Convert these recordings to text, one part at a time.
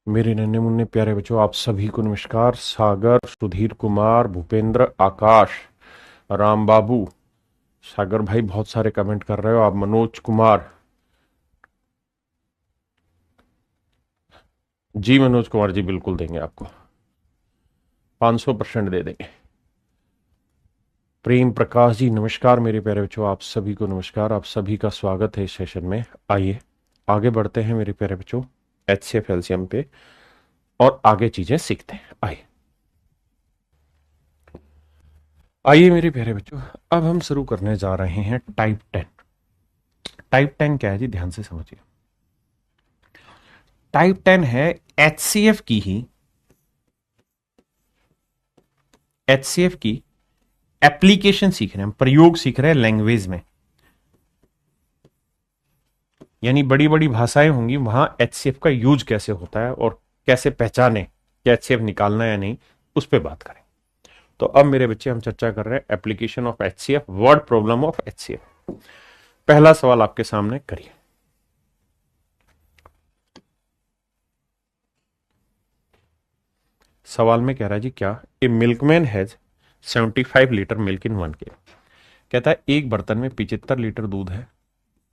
मेरे नन्हे मुन्ने प्यारे बच्चों, आप सभी को नमस्कार। सागर, सुधीर कुमार, भूपेंद्र, आकाश, राम बाबू, सागर भाई बहुत सारे कमेंट कर रहे हो आप। मनोज कुमार, जी मनोज कुमार जी बिल्कुल देंगे आपको, 500% दे देंगे। प्रेम प्रकाश जी नमस्कार मेरे प्यारे बच्चों, आप सभी को नमस्कार। आप सभी का स्वागत है इस सेशन में। आइए आगे बढ़ते हैं मेरे प्यारे बच्चों, HCF एलसीएम पे और आगे चीजें सीखते हैं। आइए आइए मेरे प्यारे बच्चों, अब हम शुरू करने जा रहे हैं टाइप 10। टाइप 10 क्या है जी, ध्यान से समझिए। टाइप 10 है HCF की ही, HCF की एप्लीकेशन सीख रहे हैं, प्रयोग सीख रहे हैं लैंग्वेज में। यानी बड़ी बड़ी भाषाएं होंगी, वहां HCF का यूज कैसे होता है और कैसे पहचाने कि HCF निकालना है या नहीं, उस पर बात करें। तो अब मेरे बच्चे हम चर्चा कर रहे हैं application of HCF, word problem of HCF। पहला सवाल आपके सामने करिए। सवाल में कह रहा है जी क्या, a milkman has 75 litre milk in 1 kg। कहता है एक बर्तन में 75 लीटर दूध है,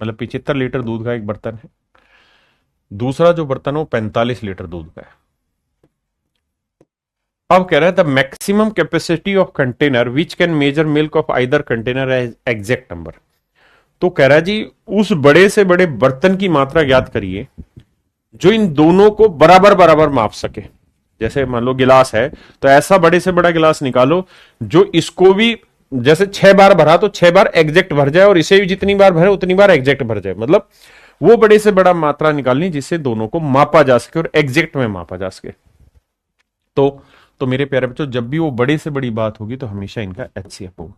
मतलब 75 लीटर दूध का एक बर्तन है। दूसरा जो बर्तन है वो 45 लीटर दूध का है। अब कह रहा है the maximum capacity of container which can measure milk of either container as exact number. तो कह रहा है जी उस बड़े से बड़े बर्तन की मात्रा ज्ञात करिए जो इन दोनों को बराबर बराबर माप सके। जैसे मान लो गिलास है, तो ऐसा बड़े से बड़ा गिलास निकालो जो इसको भी, जैसे 6 बार भरा तो 6 बार एग्जैक्ट भर जाए और इसे भी जितनी बार भरे उतनी बार एग्जैक्ट भर जाए। मतलब वो बड़े से बड़ा मात्रा निकालनी जिससे दोनों को मापा जा सके और एग्जैक्ट में मापा जा सके। तो मेरे प्यारे बच्चों, जब भी वो बड़े से बड़ी बात होगी तो हमेशा इनका HCF होगा।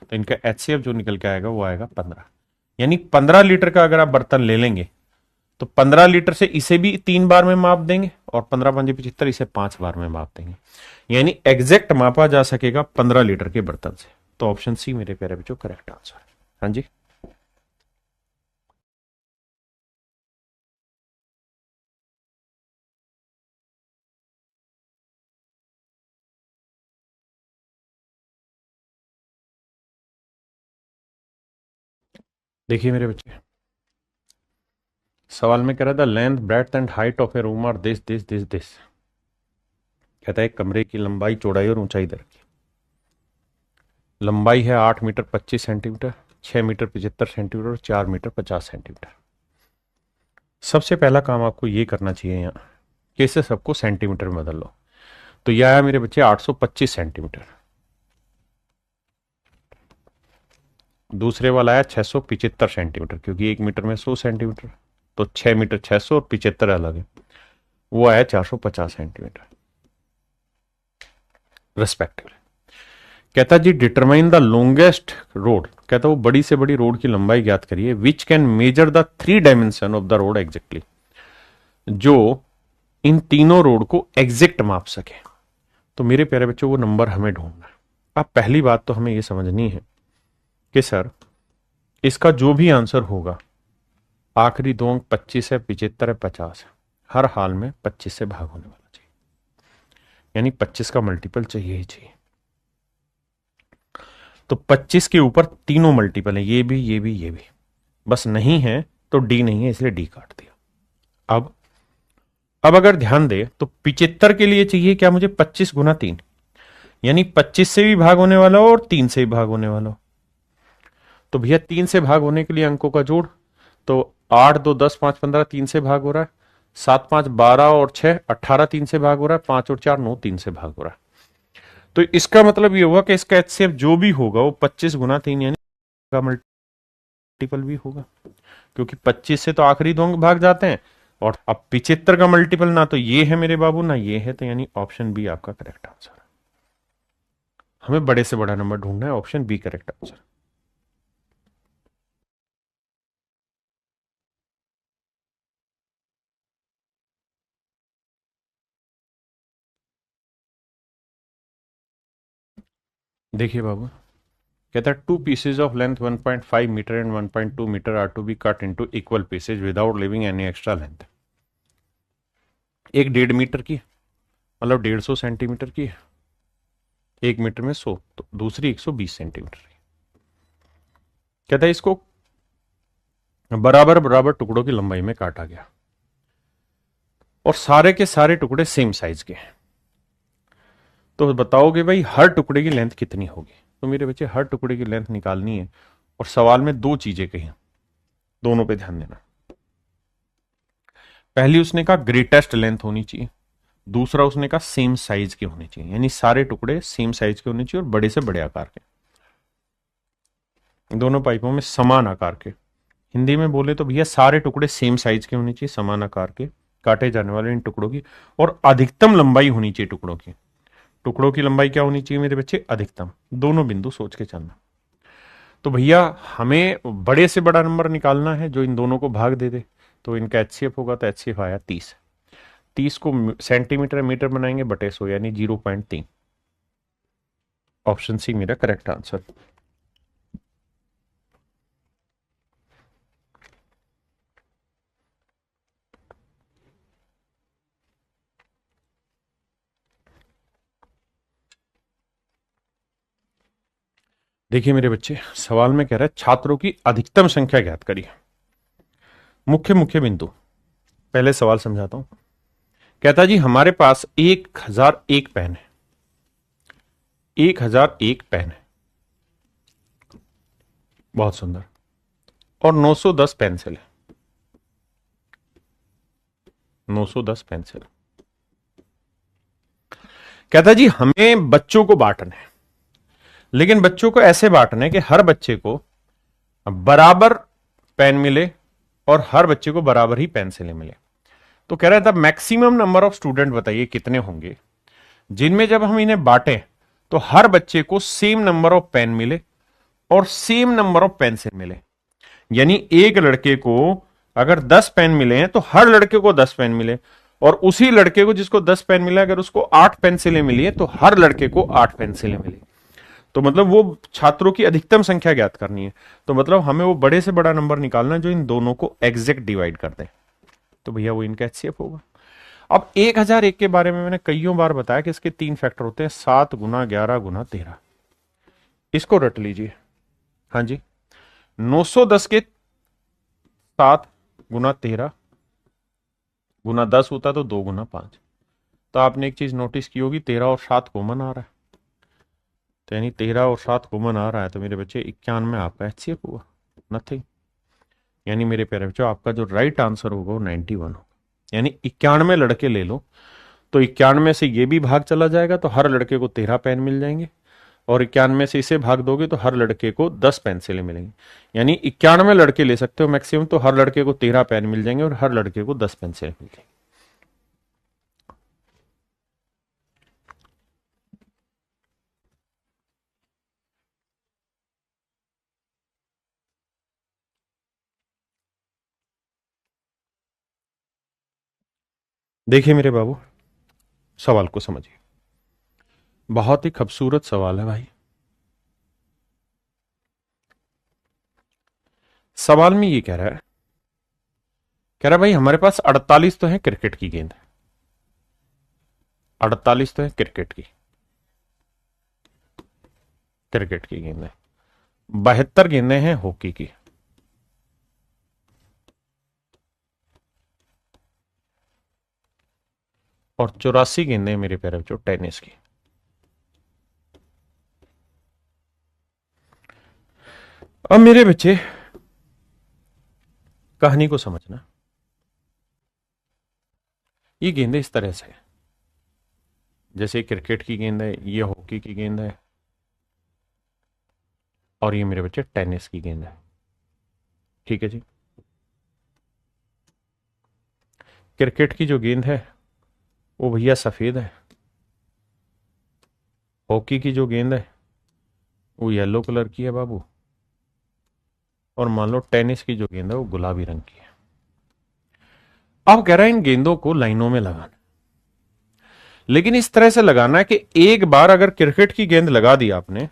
तो इनका HCF जो निकल के आएगा वो आएगा 15। यानी 15 लीटर का अगर आप बर्तन ले लेंगे तो 15 लीटर से इसे भी 3 बार में माप देंगे और 15 पंजे 75, इसे 5 बार में माप देंगे। यानी एग्जैक्ट मापा जा सकेगा 15 लीटर के बर्तन से। तो ऑप्शन सी मेरे प्यारे बच्चों करेक्ट आंसर है। हाँ जी, देखिए मेरे बच्चे, सवाल में कह रहा था length breadth and height of a room are this this this this. कहता है कमरे की लंबाई, चौड़ाई और ऊंचाई दर की। लंबाई है 8 मीटर 25 सेंटीमीटर, 6 मीटर 75 सेंटीमीटर और 4 मीटर 50 सेंटीमीटर। सबसे पहला काम आपको ये करना चाहिए यहाँ कि इसे सबको सेंटीमीटर में बदल लो। तो यह आया मेरे बच्चे 825 सेंटीमीटर। दूसरे वाला आया 675 सेंटीमीटर, क्योंकि 1 मीटर में 100 सेंटीमीटर, तो 6 मीटर 600 और 75 अलग है। वो आया 450 सेंटीमीटर रिस्पेक्टिवली। कहता जी डिटरमाइन द लॉन्गेस्ट रोड। कहता वो बड़ी से बड़ी रोड की लंबाई ज्ञात करिए विच can measure the 3 dimension of the road exactly, जो इन तीनों रोड को एग्जैक्ट माप सके। तो मेरे प्यारे बच्चों वो नंबर हमें ढूंढना है। अब पहली बात तो हमें ये समझनी है कि सर इसका जो भी आंसर होगा, आखिरी दो अंक 25 है, 75 है, 50 है, हर हाल में 25 से भाग होने वाला चाहिए। यानी 25 का मल्टीपल चाहिए ही चाहिए। तो 25 के ऊपर तीनों मल्टीपल है, ये भी ये भी ये भी। बस नहीं है तो डी नहीं है, इसलिए डी काट दिया। अब अगर ध्यान दे तो 75 के लिए चाहिए क्या मुझे, 25 गुना 3, यानी 25 से भी भाग होने वाला हो और 3 से भी भाग होने वाला हो। तो भैया 3 से भाग होने के लिए अंकों का जोड़, तो 8 2 10 5 15 3 से भाग हो रहा है, 7 5 12 और 6 18 3 से भाग हो रहा है, 5 और 4 9 3 से भाग हो रहा है। तो इसका मतलब ये होगा कि इसका HCF जो भी होगा वो 25 गुना 3 यानी का मल्टीपल भी होगा, क्योंकि 25 से तो आखिरी दो अंक भाग जाते हैं। और अब 75 का मल्टीपल ना तो ये है मेरे बाबू ना ये है, तो यानी ऑप्शन बी आपका करेक्ट आंसर है। हमें बड़े से बड़ा नंबर ढूंढना है, ऑप्शन बी करेक्ट आंसर। देखिए बाबू, कहता है 2 pieces of length 1.5 metre and 1.2 metre are to be cut into equal pieces without leaving any extra length. एक 1.5 मीटर की, मतलब 150 सेंटीमीटर की है, 1 मीटर में 100, तो दूसरी 120 सेंटीमीटर की। कहता है इसको बराबर बराबर टुकड़ों की लंबाई में काटा गया और सारे के सारे टुकड़े सेम साइज के हैं। तो बताओगे भाई हर टुकड़े की लेंथ कितनी होगी। तो मेरे बच्चे हर टुकड़े की लेंथ निकालनी है और सवाल में दो चीजें कही, दोनों पे ध्यान देना। पहली उसने कहा ग्रेटेस्ट लेंथ होनी चाहिए, दूसरा उसने कहा सेम साइज के होने चाहिए, यानी सारे टुकड़े सेम साइज के होने चाहिए और बड़े से बड़े आकार के, दोनों पाइपों में समान आकार के। हिंदी में बोले तो भैया सारे टुकड़े सेम साइज के होने चाहिए, समान आकार के काटे जाने वाले इन टुकड़ों की, और अधिकतम लंबाई होनी चाहिए टुकड़ों की। टुकड़ों की लंबाई क्या होनी चाहिए मेरे बच्चे, अधिकतम। दोनों बिंदु सोच के चलना। तो भैया हमें बड़े से बड़ा नंबर निकालना है जो इन दोनों को भाग दे दे, तो इनका एचसीएफ होगा, तो एचसीएफ आया 30। 30 को सेंटीमीटर मीटर बनाएंगे बटे 100, यानी 0.3। ऑप्शन सी मेरा करेक्ट आंसर। देखिए मेरे बच्चे, सवाल में कह रहा है छात्रों की अधिकतम संख्या ज्ञात करिए। मुख्य मुख्य बिंदु, पहले सवाल समझाता हूं। कहता जी हमारे पास 1001 पेन है, 1001 पेन है, बहुत सुंदर, और 910 पेंसिल है, 910 पेंसिल। कहता जी हमें बच्चों को बांटना है, लेकिन बच्चों को ऐसे बांटना है कि हर बच्चे को बराबर पेन मिले और हर बच्चे को बराबर ही पेंसिलें मिले। तो कह रहा था मैक्सिमम नंबर ऑफ स्टूडेंट बताइए कितने होंगे जिनमें जब हम इन्हें बांटे तो हर बच्चे को सेम नंबर ऑफ पेन मिले और सेम नंबर ऑफ पेंसिल मिले। यानी एक लड़के को अगर 10 पेन मिले हैं तो हर लड़के को 10 पेन मिले, और उसी लड़के को जिसको 10 पेन मिला अगर उसको 8 पेंसिलें मिली है तो हर लड़के को 8 पेंसिलें मिली। तो मतलब वो छात्रों की अधिकतम संख्या ज्ञात करनी है, तो मतलब हमें वो बड़े से बड़ा नंबर निकालना है जो इन दोनों को एग्जैक्ट डिवाइड कर दे। तो भैया वो इनका एचसीएफ होगा। अब 1001 के बारे में मैंने कईयों बार बताया कि इसके 3 फैक्टर होते हैं, 7 गुना 11 गुना 13। इसको रट लीजिए। हाँ जी, 910 के 7 गुना 13 गुना 10 होता तो 2 गुना 5। तो आपने एक चीज नोटिस की होगी, 13 और 7 कॉमन आ रहा है, तो यानी 13 और 7 कॉमन आ रहा है, तो मेरे बच्चे 91 आपका एचसीएफ हुआ, नथिंग। यानी मेरे प्यारे बच्चों आपका जो राइट आंसर होगा वो 91 होगा। यानी 91 लड़के ले लो तो 91 से ये भी भाग चला जाएगा तो हर लड़के को 13 पेन मिल जाएंगे, और 91 से इसे भाग दोगे तो हर लड़के को 10 पेंसिलें मिलेंगी। यानी 91 लड़के ले सकते हो मैक्सिमम, तो हर लड़के को 13 पेन मिल जाएंगे और हर लड़के को 10 पेंसिलें मिल जाएंगी। देखिए मेरे बाबू, सवाल को समझिए, बहुत ही खूबसूरत सवाल है भाई। सवाल में ये कह रहा है भाई हमारे पास 48 तो है क्रिकेट की गेंद, 48 तो है क्रिकेट की गेंद है, 72 गेंदें हैं हॉकी की, और 84 गेंदें मेरे प्यारे बच्चों टेनिस की। अब मेरे बच्चे कहानी को समझना, ये गेंदें इस तरह से है, जैसे क्रिकेट की गेंद है, ये हॉकी की गेंद है, और ये मेरे बच्चे टेनिस की गेंद है। ठीक है जी। क्रिकेट की जो गेंद है वो भैया सफेद है, हॉकी की जो गेंद है वो येलो कलर की है बाबू, और मान लो टेनिस की जो गेंद है वो गुलाबी रंग की है। अब कह रहा है इन गेंदों को लाइनों में लगाना, लेकिन इस तरह से लगाना है कि एक बार अगर क्रिकेट की गेंद लगा दी आपने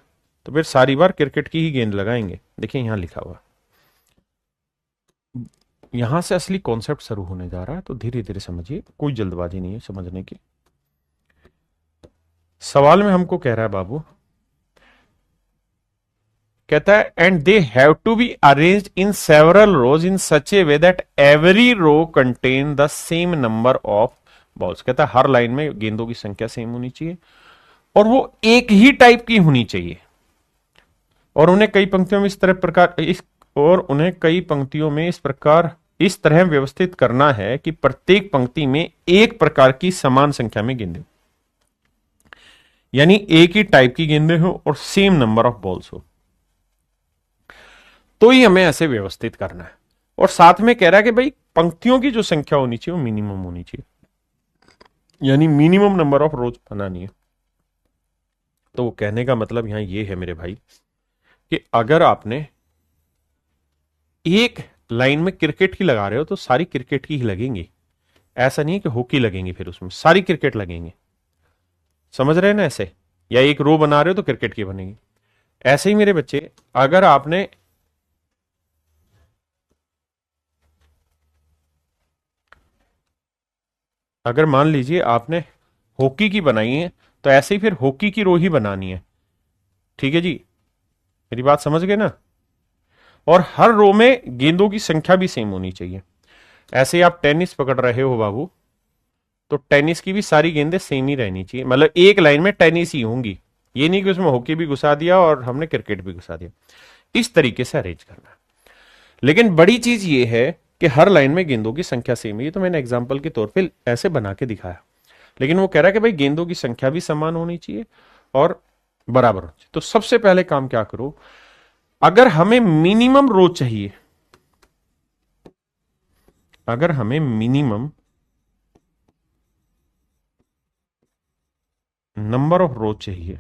तो फिर सारी बार क्रिकेट की ही गेंद लगाएंगे। देखिए यहां लिखा हुआ यहां से असली कॉन्सेप्ट शुरू होने जा रहा है, तो धीरे धीरे समझिए, कोई जल्दबाजी नहीं है समझने की। सवाल में हमको कह रहा है बाबू, कहता है and they have to be arranged in several rows in such a way that every row contain the same number of balls. कहता है हर लाइन में गेंदों की संख्या सेम होनी चाहिए और वो एक ही टाइप की होनी चाहिए, और उन्हें कई पंक्तियों में इस तरह व्यवस्थित करना है कि प्रत्येक पंक्ति में एक प्रकार की समान संख्या में गेंदे, यानी एक ही टाइप की गेंदे हो और सेम नंबर ऑफ बॉल्स हो, तो ही हमें ऐसे व्यवस्थित करना है। और साथ में कह रहा है कि भाई पंक्तियों की जो संख्या होनी चाहिए वो मिनिमम होनी चाहिए, यानी मिनिमम नंबर ऑफ रोज बनानी है। तो वो कहने का मतलब यहां ये है मेरे भाई कि अगर आपने एक लाइन में क्रिकेट की लगा रहे हो तो सारी क्रिकेट की ही लगेंगी, ऐसा नहीं है कि हॉकी लगेंगी, फिर उसमें सारी क्रिकेट लगेंगे, समझ रहे हैं ना ऐसे। या एक रो बना रहे हो तो क्रिकेट की बनेगी। ऐसे ही मेरे बच्चे, अगर आपने अगर मान लीजिए आपने हॉकी की बनाई है तो ऐसे ही फिर हॉकी की रो ही बनानी है, ठीक है जी, मेरी बात समझ गए ना। और हर रो में गेंदों की संख्या भी सेम होनी चाहिए। ऐसे ही आप टेनिस पकड़ रहे हो बाबू, तो टेनिस की भी सारी गेंदें सेम ही रहनी चाहिए, मतलब एक लाइन में टेनिस ही होंगी, ये नहीं कि उसमें हॉकी भी घुसा दिया और हमने क्रिकेट भी घुसा दिया। इस तरीके से अरेंज करना है। लेकिन बड़ी चीज ये है कि हर लाइन में गेंदों की संख्या सेम है। ये तो मैंने एग्जाम्पल के तौर पे ऐसे बना के दिखाया, लेकिन वो कह रहा है कि भाई गेंदों की संख्या भी समान होनी चाहिए और बराबर होनी चाहिए। तो सबसे पहले काम क्या करो, अगर हमें मिनिमम रो चाहिए, अगर हमें मिनिमम नंबर ऑफ रो चाहिए,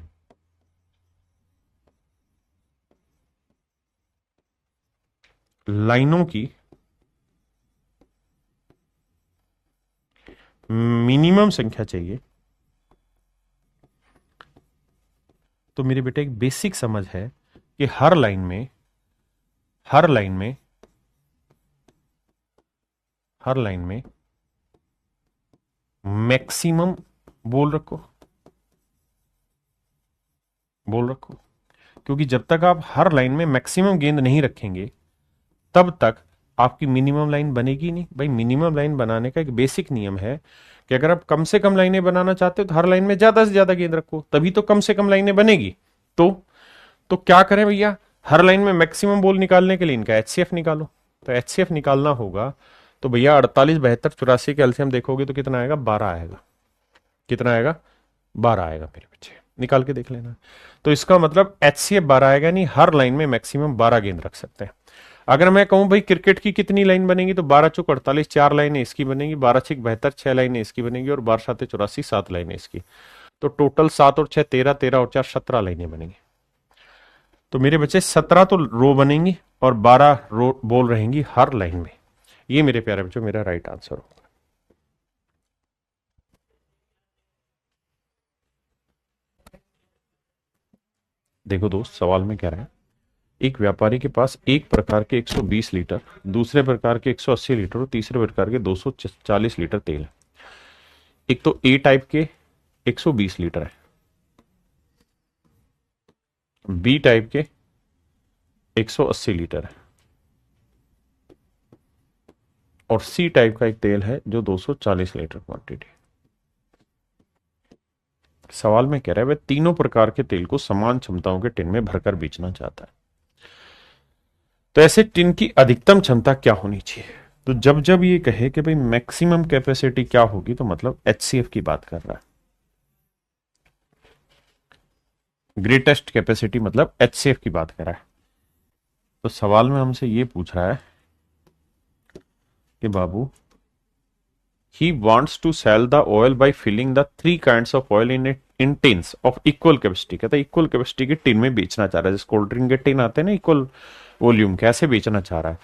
लाइनों की मिनिमम संख्या चाहिए, तो मेरे बेटे एक बेसिक समझ है कि हर लाइन में हर लाइन में हर लाइन में मैक्सिमम बोल रखो, बोल रखो, क्योंकि जब तक आप हर लाइन में मैक्सिमम गेंद नहीं रखेंगे तब तक आपकी मिनिमम लाइन बनेगी नहीं। भाई मिनिमम लाइन बनाने का एक बेसिक नियम है कि अगर आप कम से कम लाइनें बनाना चाहते हो तो हर लाइन में ज्यादा से ज्यादा गेंद रखो, तभी तो कम से कम लाइनें बनेगी। तो क्या करें भैया, हर लाइन में मैक्सिमम बॉल निकालने के लिए इनका एचसीएफ निकालो। तो एचसीएफ निकालना होगा तो भैया 48 72 84 के एलसीएम देखोगे तो कितना आएगा, 12 आएगा। कितना आएगा, 12 आएगा मेरे बच्चे, निकाल के देख लेना। तो इसका मतलब एचसीएफ 12 आएगा, नहीं हर लाइन में मैक्सिमम 12 गेंद रख सकते हैं। अगर मैं कहूं भाई क्रिकेट की कितनी लाइन बनेगी, तो 12 चौक 48, 4 लाइनें इसकी बनेगी, 12 छिक 72, 6 लाइनें इसकी बनेगी, और 12 सात 84, 7 लाइनें इसकी। तो टोटल 7 और 6 13, 13 और 4 17 लाइनें बनेंगी। तो मेरे बच्चे 17 तो रो बनेंगी और 12 रो बॉल रहेंगी हर लाइन में। ये मेरे प्यारे बच्चों मेरा राइट आंसर होगा। देखो दोस्त, सवाल में कह रहा है, एक व्यापारी के पास एक प्रकार के 120 लीटर, दूसरे प्रकार के 180 लीटर और तीसरे प्रकार के 240 लीटर तेल है। एक तो ए टाइप के 120 लीटर है, बी टाइप के 180 लीटर है, और सी टाइप का एक तेल है जो 240 लीटर क्वांटिटी। सवाल में कह रहा है वह तीनों प्रकार के तेल को समान क्षमताओं के टिन में भरकर बेचना चाहता है। तो ऐसे टिन की अधिकतम क्षमता क्या होनी चाहिए? तो जब जब ये कहे कि भाई मैक्सिमम कैपेसिटी क्या होगी, तो मतलब एचसीएफ की बात कर रहा है। ग्रेटेस्ट कैपेसिटी मतलब एचसीएफ की बात कर रहा है। तो सवाल में हमसे ये पूछ रहा है कि बाबू, he wants to sell the oil by filling the 3 kinds of oil in tins of equal capacity। कहता है इक्वल कैपेसिटी के टिन में बेचना चाह रहा है, जैसे कोल्ड ड्रिंक के टिन आते हैं ना इक्वल वॉल्यूम, कैसे बेचना चाह रहा है।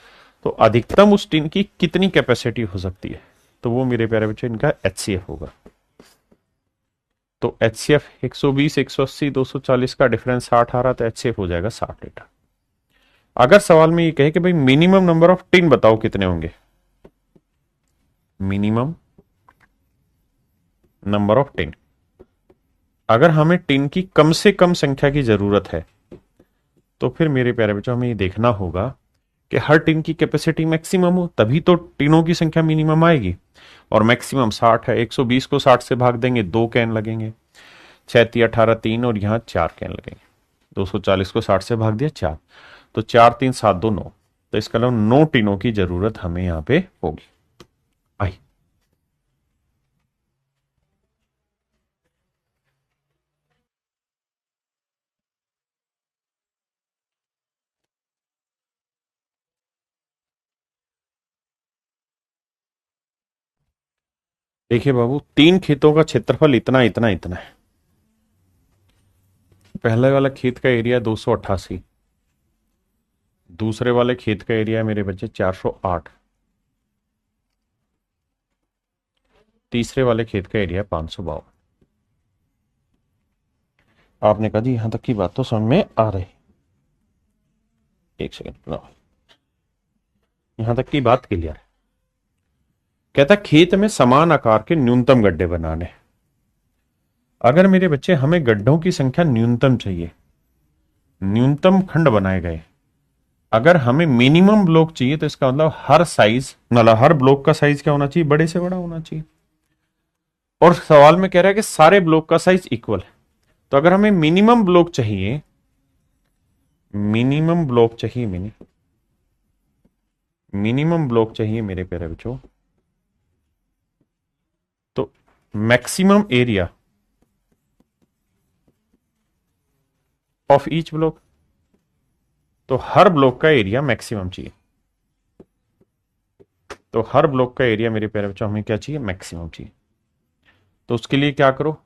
तो अधिकतम उस टिन की कितनी कैपेसिटी हो सकती है? तो वो मेरे प्यारे बच्चे इनका एचसीएफ होगा। तो एचसीएफ 120 180 240 का डिफरेंस 60 आ रहा, तो एचसीएफ हो जाएगा 60 लीटर। अगर सवाल में ये कहे कि भाई मिनिमम नंबर ऑफ टिन बताओ कितने होंगे, मिनिमम नंबर ऑफ टिन। अगर हमें टिन की कम से कम संख्या की जरूरत है तो फिर मेरे प्यारे बच्चों हमें ये देखना होगा कि हर टिन की कैपेसिटी मैक्सिमम हो, तभी तो टिनों की संख्या मिनिमम आएगी। और मैक्सिमम 60 है, 120 को 60 से भाग देंगे 2 कैन लगेंगे, 6 × 18 3 और यहां 4 कैन लगेंगे। 240 को 60 से भाग दिया 4, तो 4 3 7 2 9, तो इसका मतलब 9 टिनों की जरूरत हमें यहां पे होगी। आई देखिए बाबू, 3 खेतों का क्षेत्रफल इतना इतना इतना है। पहले वाला खेत का एरिया 288, दूसरे वाले खेत का एरिया है मेरे बच्चे 408, तीसरे वाले खेत का एरिया 552। आपने कहा जी यहां तक की बात तो समझ में आ रही। एक सेकंड, यहां तक की बात क्लियर है। कहता खेत में समान आकार के न्यूनतम गड्ढे बनाने। अगर मेरे बच्चे हमें गड्ढों की संख्या न्यूनतम चाहिए, न्यूनतम खंड बनाए गए, अगर हमें मिनिमम ब्लॉक चाहिए तो इसका मतलब हर साइज, मतलब हर ब्लॉक का साइज क्या होना चाहिए, बड़े से बड़ा होना चाहिए। और सवाल में कह रहा है कि सारे ब्लॉक का साइज इक्वल है। तो अगर हमें मिनिमम ब्लॉक चाहिए, मिनिमम ब्लॉक चाहिए, मिनिमम ब्लॉक चाहिए मेरे प्यारे बच्चों, तो maximum area of each block, तो हर ब्लॉक का एरिया मैक्सिमम चाहिए। तो हर ब्लॉक का एरिया मेरे प्यारे बच्चों हमें क्या चाहिए, मैक्सिमम चाहिए। तो उसके लिए क्या करो,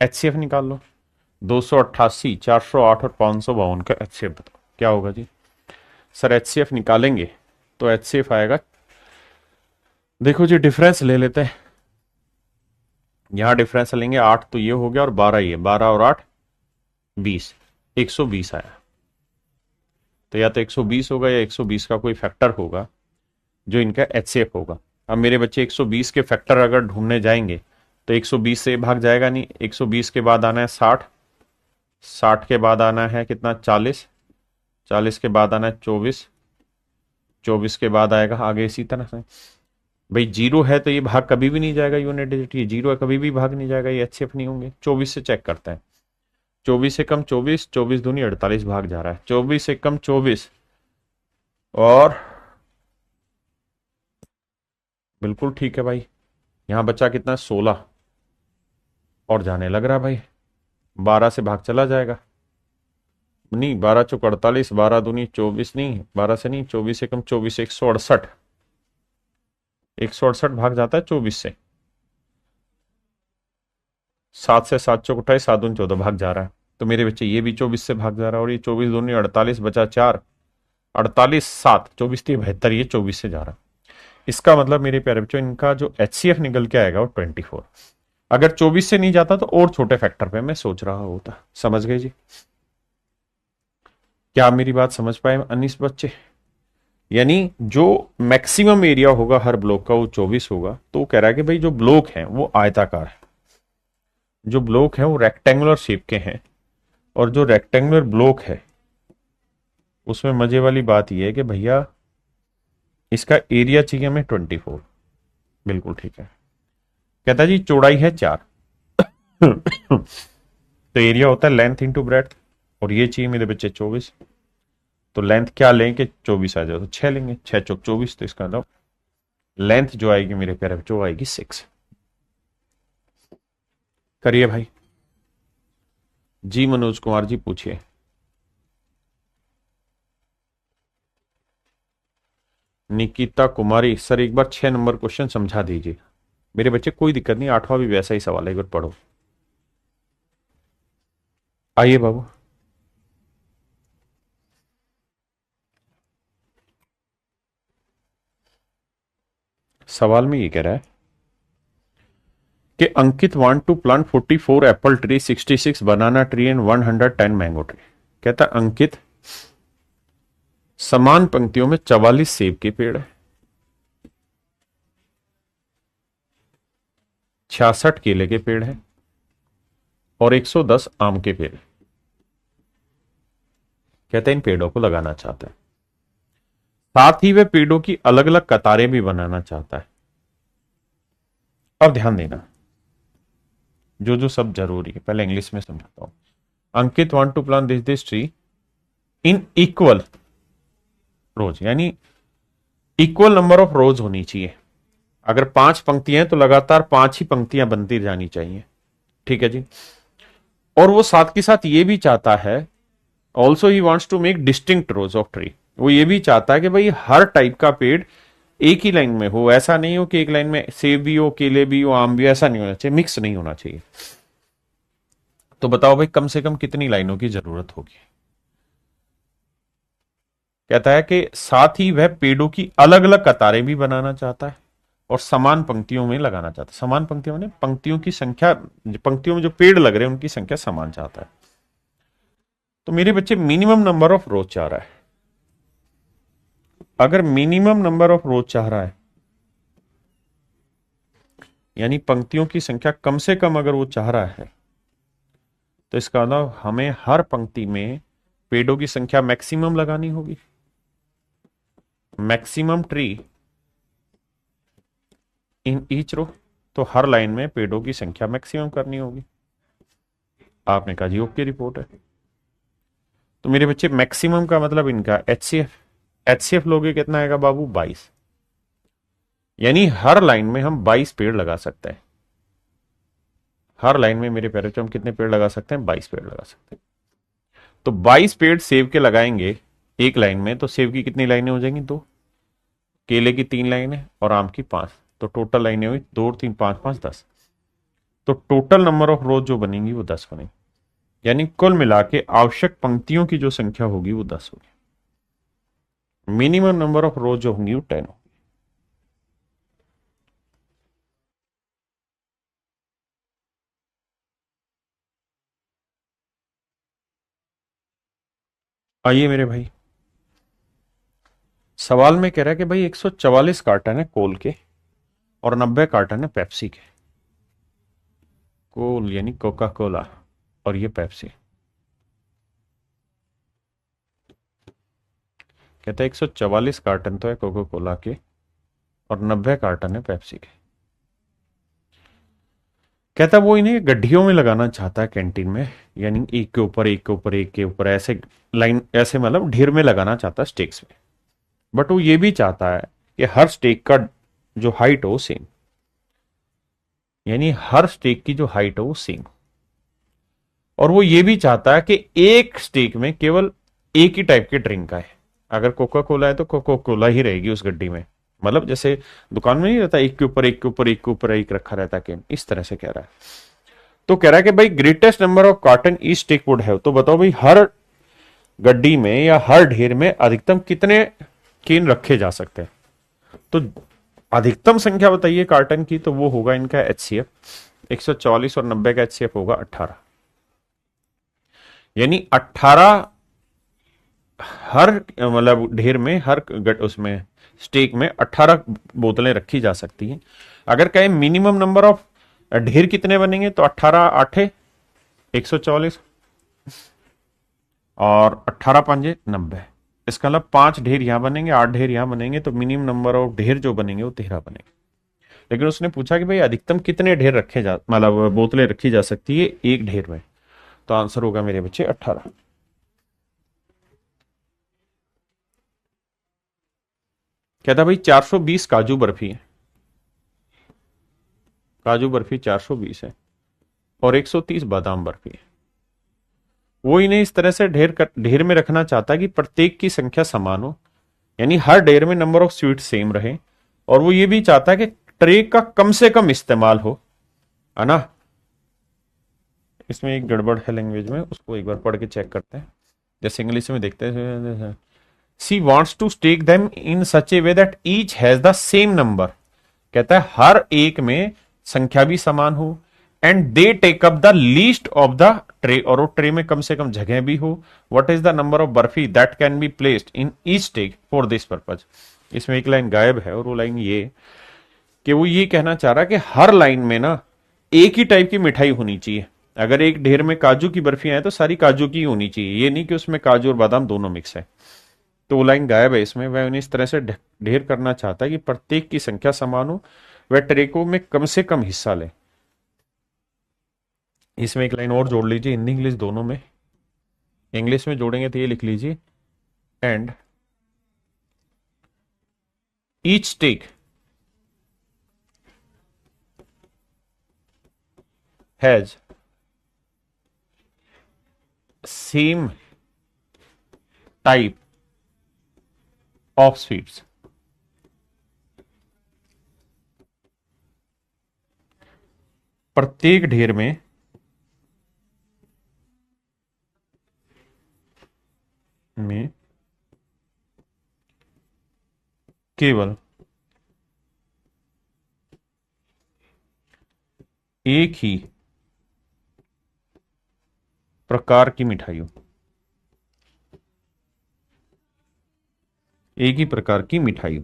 एचसीएफ निकाल लो। 288, 408 और 552 का एचसीएफ बताओ क्या होगा जी। सर एचसीएफ निकालेंगे तो एचसीएफ आएगा, देखो जी डिफरेंस ले लेते हैं। यहां डिफरेंस लेंगे, 8 तो ये हो गया और 12 ये, 12 और 8 20, 120 आया। तो या तो 120 होगा या 120 का कोई फैक्टर होगा जो इनका एचसीएफ होगा। अब मेरे बच्चे 120 के फैक्टर अगर ढूंढने जाएंगे तो 120 से भाग जाएगा नहीं, 120 के बाद आना है 60, 60 के बाद आना है कितना 40, 40 के बाद आना है 24, 24 के बाद आएगा आगे इसी तरह से। भाई जीरो है तो ये भाग कभी भी नहीं जाएगा, यूनिट डिजिट ये जीरो है कभी भी भाग नहीं जाएगा, ये एचसीएफ नहीं होंगे। 24 से चेक करते हैं, 24 से कम 24, 24 दूनी 48 भाग जा रहा है, 24 से कम 24 और बिल्कुल ठीक है भाई। यहां बचा कितना 16 और जाने लग रहा भाई, 12 से भाग चला जाएगा, नहीं 12 चौक 48, 12 दूनी 24, नहीं 12 से नहीं, 24 से कम 24, 168, 168 भाग जाता है 24 से। 7 से 7 चौक 28, 7 दूनी 14 भाग जा रहा है। तो मेरे बच्चे ये भी 24 से भाग जा रहा है, और ये 24 दूनी 48 बचा 4, 48 7, 24 3 72, ये 24 से जा रहा है। इसका मतलब मेरे प्यारे बच्चों इनका जो एचसीएफ निकल के आएगा वो 24। अगर 24 से नहीं जाता तो और छोटे फैक्टर पे मैं सोच रहा होता। समझ गए जी, क्या आप मेरी बात समझ पाए अनिस बच्चे? यानी जो मैक्सिमम एरिया होगा हर ब्लॉक का वो 24 होगा। तो वो कह रहा है कि भाई जो ब्लॉक है वो आयताकार है, जो ब्लॉक है वो रेक्टेंगुलर शेप के हैं, और जो रेक्टेंगुलर ब्लॉक है उसमें मजे वाली बात यह है कि भैया इसका एरिया चाहिए हमें 24। बिल्कुल ठीक है। कहता जी चौड़ाई है 4 तो एरिया होता है लेंथ इंटू ब्रेड्थ, और ये चाहिए मेरे बच्चे 24। तो लेंथ क्या लेंगे, 24 आ जाए तो 6 लेंगे, 6 चौक 24, तो इसका मतलब लेंथ जो आएगी मेरे प्यारे बच्चों वो आएगी 6। करिए भाई। जी मनोज कुमार जी पूछिए। निकिता कुमारी, सर एक बार 6 नंबर क्वेश्चन समझा दीजिए। मेरे बच्चे कोई दिक्कत नहीं, 8वां भी वैसा ही सवाल है, एक बार पढ़ो। आइए बाबू। सवाल में ये कह रहा है कि Ankit want to plant 44 apple tree, 66 banana tree and 110 mango tree. कहता अंकित समान पंक्तियों में 44 सेब के पेड़ है, 66 केले के पेड़ हैं और 110 आम के पेड़। कहते हैं इन पेड़ों को लगाना चाहता है, साथ ही वह पेड़ों की अलग अलग कतारें भी बनाना चाहता है। अब ध्यान देना, जो जो सब जरूरी है पहले इंग्लिश में समझाता हूं। Ankit want to plant this tree in equal rows, यानी इक्वल नंबर ऑफ रोज होनी चाहिए। अगर 5 पंक्तियां हैं तो लगातार 5 ही पंक्तियां बनती जानी चाहिए, ठीक है जी। और वो साथ के साथ ये भी चाहता है, also he wants to make distinct rows of tree, वो ये भी चाहता है कि भाई हर टाइप का पेड़ एक ही लाइन में हो, ऐसा नहीं हो कि एक लाइन में सेब भी हो, केले भी हो, आम भी, ऐसा नहीं होना चाहिए, मिक्स नहीं होना चाहिए। तो बताओ भाई कम से कम कितनी लाइनों की जरूरत होगी। कहता है कि साथ ही वह पेड़ों की अलग अलग कतारें भी बनाना चाहता है और समान पंक्तियों में लगाना चाहता है। समान पंक्तियों में पंक्तियों की संख्या, पंक्तियों में जो पेड़ लग रहे हैं उनकी संख्या समान चाहता है। तो मेरे बच्चे मिनिमम नंबर ऑफ रोज चाह रहा है। अगर मिनिमम नंबर ऑफ रोज चाह रहा है, यानी पंक्तियों की संख्या कम से कम अगर वो चाह रहा है, तो इसका मतलब हमें हर पंक्ति में पेड़ों की संख्या मैक्सिमम लगानी होगी। Maximum tree in each row, तो हर लाइन में पेड़ों की संख्या मैक्सिमम करनी होगी। आपने कहा जी ओके रिपोर्ट है। तो मेरे बच्चे मैक्सिमम का मतलब इनका एचसीएफ लोगे कितना आएगा बाबू 22, यानी हर लाइन में हम 22 पेड़ लगा सकते हैं। हर लाइन में मेरे प्यारे बच्चों हम कितने पेड़ लगा सकते हैं? 22 पेड़ लगा सकते हैं। तो 22 पेड़ सेब के लगाएंगे एक लाइन में, तो सेब की कितनी लाइनें हो जाएंगी? 2, केले की 3 लाइनें और आम की 5, तो टोटल लाइनें हुई 2 और 3 5 5 10। तो टोटल नंबर ऑफ रोज जो बनेंगी वो 10 बनेंगी, यानी कुल मिला के आवश्यक पंक्तियों की जो संख्या होगी वो 10 होगी। मिनिमम नंबर ऑफ रोज जो होंगी वो 10 होगी। आइए मेरे भाई, सवाल में कह रहा है कि भाई 144 कार्टन है कोल के और 90 कार्टन है पेप्सी के। कोल यानी कोका कोला और ये पेप्सी। कहता है 144 कार्टन तो है कोका कोला के और 90 कार्टन है पेप्सी के। कहता वो इन्हें गड्ढियों में लगाना चाहता है कैंटीन में, यानी एक के ऊपर एक के ऊपर एक के ऊपर ऐसे लाइन, ऐसे मतलब ढेर में लगाना चाहता है स्टेक्स में। बट वो ये भी चाहता है कि हर स्टेक का जो हाइट हो सेम, यानी हर स्टेक की जो हाइट हो वो सेम। और वो ये भी चाहता है कि एक स्टेक में केवल एक ही टाइप के ड्रिंक का है। अगर कोका कोला है तो कोका कोला ही रहेगी उस गड्डी में, मतलब जैसे दुकान में नहीं रहता एक के ऊपर एक के ऊपर एक के ऊपर एक रखा रहता है, इस तरह से कह रहा है। तो कह रहा है कि भाई greatest number of carton each stack would have, तो बताओ भाई हर गड्डी में या हर ढेर में अधिकतम कितने केन रखे जा सकते हैं? तो अधिकतम संख्या बताइए कार्टन की, तो वो होगा इनका एचसीएफ 144 और 90 का एचसीएफ होगा 18, यानी 18 हर मतलब ढेर में हर उसमें स्टेक में 18 बोतलें रखी जा सकती हैं। अगर कहें मिनिमम नंबर ऑफ ढेर कितने बनेंगे, तो 18 8 144 और 18 5 90। इसका मतलब 5 ढेर यहां बनेंगे, 8 ढेर यहां बनेंगे, तो मिनिमम नंबर ऑफ ढेर जो बनेंगे वो 13 बनेंगे। लेकिन उसने पूछा कि भाई अधिकतम कितने ढेर रखे जा, मतलब बोतलें रखी जा सकती है एक ढेर में, तो आंसर होगा मेरे बच्चे 18। कहता भाई 420 काजू बर्फी है, काजू बर्फी 420 है और 130 बादाम बर्फी है। वो इन्हें इस तरह से ढेर में रखना चाहता है कि प्रत्येक की संख्या समान हो, यानी हर ढेर में नंबर ऑफ स्वीट सेम रहे। और वो ये भी चाहता है कि ट्रे का कम से कम इस्तेमाल हो, है ना। इसमें एक गड़बड़ है लैंग्वेज में, उसको एक बार पढ़ के चेक करते हैं। जैसे इंग्लिश में देखते हैं, she wants to stack them in such a way that each has the same number. कहता है हर एक में संख्या भी समान हो, and they take up the least of the tray, और वो ट्रे में कम से कम जगह भी हो। What is the number of barfi that can be placed in each stack for this purpose. इसमें एक लाइन गायब है और वो लाइन ये कि वो ये कहना चाह रहा है कि हर लाइन में ना एक ही टाइप की मिठाई होनी चाहिए। अगर एक ढेर में काजू की बर्फियां हैं तो सारी काजू की होनी चाहिए, ये नहीं कि उसमें काजू और बादाम दोनों मिक्स है। तो वो लाइन गायब है इसमें। वह उन्हें इस तरह से ढेर करना चाहता है कि प्रत्येक की संख्या समान हो, वह ट्रेको में कम से कम हिस्सा ले। इसमें एक लाइन और जोड़ लीजिए, हिंदी इंग्लिश दोनों में। इंग्लिश में जोड़ेंगे तो ये लिख लीजिए, and each stack has same type of sweets. प्रत्येक ढेर में केवल एक ही प्रकार की मिठाई हो, एक ही प्रकार की मिठाई हो।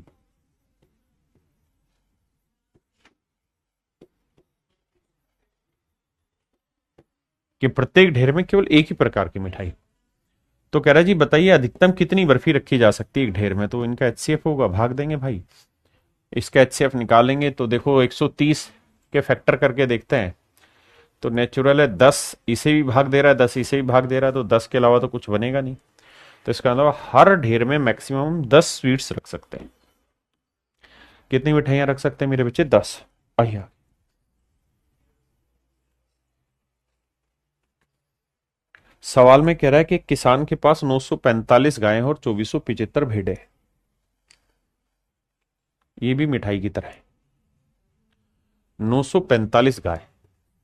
कि प्रत्येक ढेर में केवल एक ही प्रकार की मिठाई। तो कह रहा जी बताइए अधिकतम कितनी बर्फी रखी जा सकती है एक ढेर में। तो इनका एचसीएफ होगा, भाग देंगे भाई। इसका एचसीएफ निकालेंगे तो देखो 130 के फैक्टर करके देखते हैं। तो नेचुरल है 10 इसे भी भाग दे रहा है, 10 इसे भी भाग दे रहा है, तो 10 के अलावा तो कुछ बनेगा नहीं। तो इसका मतलब हर ढेर में मैक्सिमम 10 स्वीट्स रख सकते हैं। कितनी मिठाइयां रख सकते हैं मेरे बच्चे? 10। आइया सवाल में कह रहा है कि किसान के पास 945 गायें और 2475 भेड़ें हैं। ये भी मिठाई की तरह है। 945 गाय,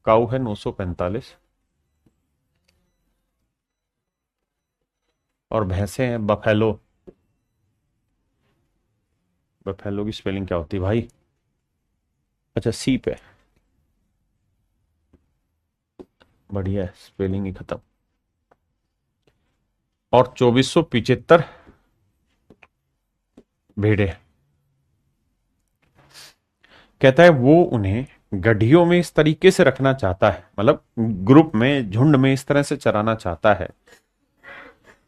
काऊ है 945, और भैंसे हैं बफेलो। बफेलो की स्पेलिंग क्या होती है भाई? अच्छा सीप है, बढ़िया है, स्पेलिंग ही खत्म। और 2475 भेड़े। कहता है वो उन्हें गड्ढियों में इस तरीके से रखना चाहता है, मतलब ग्रुप में, झुंड में इस तरह से चराना चाहता है।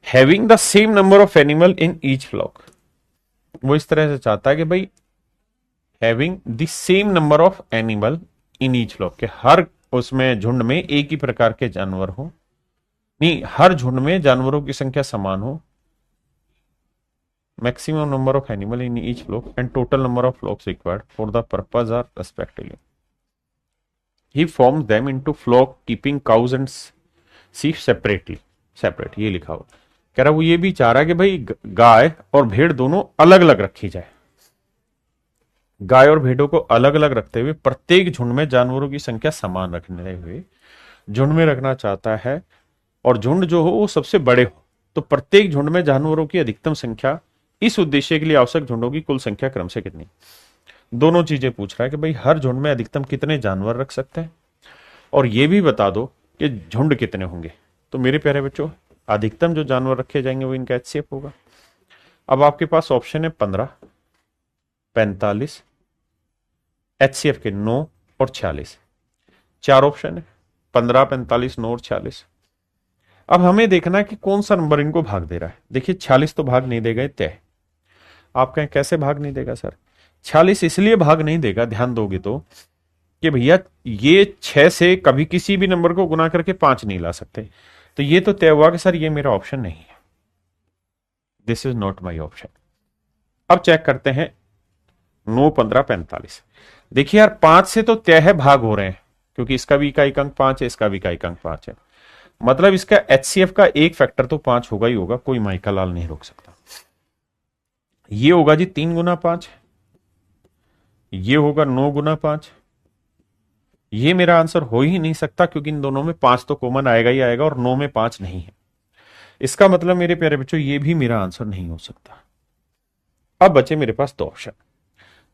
Having the same number of animal in each flock. वो इस तरह से चाहता है कि भाई having the same number of animal in each flock, के हर उसमें झुंड में एक ही प्रकार के जानवर हो, नहीं हर झुंड में जानवरों की संख्या समान हो। Maximum number of animal in each flock and total number of flocks required for the purpose are respectively. He forms them into flock keeping cows and sheep separately. Separate ये लिखा हुआ। कह रहा वो ये भी चाह रहा है कि भाई गाय और भेड़ दोनों अलग अलग रखी जाए। गाय और भेड़ों को अलग अलग रखते हुए प्रत्येक झुंड में जानवरों की संख्या समान रखने हुए झुंड में रखना चाहता है, और झुंड जो हो वो सबसे बड़े हो। तो प्रत्येक झुंड में जानवरों की अधिकतम संख्या, इस उद्देश्य के लिए आवश्यक झुंडों की कुल संख्या क्रम से कितनी। दोनों चीजें पूछ रहा है कि भाई हर झुंड में अधिकतम कितने जानवर रख सकते हैं, और ये भी बता दो कि झुंड कितने होंगे। तो मेरे प्यारे बच्चों अधिकतम जो जानवर रखे जाएंगे वो इनका एचसीएफ होगा। अब आपके पास ऑप्शन है 15, 45, एचसीएफ के 9 और 46। 4 ऑप्शन है, 15, 45, 9 और 46। अब हमें देखना है कि कौन सा नंबर इनको भाग दे रहा है। देखिए 46 तो भाग नहीं देगा तय। आप कहें कैसे भाग नहीं देगा सर? 46 इसलिए भाग नहीं देगा, ध्यान दोगे तो, कि भैया ये 6 से कभी किसी भी नंबर को गुना करके 5 नहीं ला सकते। तो ये तो तय हुआ कि सर ये मेरा ऑप्शन नहीं है, this is not my option. अब चेक करते हैं 9, 15, 45। देखिए यार 5 से तो तय है भाग हो रहे हैं, क्योंकि इसका भी इकाई अंक 5 है, इसका भी इकाई अंक 5 है। मतलब इसका एचसीएफ का एक फैक्टर तो 5 होगा ही होगा, कोई माइका लाल नहीं रोक सकता। ये होगा जी 3 गुना 5, ये होगा 9 गुना 5। ये मेरा आंसर हो ही नहीं सकता, क्योंकि इन दोनों में 5 तो कॉमन आएगा ही आएगा, और 9 में 5 नहीं है। इसका मतलब मेरे प्यारे बच्चों ये भी मेरा आंसर नहीं हो सकता। अब बचे मेरे पास 2 ऑप्शन।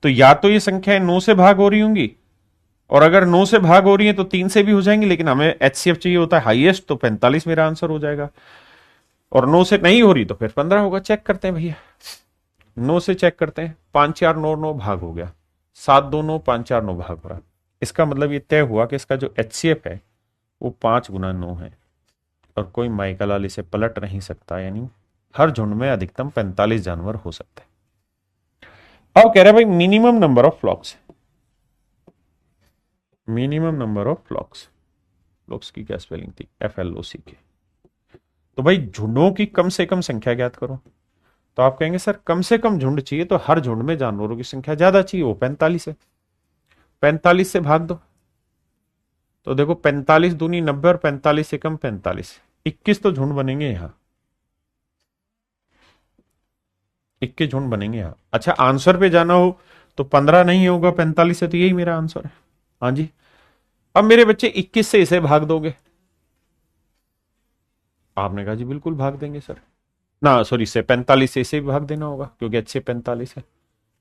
तो या तो ये संख्याएं 9 से भाग हो रही होंगी, और अगर 9 से भाग हो रही है तो 3 से भी हो जाएंगी, लेकिन हमें एचसीएफ चाहिए होता है हाईएस्ट, तो 45 मेरा आंसर हो जाएगा। और 9 से नहीं हो रही तो फिर 15 होगा। चेक करते हैं भैया, 9 से चेक करते हैं। 5, 4, 9, 9 भाग हो गया, 7, 2, 9, 5, 4, 9 भाग हो रहा। इसका मतलब ये तय हुआ कि इसका जो HCF है वो 5 × 9 है और कोई माइकलाल इसे पलट नहीं सकता, यानी हर झुंड में अधिकतम 45 जानवर हो सकते हैं। अब कह रहे हैं भाई minimum number of flocks, minimum number of flocks, flocks की क्या स्पेलिंग थी, FLOCK। तो भाई झुंडों की कम से कम संख्या ज्ञात करो। तो आप कहेंगे सर कम से कम झुंड चाहिए तो हर झुंड में जानवरों की संख्या ज्यादा चाहिए, वो 45 है, 45 से भाग दो। तो देखो 45 दूनी 90 और 45 से कम 45, 21 तो झुंड बनेंगे यहां, 21 झुंड बनेंगे यहां। अच्छा आंसर पे जाना हो तो 15 नहीं होगा 45 से, तो यही मेरा आंसर है। हाँ जी, अब मेरे बच्चे 21 से इसे भाग दोगे? आपने कहा जी बिल्कुल भाग देंगे सर, ना सॉरी से 45 से इसे भी भाग देना होगा क्योंकि अच्छे 45 है,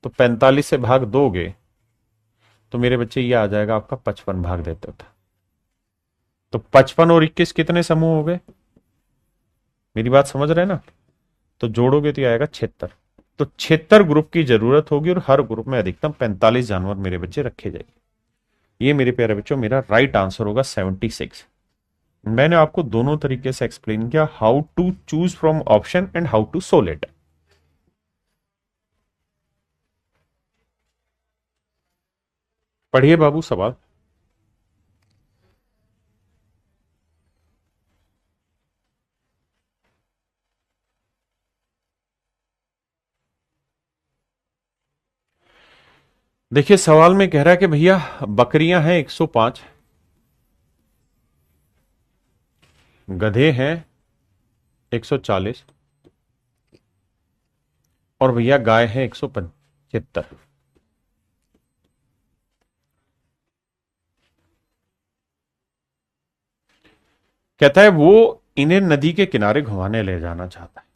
तो 45 से भाग दोगे तो मेरे बच्चे ये आ जाएगा आपका 55 भाग देते होता। तो 55 और 21 कितने समूह हो गए, मेरी बात समझ रहे हैं ना? तो जोड़ोगे तो ये आएगा 76। तो 76 ग्रुप की जरूरत होगी और हर ग्रुप में अधिकतम 45 जानवर मेरे बच्चे रखे जाएंगे। ये मेरे प्यारे बच्चों मेरा राइट आंसर होगा 76। मैंने आपको दोनों तरीके से एक्सप्लेन किया, how to choose from option and how to solve it. पढ़िए बाबू सवाल। देखिए सवाल में कह रहा है कि भैया बकरियां हैं 105, गधे हैं 140 और भैया गाय है 175। कहता है वो इन्हें नदी के किनारे घुमाने ले जाना चाहता है।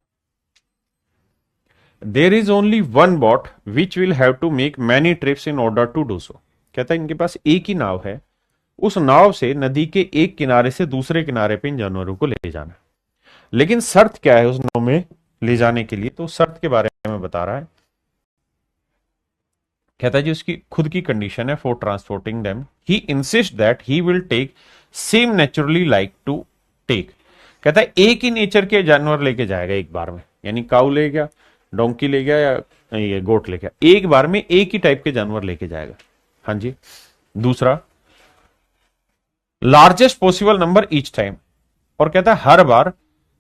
There is only one boat which will have to make many trips in order to do so. कहता है इनके पास एक ही नाव है, उस नाव से नदी के एक किनारे से दूसरे किनारे पे इन जानवरों को ले जाना है। लेकिन शर्त क्या है उस नाव में ले जाने के लिए, तो शर्त के बारे में बता रहा है। कहता है जी उसकी खुद की कंडीशन है for transporting them, he insist that he will take same naturally like to take. कहता है एक ही नेचर के जानवर लेके जाएगा एक बार में, यानी काऊ ले गया, डोंकी ले गया या ये गोट ले गया, एक बार में एक ही टाइप के जानवर लेके जाएगा। हाँ जी। दूसरा largest possible number each time, और कहता है हर बार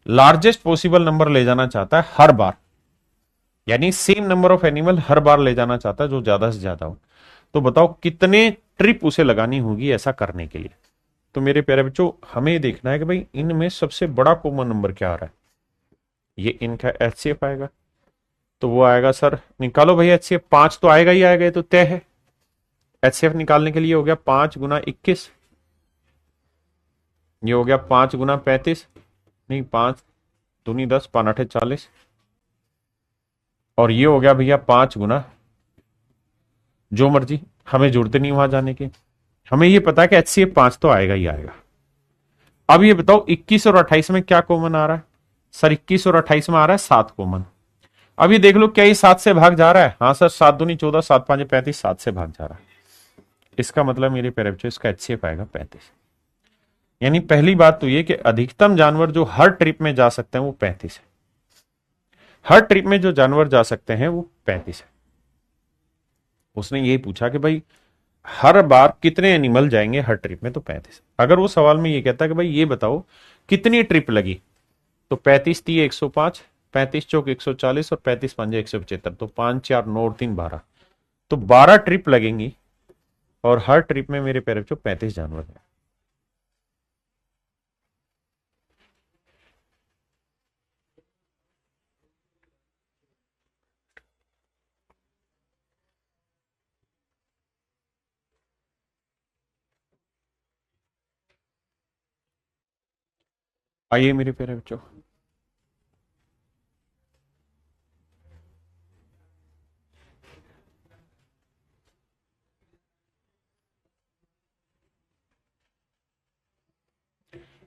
लार्जेस्ट पॉसिबल नंबर ले जाना चाहता है, हर बार, यानी सेम नंबर ऑफ एनिमल हर बार ले जाना चाहता है जो ज्यादा से ज्यादा हो। तो बताओ कितने ट्रिप उसे लगानी होगी ऐसा करने के लिए। तो मेरे प्यारे बच्चों हमें ये देखना है कि भाई इनमें सबसे बड़ा कॉमन नंबर क्या आ रहा है। ये इनका HCF आएगा, तो वो आएगा सर निकालो भाई HCF, 5 तो आएगा ही आएगा, ये तो तय है। HCF निकालने के लिए हो गया 5 × 21, ये हो गया 5 × 35, नहीं 5 दूनी 10, 5 8 40, और ये हो गया भैया 5 × जो मर्जी, हमें जरूरत नहीं वहां जाने की, हमें ये पता है कि HCF 5 तो आएगा ही आएगा। अब ये बताओ 21 और 28 में क्या कॉमन आ रहा है? सर 21 और 28 में आ रहा है 7 कॉमन। अब ये देख लो क्या ये 7 से भाग जा रहा है? हाँ सर 7 दूनी 14, 7 5 35, 7 से भाग जा रहा है। इसका मतलब मेरे प्यारे बच्चों इसका HCF आएगा 35। यानी पहली बात तो ये कि अधिकतम जानवर जो हर ट्रिप में जा सकते हैं वो 35 है। हर ट्रिप में जो जानवर जा सकते हैं वो 35 है। उसने यही पूछा कि भाई हर बार कितने एनिमल जाएंगे हर ट्रिप में, तो 35। अगर वो सवाल में ये कहता है कि भाई ये बताओ कितनी ट्रिप लगी, तो 35 × 3 = 105, 35 × 4 = 140 और 35 × 5 = 175, तो 5 4 9 और 3 12, तो 12 ट्रिप लगेंगी और हर ट्रिप में मेरे पैर 35 जानवर हैं। आइए मेरे प्यारे बच्चों,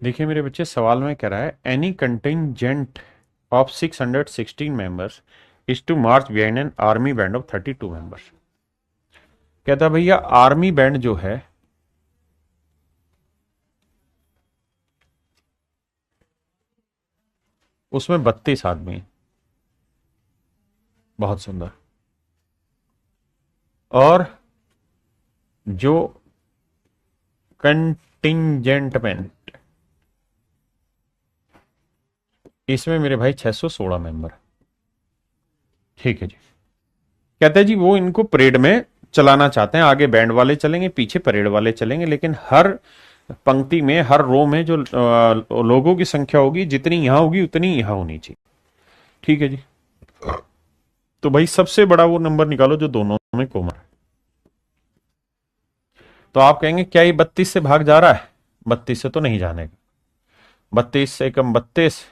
देखिए मेरे बच्चे सवाल में कह रहा है any contingent of 616 members is to march behind an army band of 32 members. कहता भैया आर्मी बैंड जो है उसमें 32 आदमी हैं। बहुत सुंदर। और जो कंटिंजेंटमेंट, इसमें मेरे भाई 616 मेंबर। ठीक है जी। कहते हैं जी वो इनको परेड में चलाना चाहते हैं, आगे बैंड वाले चलेंगे, पीछे परेड वाले चलेंगे, लेकिन हर पंक्ति में, हर रो में जो लोगों की संख्या होगी, जितनी यहां होगी उतनी यहां होनी चाहिए। ठीक है जी। तो भाई सबसे बड़ा वो नंबर निकालो जो दोनों में कॉमन है। तो आप कहेंगे क्या ये 32 से भाग जा रहा है? 32 से तो नहीं जाने का। 32 से कम 32,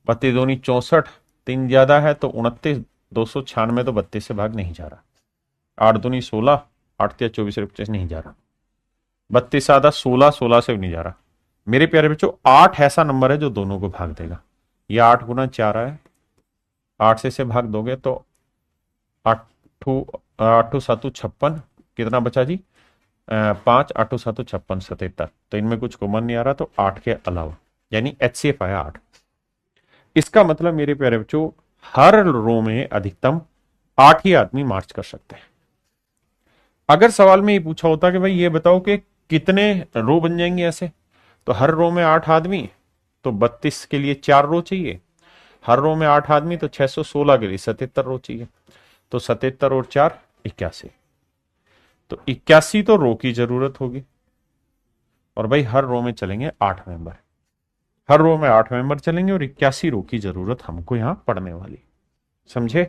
32 दूनी 64, 3 ज्यादा है तो 29, 296, तो 32 से भाग नहीं जा रहा। 8 दूनी 16, 8 या 24 25 नहीं जा रहा। 32 आधा 16, 16 से भी नहीं जा रहा। मेरे प्यारे बच्चों 8 ऐसा नंबर है जो दोनों को भाग देगा। ये 8 गुना 4 है, 8 से इसे भाग दोगे तो 8 8 7 56, कितना बचा जी? 5 8 7 56 77। तो इनमें कुछ कॉमन नहीं आ रहा, तो 8 के अलावा, यानी HCF आया 8। इसका मतलब मेरे प्यारे बच्चों हर रो में अधिकतम 8 ही आदमी मार्च कर सकते हैं। अगर सवाल में ये पूछा होता कि भाई ये बताओ कि कितने रो बन जाएंगे ऐसे, तो हर रो में 8 आदमी, तो 32 के लिए 4 रो चाहिए। हर रो में 8 आदमी, तो 616 के लिए 77 रो चाहिए। तो 77 और 4 81, तो 81 तो रो की जरूरत होगी। और भाई हर रो में चलेंगे 8 मेंबर, हर रो में 8 मेंबर चलेंगे, और 81 रो की जरूरत हमको यहां पड़ने वाली। समझे?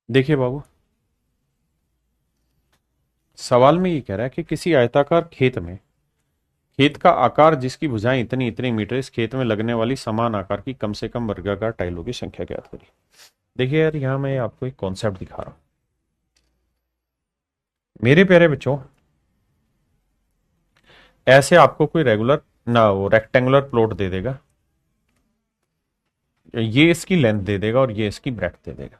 देखिए बाबू, सवाल में ये कह रहा है कि किसी आयताकार खेत में, खेत का आकार जिसकी भुजाएं इतनी इतनी मीटर, इस खेत में लगने वाली समान आकार की कम से कम वर्गाकार टाइलों की संख्या ज्ञात करिए। देखिए यार, यहां मैं आपको एक कॉन्सेप्ट दिखा रहा हूं मेरे प्यारे बच्चों। ऐसे आपको कोई रेगुलर ना वो रेक्टेंगुलर प्लॉट दे देगा, ये इसकी लेंथ दे देगा और ये इसकी ब्रेथ दे देगा।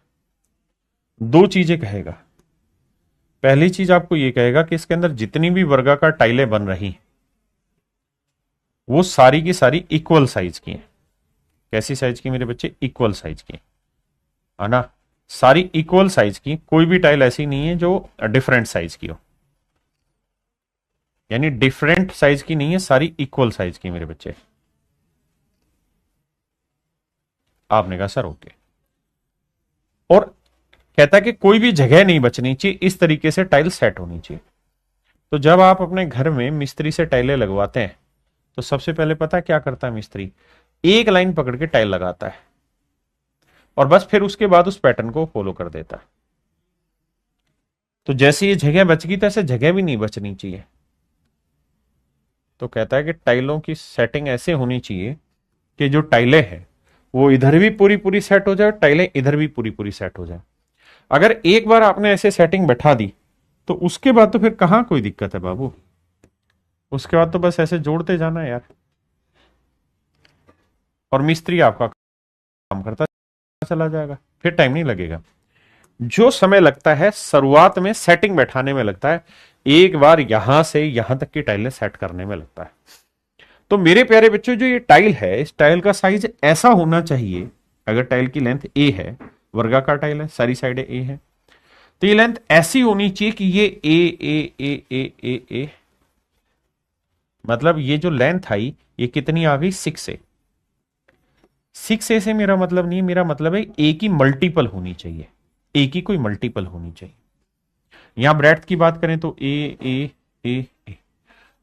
दो चीजें कहेगा। पहली चीज आपको ये कहेगा कि इसके अंदर जितनी भी वर्गाकार टाइलें बन रही वो सारी की सारी इक्वल साइज की हैं। कैसी साइज की मेरे बच्चे? इक्वल साइज की है ना। सारी इक्वल साइज की, कोई भी टाइल ऐसी नहीं है जो डिफरेंट साइज की हो, यानी डिफरेंट साइज की नहीं है, सारी इक्वल साइज की मेरे बच्चे। आपने कहा सर ओके। और कहता है कि कोई भी जगह नहीं बचनी चाहिए, इस तरीके से टाइल सेट होनी चाहिए। तो जब आप अपने घर में मिस्त्री से टाइलें लगवाते हैं, तो सबसे पहले पता है क्या करता है मिस्त्री? एक लाइन पकड़ के टाइल लगाता है और बस फिर उसके बाद उस पैटर्न को फॉलो कर देता है। तो जैसे ये जगह बच गई, तैसे जगह भी नहीं बचनी चाहिए। तो कहता है कि टाइलों की सेटिंग ऐसे होनी चाहिए कि जो टाइलें हैं वो इधर भी पूरी पूरी सेट हो जाए, टाइलें इधर भी पूरी पूरी सेट हो जाए। अगर एक बार आपने ऐसे सेटिंग बैठा दी, तो उसके बाद तो फिर कहां कोई दिक्कत है बाबू। उसके बाद तो बस ऐसे जोड़ते जाना है यार, और मिस्त्री आपका काम करता चला जाएगा, फिर टाइम नहीं लगेगा। जो समय लगता है शुरुआत में सेटिंग बैठाने में लगता है, एक बार यहां से यहां तक की टाइलें सेट करने में लगता है। तो मेरे प्यारे बच्चों, जो ये टाइल है, इस टाइल का साइज ऐसा होना चाहिए। अगर टाइल की लेंथ ए है, वर्गाकार टाइल है, सारी साइडें ए है, तो ये लेंथ ऐसी होनी चाहिए कि ये ए ए ए ए ए ए, मतलब ये जो लेंथ आई ये कितनी आ गई? 6 ए। 6 ए से मेरा मतलब नहीं, मेरा मतलब है ए की मल्टीपल होनी चाहिए, ए की कोई मल्टीपल होनी चाहिए। यहां ब्रेथ की बात करें तो ए ए ए ए,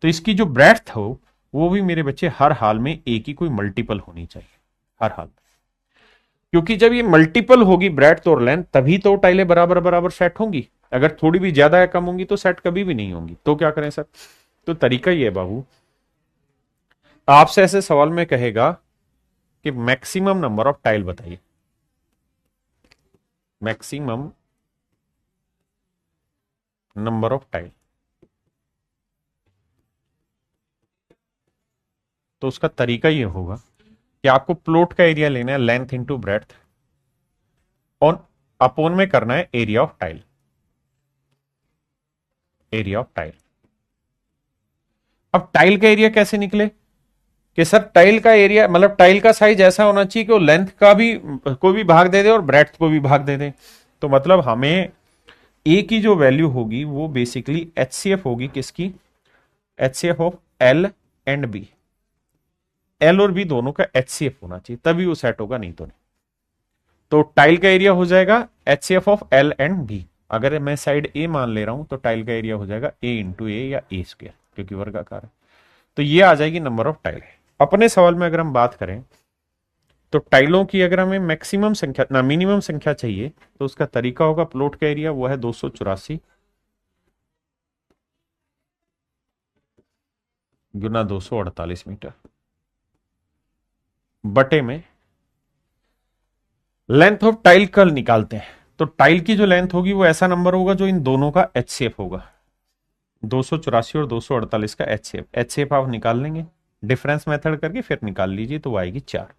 तो इसकी जो ब्रेथ हो वो भी मेरे बच्चे हर हाल में ए की कोई मल्टीपल होनी चाहिए, हर हाल में। क्योंकि जब ये मल्टीपल होगी ब्रेथ और लेंथ, तभी तो टाइलें बराबर बराबर सेट होंगी। अगर थोड़ी भी ज्यादा या कम होंगी तो सेट कभी भी नहीं होंगी। तो क्या करें सर? तो तरीका ये है बाबू, आपसे ऐसे सवाल में कहेगा कि मैक्सिमम नंबर ऑफ टाइल बताइए, मैक्सिमम नंबर ऑफ टाइल। तो उसका तरीका ये होगा कि आपको प्लॉट का एरिया लेना है लेंथ इंटू ब्रेड्थ और अपोन में करना है area of tile. Area of tile. अब टाइल का एरिया कैसे निकले कि सर टाइल का एरिया मतलब टाइल का साइज ऐसा होना चाहिए कि वो लेंथ का भी कोई भी भाग दे दे और ब्रेड्थ को भी भाग दे दे। तो मतलब हमें ए की जो वैल्यू होगी वो बेसिकली एचसीएफ होगी किसकी, HCF of L and B. L और बी दोनों का एचसीएफ होना चाहिए तभी वो सेट होगा, नहीं तो नहीं। तो टाइल का एरिया हो जाएगा HCF of L and B. अगर मैं साइड ए मान ले रहा हूं तो टाइल का एरिया हो जाएगा ए इंटू ए या ए स्क्वायर क्योंकि वर्गाकार है। तो ये आ जाएगी नंबर ऑफ टाइल। अपने सवाल में अगर हम बात करें तो टाइलों की अगर हमें मैक्सिमम संख्या ना मिनिमम संख्या चाहिए तो उसका तरीका होगा प्लॉट का एरिया वो है 284 गुना 248 मीटर बटे में लेंथ ऑफ टाइल कल निकालते हैं। तो टाइल की जो लेंथ होगी वो ऐसा नंबर होगा जो इन दोनों का एचसीएफ होगा। 284 और 248 का एचसीएफ आप निकाल लेंगे डिफरेंस मेथड करके फिर निकाल लीजिए तो वो आएगी 4।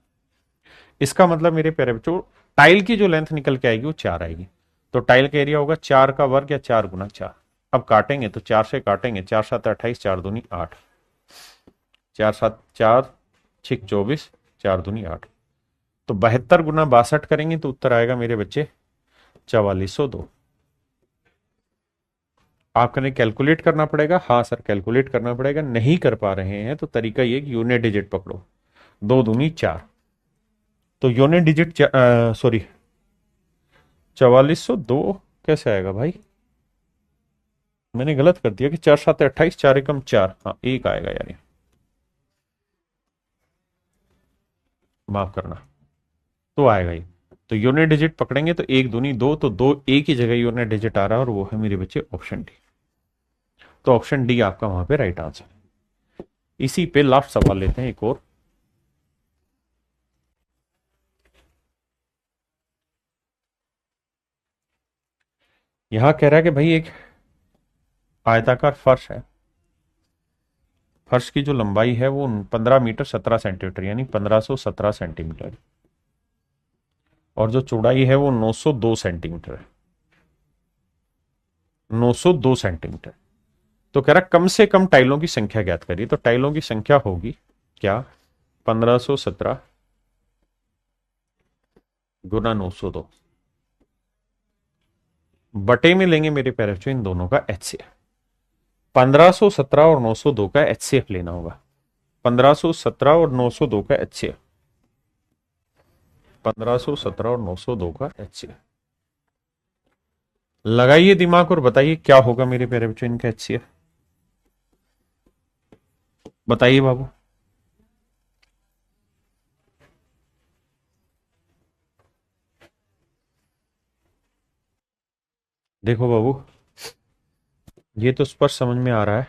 इसका मतलब मेरे प्यारे बच्चों टाइल की जो लेंथ निकल के आएगी वो 4 आएगी। तो टाइल का एरिया होगा 4 का वर्ग या 4 गुना 4। अब काटेंगे तो 4 से काटेंगे, 4 7 28, 4 दूनी 8, 4 7 4 6 24, 4 दूनी 8। तो 72 गुना 62 करेंगे तो उत्तर आएगा मेरे बच्चे 4402। आपको कैलकुलेट करना पड़ेगा। हाँ सर कैलकुलेट करना पड़ेगा, नहीं कर पा रहे हैं तो तरीका ये कि यूनिट डिजिट पकड़ो, 2 दूनी 4। तो यूनिट डिजिट सॉरी 4402 कैसे आएगा भाई, मैंने गलत कर दिया कि 4 7 28, 4 एकम 4, हाँ 1 आएगा यार, माफ करना, तो आएगा ये। तो यूनिट डिजिट पकड़ेंगे तो 1 दूनी 2, तो 2 एक ही जगह यूनिट डिजिट आ रहा है और वो है मेरे बच्चे ऑप्शन डी। तो ऑप्शन डी आपका वहां पे राइट आंसर। इसी पे लास्ट सवाल लेते हैं एक और। यहां कह रहा है कि भाई एक आयताकार फर्श है, फर्श की जो लंबाई है वो 15 मीटर 17 सेंटीमीटर यानी 1517 सेंटीमीटर और जो चौड़ाई है वो 902 सेंटीमीटर है, 902 सेंटीमीटर। तो कह रहा कम से कम टाइलों की संख्या ज्ञात करिए। तो टाइलों की संख्या होगी क्या, 1517 गुना 902 बटे में लेंगे मेरे प्यारे बच्चों इन दोनों का एचसीएफ। 1517 और 902 का एचसीएफ लेना होगा। 1517 और 902 का एचसीएफ, 1517 और 902 का एचसीएफ लगाइए दिमाग और बताइए क्या होगा मेरे प्यारे बच्चों इनका एचसीएफ, बताइए बाबू। देखो बाबू ये तो स्पष्ट समझ में आ रहा है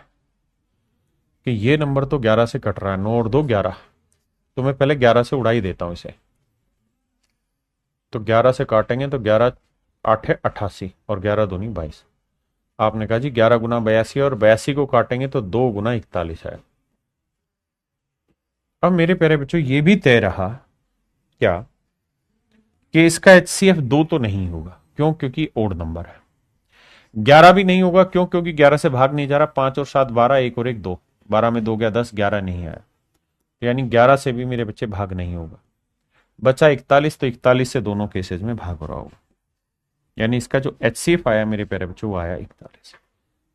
कि ये नंबर तो 11 से कट रहा है, 9 और 2 11, तो मैं पहले 11 से उड़ा ही देता हूं इसे। तो 11 से काटेंगे तो 11 8 है 88 और 11 दूनी 22। आपने कहा जी 11 गुना 82 और 82 को काटेंगे तो 2 गुना 41 है। अब मेरे प्यारे बच्चों ये भी तय रहा क्या कि इसका एचसीएफ 2 तो नहीं होगा, क्यों, क्योंकि ओड नंबर है। 11 भी नहीं होगा, क्यों, क्योंकि 11 से भाग नहीं जा रहा, 5 और 7 12, 1 और 1 2, 12 में 2 गया 10, 11 नहीं आया, यानी 11 से भी मेरे बच्चे भाग नहीं होगा। बचा 41, तो 41 से दोनों केसेस में भाग हो रहा होगा, यानी इसका जो एचसीएफ आया मेरे प्यारे बच्चों वो आया 41।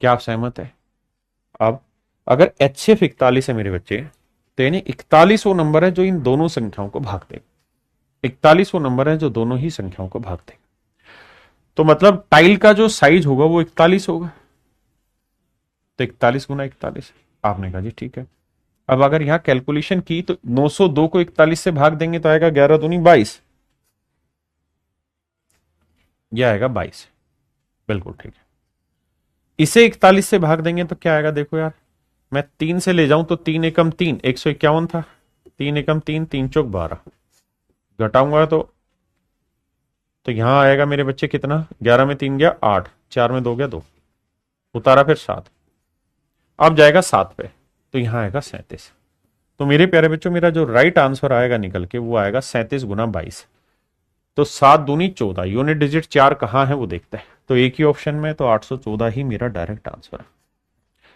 क्या आप सहमत है? अब अगर एचसीएफ 41 है मेरे बच्चे तो यानी 41 वो नंबर है जो इन दोनों संख्याओं को भाग देगा, 41 वो नंबर है जो दोनों ही संख्याओं को भाग देगा। तो मतलब टाइल का जो साइज होगा वो 41 होगा, तो 41 गुना 41। आपने कहा जी ठीक है। अब अगर यहां कैलकुलेशन की तो 902 को 41 से भाग देंगे तो आएगा 11 दूनी 22, यह आएगा 22, बिल्कुल ठीक है। इसे 41 से भाग देंगे तो क्या आएगा, देखो यार मैं 3 से ले जाऊं तो 3 एकम 3 151 था, 3 एकम 3 3 चौक 12, घटाऊंगा तो यहां आएगा मेरे बच्चे कितना, 11 में 3 गया 8, 4 में 2 गया 2, उतारा फिर 7, अब जाएगा 7 पे तो यहां आएगा 37। तो मेरे प्यारे बच्चों मेरा जो राइट आंसर आएगा निकल के वो आएगा 37 × 22। तो 7 दूनी 14, यूनिट डिजिट 4 कहाँ है वो देखते हैं। तो एक ही ऑप्शन में, तो 814 ही मेरा डायरेक्ट आंसर है।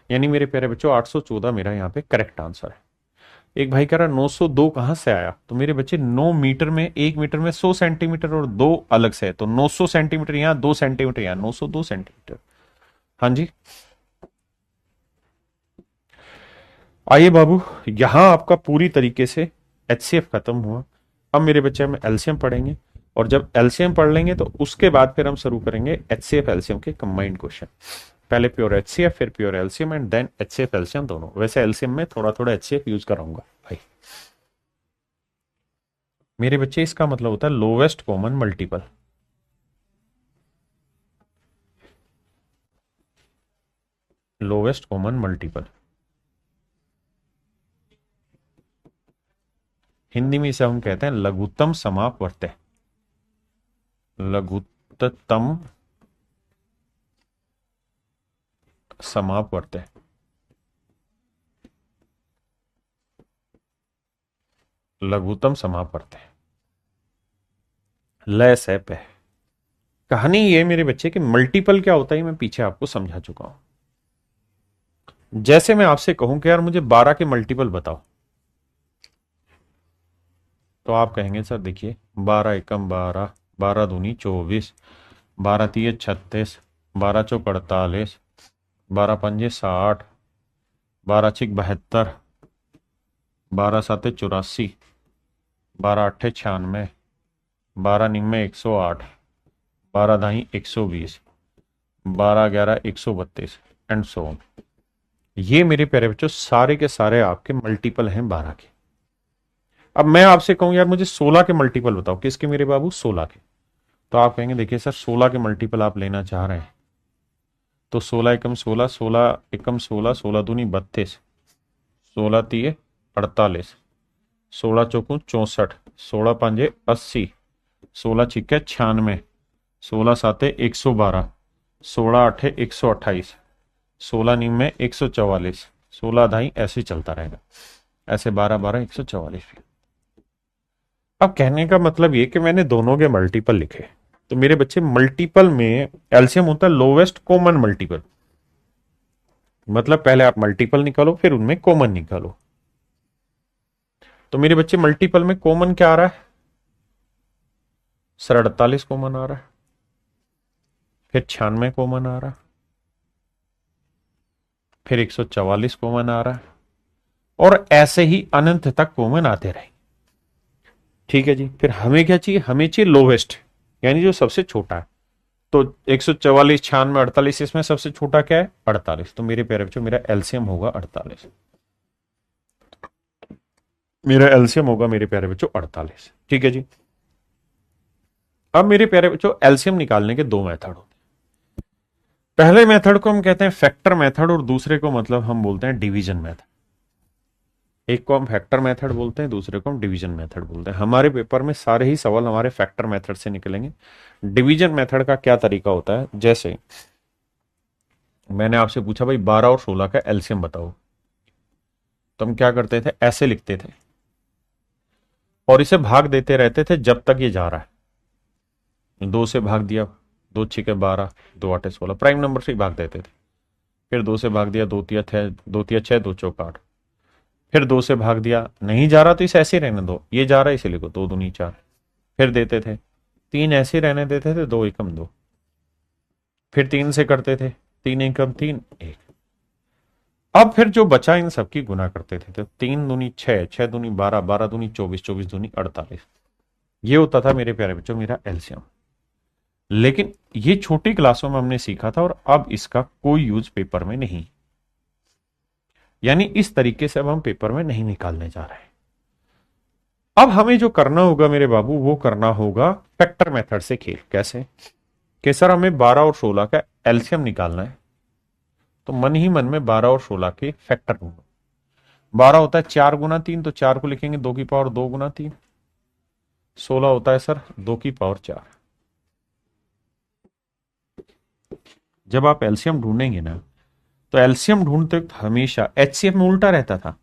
यानी मेरे प्यारे बच्चों 814 मेरा यहाँ पे करेक्ट आंसर है। एक भाई कह रहा 902 कहां से आया, तो मेरे बच्चे 9 मीटर में, 1 मीटर में 100 सेंटीमीटर और 2 अलग से है, तो 900 सेंटीमीटर यहाँ, 2 सेंटीमीटर यहाँ, 902 सेंटीमीटर। हाँ जी, आइए बाबू, यहां आपका पूरी तरीके से एचसीएफ खत्म हुआ। अब मेरे बच्चे हम एलसीएम पढ़ेंगे, और जब एलसीएम पढ़ लेंगे तो उसके बाद फिर हम शुरू करेंगे एचसीएफ एलसीएम के कंबाइंड क्वेश्चन। पहले प्योर एचसीएफ, फिर pure LCM, and then HCF LCM दोनों। वैसे एलसीएम में थोड़ा थोड़ा एचसीएफ यूज कराऊंगा भाई। मेरे बच्चे इसका मतलब होता है lowest common multiple. Lowest common multiple Hindi में इसे हम कहते हैं लघुत्तम समापवर्त्य। लघुत्तम समापवर्त्य। लघुत्तम समापवर्त्य लय से पे। कहानी ये मेरे बच्चे कि मल्टीपल क्या होता है मैं पीछे आपको समझा चुका हूं। जैसे मैं आपसे कहूं कि यार मुझे 12 के मल्टीपल बताओ, तो आप कहेंगे सर देखिए 12 एकम 12, 12 दूनी 24, 12 तीय 36, 12 चौक 48, 12 पंजे 60, 12 छिक 72, 12 साते 84, 12 अट्ठे 96, 12 निम्मे 108, 12 दाई 120, 12 11 132 एंड सो ऑन। ये मेरे प्यारे बच्चों सारे के सारे आपके मल्टीपल हैं 12 के। अब मैं आपसे कहूं यार मुझे 16 के मल्टीपल बताओ, किसके मेरे बाबू? 16 के। तो आप कहेंगे देखिए सर 16 के मल्टीपल आप लेना चाह रहे हैं, तो 16 एकम 16, 16 एकम 16, 16 दूनी 32, 16 तीय 48, 16 चौकू 64, 16 पांजे 80, 16 छिक्के 96, 16 साते 112, 16 आठे 128, 16 निम्मे 144, 16 ढाई, ऐसे चलता रहेगा। ऐसे 12 12 144। अब कहने का मतलब ये कि मैंने दोनों के मल्टीपल लिखे। तो मेरे बच्चे मल्टीपल में एलसीएम होता है लोवेस्ट कॉमन मल्टीपल। मतलब पहले आप मल्टीपल निकालो फिर उनमें कॉमन निकालो। तो मेरे बच्चे मल्टीपल में कॉमन क्या आ रहा है सर? 48 कॉमन आ रहा है, फिर 96 कॉमन आ रहा है, फिर 144 कॉमन आ रहा है, और ऐसे ही अनंत तक कॉमन आते रहे। ठीक है जी। फिर हमें क्या चाहिए? हमें चाहिए लोवेस्ट, यानी जो सबसे छोटा है। तो 144, 96, 48, इसमें सबसे छोटा क्या है? 48। तो मेरे प्यारे बच्चों मेरा एलसीएम होगा 48। मेरा एलसीएम होगा मेरे प्यारे बच्चों 48। ठीक है जी। अब मेरे प्यारे बच्चों एलसीएम निकालने के दो मेथड होते हैं। पहले मेथड को हम कहते हैं फैक्टर मेथड, और दूसरे को मतलब हम बोलते हैं डिवीजन मेथड। एक को हम फैक्टर मेथड बोलते हैं, दूसरे को हम डिवीजन मेथड बोलते हैं। हमारे पेपर में सारे ही सवाल हमारे फैक्टर मेथड से निकलेंगे। डिवीजन मेथड का क्या तरीका होता है? जैसे मैंने आपसे पूछा भाई 12 और 16 का एलसीएम बताओ, तो हम क्या करते थे? ऐसे लिखते थे और इसे भाग देते रहते थे जब तक ये जा रहा है। 2 से भाग दिया, 2 छिके 12, 2 आठे 16, प्राइम नंबर से ही भाग देते थे। फिर 2 से भाग दिया, 2 तिया 6, 2 तिया 6, 2 चौक 8। फिर 2 से भाग दिया, नहीं जा रहा तो इसे ऐसे ही रहने दो, ये जा रहा है इसे लिखो 2 दूनी 4। फिर देते थे 3, ऐसे रहने देते थे, 2 एकम 2। फिर 3 से करते थे, 3 एकम 3 1। अब फिर जो बचा इन सबकी गुना करते थे, तो 3 दूनी 6, 6 दूनी 12, 12 दूनी 24, 24 दूनी 48। ये होता था मेरे प्यारे बच्चों मेरा एलसीएम। लेकिन ये छोटी क्लासों में हमने सीखा था, और अब इसका कोई यूज पेपर में नहीं। यानी इस तरीके से अब हम पेपर में नहीं निकालने जा रहे हैं। अब हमें जो करना होगा मेरे बाबू, वो करना होगा फैक्टर मेथड से खेल। कैसे? कि सर हमें 12 और 16 का एलसीएम निकालना है, तो मन ही मन में 12 और 16 के फैक्टर ढूंढो। 12 होता है 4 गुना 3, तो 4 को लिखेंगे 2 की पावर 2 गुना 3। 16 होता है सर 2 की पावर 4। जब आप एलसीएम ढूंढेंगे ना, तो एलसीएम ढूंढते वक्त हमेशा एचसीएफ में उल्टा रहता था।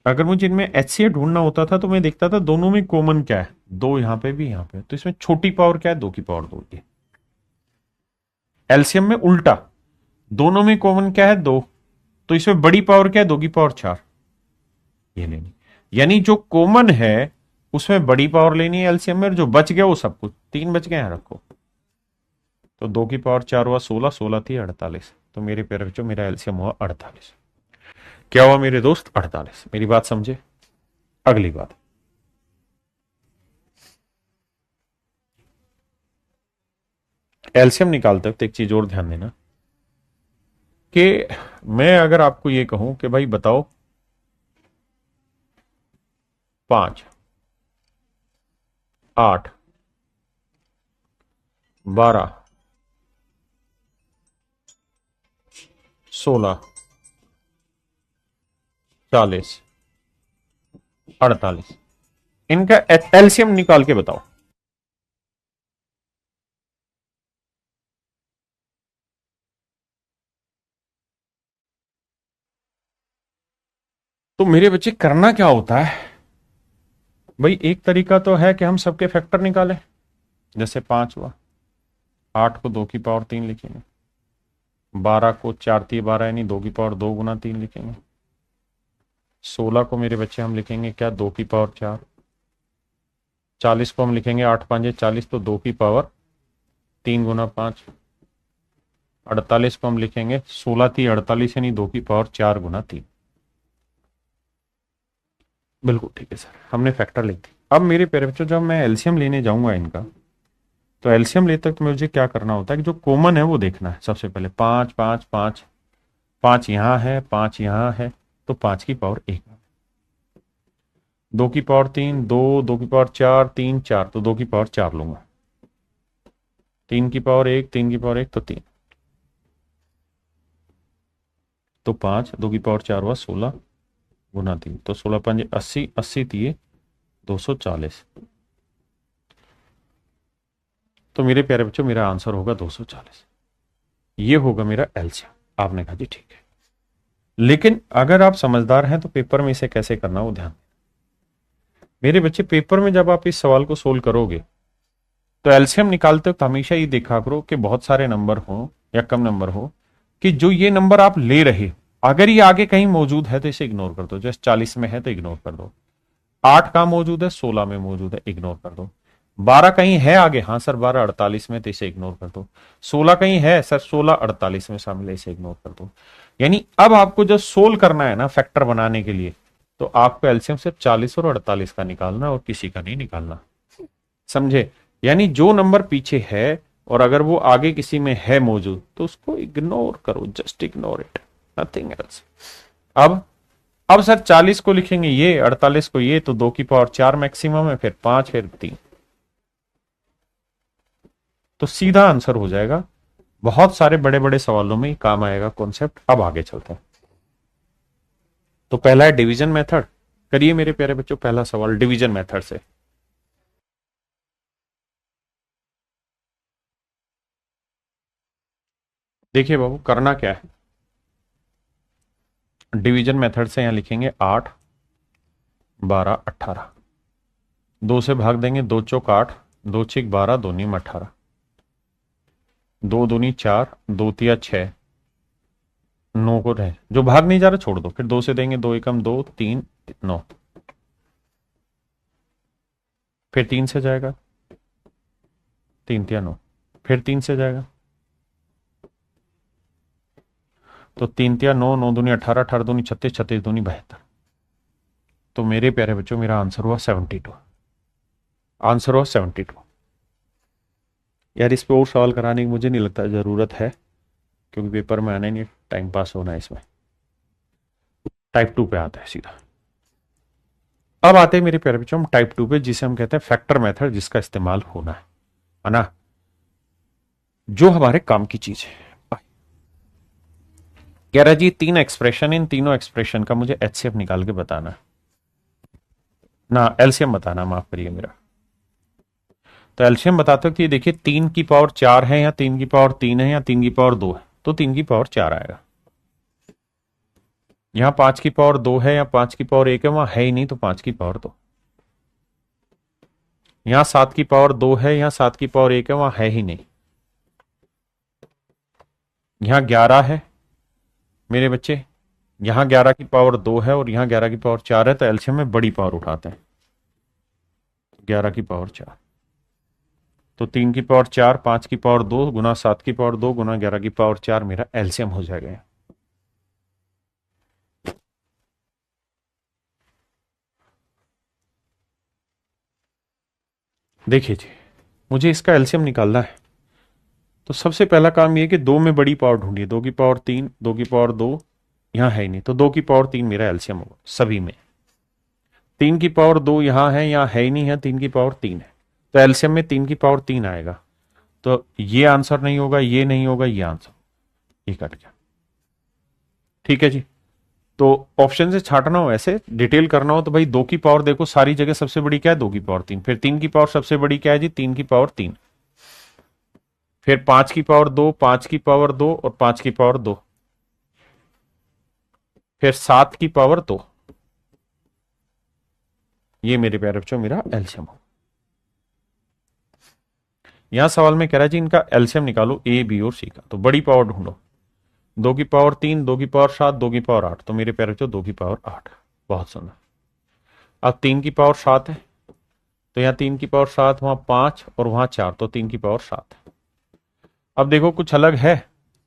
अगर मुझे इनमें HCF ढूंढना होता था तो मैं देखता था दोनों में कॉमन क्या है, दो यहां पे भी यहां पे, तो इसमें छोटी पावर क्या है, दो की पावर दो। ये एलसीएम में उल्टा, दोनों में कॉमन क्या है, दो, तो इसमें बड़ी पावर क्या है, दो की पावर चार, ये लेनी। यानी जो कॉमन है उसमें बड़ी पावर लेनी है एलसीएम में, और जो बच गया वो सब कुछ, तीन बच गए हैं रखो, तो दो की पावर चार हुआ 16, 16 थी 48, तो मेरे पैर बच्चों मेरा एलसीएम हुआ 48। क्या हुआ मेरे दोस्त, 48। मेरी बात समझे। अगली बात, एलसीएम निकालते वक्त एक चीज और ध्यान देना कि मैं अगर आपको ये कहूं कि भाई बताओ 5, 8, 12, 16, 40, 48, इनका एलसीएम निकाल के बताओ। तो मेरे बच्चे करना क्या होता है भाई, एक तरीका तो है कि हम सबके फैक्टर निकालें, जैसे 5 हुआ, 8 को 2 की पावर 3 लिखेंगे, 12 को 4 3 12 यानी 2 की पावर 2 गुना 3 लिखेंगे, 16 को मेरे बच्चे हम लिखेंगे क्या, 2 की पावर 4, 40 को हम लिखेंगे 8 5 40, तो 2 की पावर 3 गुना 5, 48 को हम लिखेंगे 16 थी 48 यानी 2 की पावर 4 गुना 3। बिल्कुल ठीक है सर, हमने फैक्टर लिख दी। अब मेरे प्यारे बच्चों जब मैं एलसीएम लेने जाऊंगा इनका, तो एलसीएम लेते तक तो मुझे क्या करना होता है कि जो कॉमन है वो देखना है सबसे पहले। 5 5 5, 5 यहां है, 5 यहां है, तो 5 की पावर 1, 2 की पावर 3 2, 2 की पावर 4 3 4, तो 2 की पावर 4 लूंगा, 3 की पावर 1 3 की पावर 1 तो 3, तो 5 2 की पावर 4 हुआ 16 गुना 3, तो 16 5 80, 80 दिए 240। तो मेरे प्यारे बच्चों मेरा आंसर होगा 240, ये होगा मेरा एलसीएम। आपने कहा जी ठीक है, लेकिन अगर आप समझदार हैं तो पेपर में इसे कैसे करना वो ध्यान। मेरे बच्चे पेपर में जब आप इस सवाल को सोल्व करोगे तो एलसीएम निकालते वक्त हमेशा ये देखा करो कि बहुत सारे नंबर हो या कम नंबर हो, कि जो ये नंबर आप ले रहे, अगर ये आगे कहीं मौजूद है तो इसे इग्नोर कर दो, जैसे 40 में है तो इग्नोर कर दो, 8 कहां मौजूद है, 16 में मौजूद है, इग्नोर कर दो, 12 कहीं है आगे, हाँ सर 12 48 में, तो इसे इग्नोर कर दो, 16 कहीं है सर 16 48 में शामिल है, इसे इग्नोर कर दो। यानी अब आपको जब सोल्व करना है ना फैक्टर बनाने के लिए, तो आपको एलसीएम सिर्फ 40 और 48 का निकालना और किसी का नहीं निकालना, समझे। यानी जो नंबर पीछे है और अगर वो आगे किसी में है मौजूद तो उसको इग्नोर करो, just ignore it, nothing else. अब सर 40 को लिखेंगे ये, 48 को ये, तो 2 की पावर 4 मैक्सिमम है, फिर 5 फिर 3, तो सीधा आंसर हो जाएगा। बहुत सारे बड़े बड़े सवालों में काम आएगा कॉन्सेप्ट। अब आगे चलते हैं। तो पहला है डिवीजन मेथड। करिए मेरे प्यारे बच्चों पहला सवाल डिवीजन मेथड से। देखिए बाबू करना क्या है, डिवीजन मेथड से यहां लिखेंगे 8 12 18, 2 से भाग देंगे, 2 चौक 8, 2 छिक 12, 2 नीम 18, 2 दूनी 4, 2 तिया 6, 9 को रहे, जो भाग नहीं जा रहा छोड़ दो, फिर 2 से देंगे, 2 एकम 2 3 9, फिर 3 से जाएगा, 3 तिया 9, फिर 3 से जाएगा, तो 3 तिया 9, 9 दूनी 18, 18 दूनी 36, 36 दूनी 72, तो मेरे प्यारे बच्चों मेरा आंसर हुआ 72, आंसर हुआ 72। यार इस पे और सवाल कराने की मुझे नहीं लगता जरूरत है, क्योंकि पेपर में आना ही नहीं, टाइम पास होना है इसमें। टाइप 2 पे आता है सीधा। अब आते हैं मेरे प्यारे बच्चों हम टाइप 2 पे, जिसे हम कहते हैं फैक्टर मेथड, जिसका इस्तेमाल होना है ना, जो हमारे काम की चीज है। कह रहा जी 3 एक्सप्रेशन, इन तीनों एक्सप्रेशन का मुझे एचसीएफ निकाल के बताना है ना, एलसीएम बताना, माफ करिए मेरा। तो एलसीएम बताते हो कि देखिए 3 की पावर 4 है या 3 की पावर 3 है या 3 की पावर 2 है, तो 3 की पावर 4 आएगा। यहां 5 की पावर 2 है या 5 की पावर 1 है, वहां है ही नहीं तो 5 की पावर 2। यहां 7 की पावर 2 है, यहां 7 की पावर 1 है, वहां है ही नहीं। यहां 11 है मेरे बच्चे, यहां 11 की पावर 2 है और यहां 11 की पावर 4 है, तो एलसीएम में बड़ी पावर उठाते हैं। 11 की पावर 4 तो 3 की पावर 4, 5 की पावर 2 गुना 7 की पावर 2 गुना 11 की पावर 4 मेरा एलसीएम हो जाएगा। देखिए जी, मुझे इसका एलसीएम निकालना है, तो सबसे पहला काम यह कि दो में बड़ी पावर ढूंढिए। 2 की पावर 3, 2 की पावर 2 यहां है ही नहीं, तो 2 की पावर 3 मेरा एलसीएम होगा सभी में। 3 की पावर 2 यहां है, यहां है ही नहीं है, 3 की पावर 3 है, तो एलसीएम में 3 की पावर 3 आएगा। तो ये आंसर नहीं होगा, ये नहीं होगा, ये आंसर, ये कट गया। ठीक है जी। तो ऑप्शन से छाटना हो, ऐसे डिटेल करना हो, तो भाई 2 की पावर देखो सारी जगह सबसे बड़ी क्या है, 2 की पावर 3। फिर 3 की पावर सबसे बड़ी क्या है जी, 3 की पावर 3। फिर 5 की पावर 2, 5 की पावर 2 और 5 की पावर 2। फिर 7 की पावर 2। ये मेरे प्यारे बच्चों मेरा एलसीएम हो। यहां सवाल में कह रहा है जी इनका एलसीएम निकालो ए बी और सी का, तो बड़ी पावर ढूंढो। 2 की पावर 3, 2 की पावर 7, 2 की पावर 8, तो मेरे प्यारे बच्चों 2 की पावर 8। बहुत सुंदर। अब 3 की पावर 7 है, तो यहाँ 3 की पावर 7, वहां 5 और वहां 4, तो 3 की पावर 7। अब देखो कुछ अलग है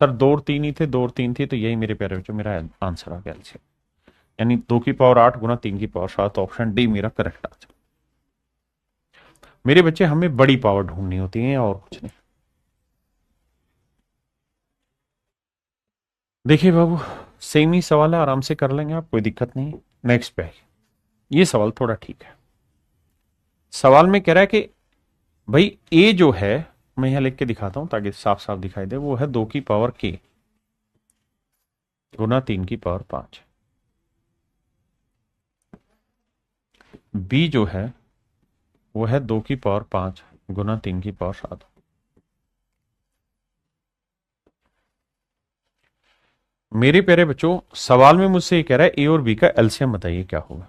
सर, 2 और 3 ही थे, 2 और 3 थी, तो यही मेरे प्यारे बच्चों मेरा आंसर आ गया एलसीएम, यानी 2 की पावर 8 गुना 3 की पावर 7, ऑप्शन डी मेरा करेक्ट आंसर। मेरे बच्चे हमें बड़ी पावर ढूंढनी होती है और कुछ नहीं। देखिए बाबू, सेम ही सवाल है, आराम से कर लेंगे आप, कोई दिक्कत नहीं। नेक्स्ट पे ये सवाल थोड़ा ठीक है। सवाल में कह रहा है कि भाई ए जो है, मैं यहां लिख के दिखाता हूं ताकि साफ साफ दिखाई दे, वो है 2 की पावर k गुना 3 की पावर 5। बी जो है वो है 2 की पावर 5 गुना 3 की पावर 7। मेरे प्यारे बच्चों, सवाल में मुझसे ये कह रहा है ए और बी का एलसीएम बताइए क्या होगा।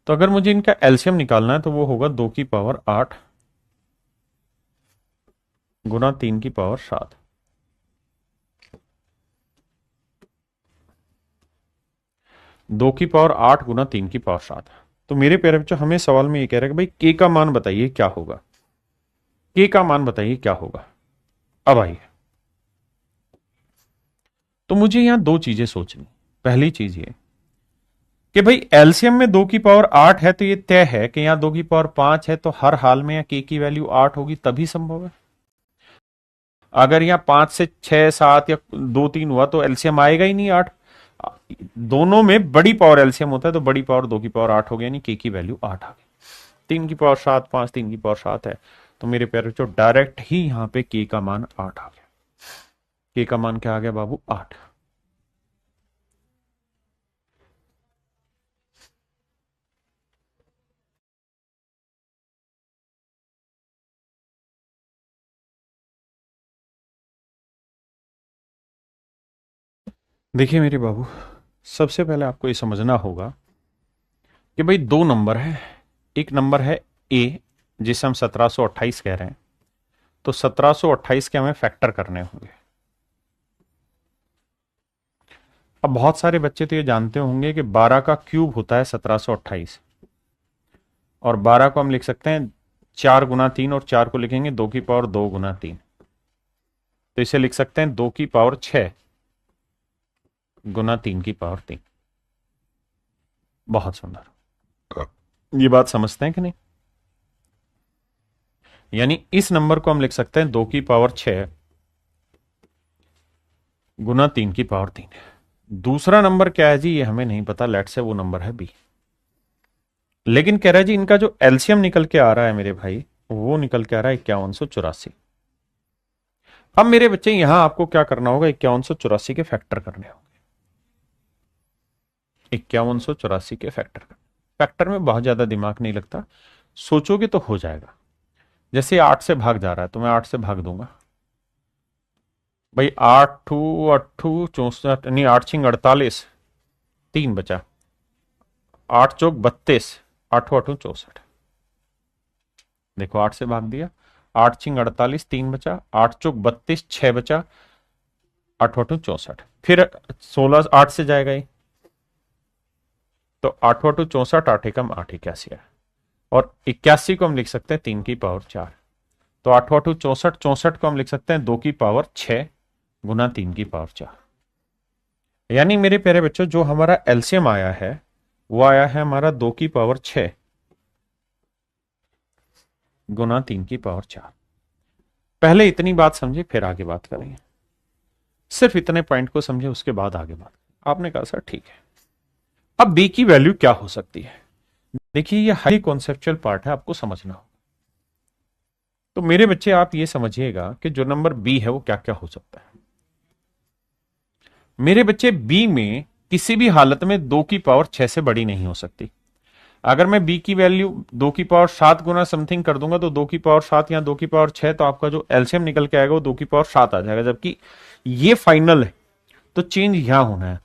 तो अगर मुझे इनका एलसीएम निकालना है तो वो होगा 2 की पावर 8 गुना 3 की पावर 7। दो की पावर 8 गुना 3 की पावर 7। तो मेरे प्यारे बच्चों, हमें सवाल में ये कह रहा है कि भाई के का मान बताइए क्या होगा, के का मान बताइए क्या होगा। अब आइए, तो मुझे यहां दो चीजें सोचनी। पहली चीज ये कि भाई एलसीएम में 2 की पावर 8 है, तो ये तय है कि यहां 2 की पावर 5 है, तो हर हाल में के की वैल्यू 8 होगी, तभी संभव है। अगर यहां 5 से 6, 7 या 2, 3 हुआ तो एलसीएम आएगा ही नहीं 8। दोनों में बड़ी पावर एलसीएम होता है, तो बड़ी पावर 2 की पावर 8 हो गया, यानी के की वैल्यू 8 आ गई। 3 की पावर 7, 5, 3 की पावर 7 है, तो मेरे प्यारे बच्चों डायरेक्ट ही यहां पे के का मान 8 आ गया। के का मान क्या आ गया बाबू, 8। देखिए मेरे बाबू, सबसे पहले आपको ये समझना होगा कि भाई दो नंबर है। एक नंबर है ए, जिसे हम 1728 कह रहे हैं, तो 1728 के हमें फैक्टर करने होंगे। अब बहुत सारे बच्चे तो ये जानते होंगे कि 12 का क्यूब होता है 1728, और 12 को हम लिख सकते हैं 4 गुना 3, और 4 को लिखेंगे 2 की पावर 2 गुना 3, तो इसे लिख सकते हैं 2 की पावर 6 गुना 3 की पावर 3। बहुत सुंदर, ये बात समझते हैं कि नहीं। यानी इस नंबर को हम लिख सकते हैं 2 की पावर 6 गुना 3 की पावर 3। दूसरा नंबर क्या है जी, ये हमें नहीं पता, लेट से वो नंबर है बी। लेकिन कह रहा है जी इनका जो एलसीएम निकल के आ रहा है मेरे भाई, वो निकल के आ रहा है 5184। अब मेरे बच्चे यहां आपको क्या करना होगा, 5184 के फैक्टर करने होंगे। 5184 के फैक्टर, फैक्टर में बहुत ज्यादा दिमाग नहीं लगता, सोचोगे तो हो जाएगा। जैसे 8 से भाग जा रहा है, तो मैं 8 से भाग दूंगा, भाई 8 2 8 2 64 नहीं, 8 6 48, 3 बचा, 8 चौक 32, 8 8 64। देखो 8 से भाग दिया, 8 6 48, 3 बचा, 8 चौक 32, 6 बचा, 8 8 64। फिर 16 8 से जाएगा ये, तो 8 8 64, 8 एकम 8 81 है। और 81 को हम लिख सकते हैं 3 की पावर 4। तो 8 8 64, 64 को हम लिख सकते हैं 2 की पावर 6 गुना 3 की पावर 4। यानी मेरे प्यारे बच्चों, जो हमारा एलसीएम आया है वो आया है हमारा 2 की पावर 6 गुना 3 की पावर 4। पहले इतनी बात समझे, फिर आगे बात करेंगे। सिर्फ इतने पॉइंट को समझे, उसके बाद आगे बात। आपने कहा सर ठीक है, अब बी की वैल्यू क्या हो सकती है। देखिए ये हाई कॉन्सेप्चुअल पार्ट है, आपको समझना हो। तो मेरे बच्चे आप ये समझिएगा कि जो नंबर बी है वो क्या क्या हो सकता है। मेरे बच्चे बी में किसी भी हालत में 2 की पावर 6 से बड़ी नहीं हो सकती। अगर मैं बी की वैल्यू 2 की पावर 7 गुना समथिंग कर दूंगा तो 2 की पावर 7 या 2 की पावर 6, तो आपका जो एलसीएम निकल के आएगा वो 2 की पावर 7 आ जाएगा, जबकि ये फाइनल है। तो चेंज यहां होना है,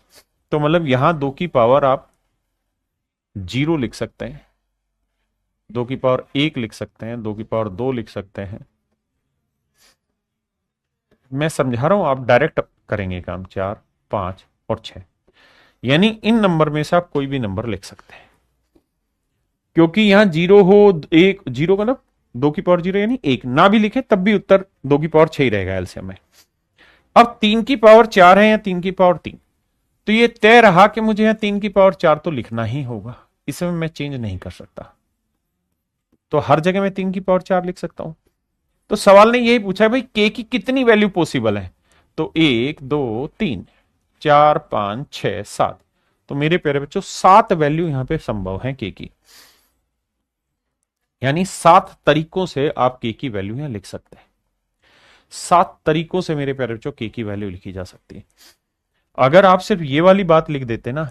तो मतलब यहां 2 की पावर आप 0 लिख सकते हैं, 2 की पावर 1 लिख सकते हैं, 2 की पावर 2 लिख सकते हैं। मैं समझा रहा हूं, आप डायरेक्ट करेंगे काम। 4 5 और 6, यानी इन नंबर में से आप कोई भी नंबर लिख सकते हैं, क्योंकि यहां 0 हो, 1 0 मतलब 2 की पावर 0 यानी 1 ना भी लिखे तब भी उत्तर 2 की पावर 6 ही रहेगा एलसीएम में। अब 3 की पावर 4 है या 3 की पावर 3, तो ये तय रहा कि मुझे यहां 3 की पावर 4 तो लिखना ही होगा, इसमें मैं चेंज नहीं कर सकता। तो हर जगह मैं 3 की पावर 4 लिख सकता हूं। तो सवाल ने यही पूछा है भाई के की कितनी वैल्यू पॉसिबल है, तो 1 2 3 4 5 6 7। तो मेरे प्यारे बच्चों 7 वैल्यू यहां पे संभव है के की, यानी 7 तरीकों से आप के की वैल्यू यहां लिख सकते हैं। 7 तरीकों से मेरे प्यारे बच्चों के की वैल्यू लिखी जा सकती है। अगर आप सिर्फ ये वाली बात लिख देते ना,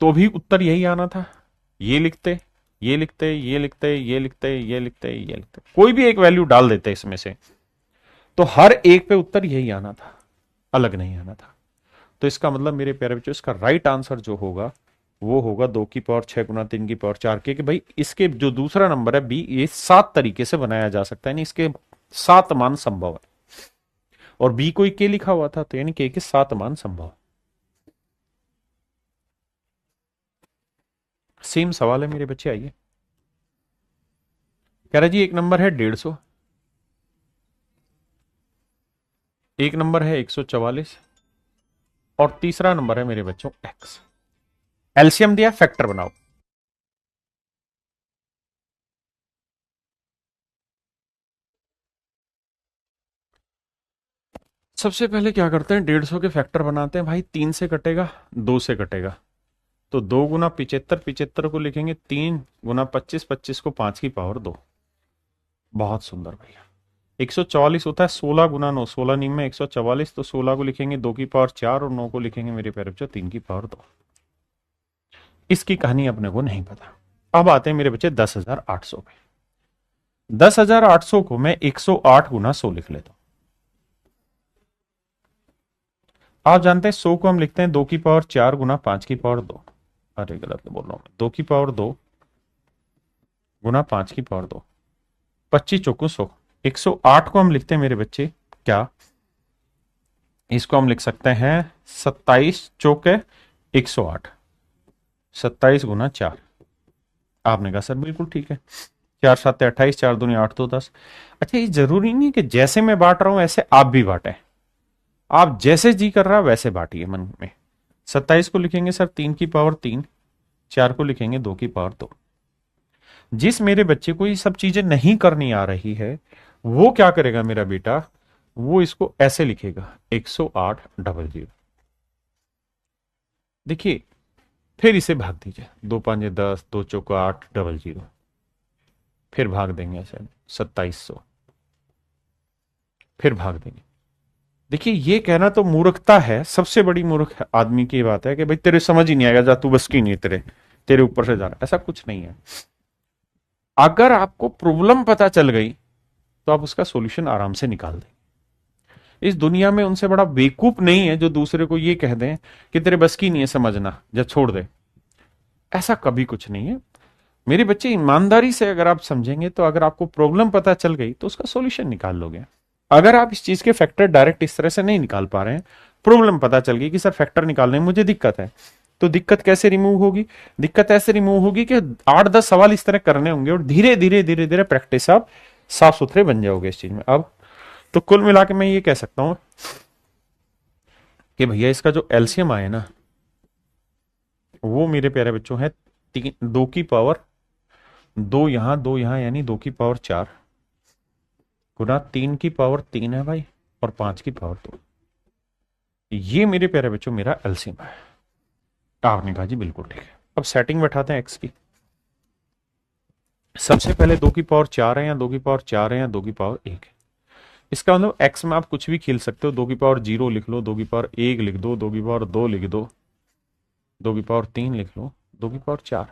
तो भी उत्तर यही आना था। ये लिखते, ये लिखते, ये लिखते, ये लिखते, ये लिखते, ये लिखते, कोई भी एक वैल्यू डाल देते इसमें से, तो हर एक पे उत्तर यही आना था, अलग नहीं आना था। तो इसका मतलब मेरे प्यारे बच्चों, इसका राइट आंसर जो होगा वो होगा 2 की पावर 6 गुना 3 की पावर 4 के, कि भाई इसके जो दूसरा नंबर है बी, ये 7 तरीके से बनाया जा सकता है, यानी इसके 7 मान संभव है। और बी को के लिखा हुआ था, तो यानी के 7 मान संभव है। सेम सवाल है मेरे बच्चे, आइए। कह रहा जी एक नंबर है 150, एक नंबर है 144, और तीसरा नंबर है मेरे बच्चों एक्स। एलसीएम दिया, फैक्टर बनाओ। सबसे पहले क्या करते हैं, 150 के फैक्टर बनाते हैं भाई। 3 से कटेगा, 2 से कटेगा, तो 2 गुना 75, 75 को लिखेंगे 3 गुना 25, 25 को 5 की पावर 2। बहुत सुंदर भैया। 144 होता है 16 गुना 9, 16 नीम में 144, तो 16 को लिखेंगे 2 की पावर 4 और 9 को लिखेंगे मेरे प्यारे बच्चों 3 की पावर 2। इसकी कहानी अपने को नहीं पता। अब आते हैं मेरे बच्चे 10,800 पे। 10,800 को मैं 108 गुना 100 लिख लेता हूं। आप जानते हैं 100 को हम लिखते हैं 2 की पावर 4 गुना 5 की पावर 2। अरे गलत बोल रहा हूं मैं, 2 की पावर 2 गुना 5 की पावर 2, 25 चौको 100। 108 को हम लिखते हैं मेरे बच्चे क्या, इसको हम लिख सकते हैं 27 चौके 108, 27 गुना 4। आपने कहा सर बिल्कुल ठीक है, 4 7 28, 4 दूनी 8 तो 10। अच्छा ये जरूरी नहीं कि जैसे मैं बांट रहा हूं ऐसे आप भी बांटे, आप जैसे जी कर रहा वैसे बांटिए मन में। 27 को लिखेंगे सर 3 की पावर 3, 4 को लिखेंगे 2 की पावर 2। जिस मेरे बच्चे को ये सब चीजें नहीं करनी आ रही है, वो क्या करेगा मेरा बेटा, वो इसको ऐसे लिखेगा 108 डबल जीरो। देखिए फिर इसे भाग दीजिए, 2 5 10, 2 चौका 8 डबल जीरो, फिर भाग देंगे ऐसे 2700, फिर भाग देंगे। देखिए ये कहना तो मूर्खता है, सबसे बड़ी मूर्ख आदमी की बात है कि भाई तेरे समझ ही नहीं आएगा, जा तू बस की नहीं, तेरे तेरे ऊपर से जा रहा, ऐसा कुछ नहीं है। अगर आपको प्रॉब्लम पता चल गई तो आप उसका सॉल्यूशन आराम से निकाल दें। इस दुनिया में उनसे बड़ा बेवकूफ नहीं है जो दूसरे को ये कह दें कि तेरे बस की नहीं है समझना, जा छोड़ दे। ऐसा कभी कुछ नहीं है मेरे बच्चे। ईमानदारी से अगर आप समझेंगे तो अगर आपको प्रॉब्लम पता चल गई तो उसका सॉल्यूशन निकाल लोगे। अगर आप इस चीज के फैक्टर डायरेक्ट इस तरह से नहीं निकाल पा रहे हैं, प्रॉब्लम पता चल गई कि सर फैक्टर निकालने में मुझे दिक्कत है, तो दिक्कत कैसे रिमूव होगी? दिक्कत ऐसे रिमूव होगी कि 8-10 सवाल इस तरह करने होंगे और धीरे धीरे धीरे धीरे प्रैक्टिस आप साफ सुथरे बन जाओगे इस चीज में। अब तो कुल मिला के मैं ये कह सकता हूं कि भैया इसका जो एलसीएम आए ना, वो मेरे प्यारे बच्चों है 2 की पावर 2 यहां यानी 2 की पावर 4 गुना 3 की पावर 3 है भाई, और 5 की पावर 2। ये मेरे प्यारे बच्चों मेरा एलसीएम है। आपने कहा जी बिल्कुल ठीक है। अब सेटिंग बैठाते हैं एक्स की। सबसे पहले 2 की पावर 4 है या 2 की पावर 4 है या 2 की पावर 1 है। इसका मतलब एक्स में आप कुछ भी खेल सकते हो। 2 की पावर 0 लिख लो, 2 की पावर 1 लिख दो, 2 की पावर 2 लिख दो, 2 की पावर 3 लिख लो, 2 की पावर 4।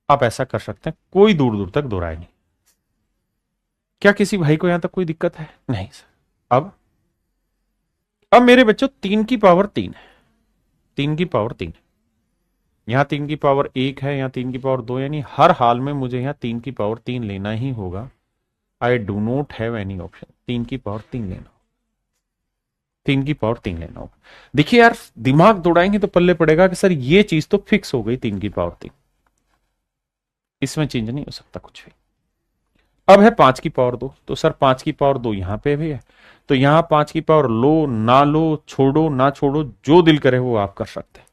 आप ऐसा कर सकते हैं, कोई दूर दूर तक दोहराए नहीं। क्या किसी भाई को यहां तक कोई दिक्कत है? नहीं सर। अब मेरे बच्चों 3 की पावर 3 है, 3 की पावर 3 यहां 3 की पावर 1 है, यहां 3 की पावर 2, यानी हर हाल में मुझे यहां 3 की पावर 3 लेना ही होगा। I do not have any option. 3 की पावर 3 लेना, 3 की पावर 3 लेना होगा। देखिए यार, दिमाग दौड़ाएंगे तो पल्ले पड़ेगा कि सर ये चीज तो फिक्स हो गई 3 की पावर 3, इसमें चेंज नहीं हो सकता कुछ भी। अब है 5 की पावर 2, तो सर 5 की पावर 2 यहां पे भी है, तो यहां 5 की पावर लो ना लो, छोड़ो ना छोड़ो, जो दिल करे वो आप कर सकते हैं।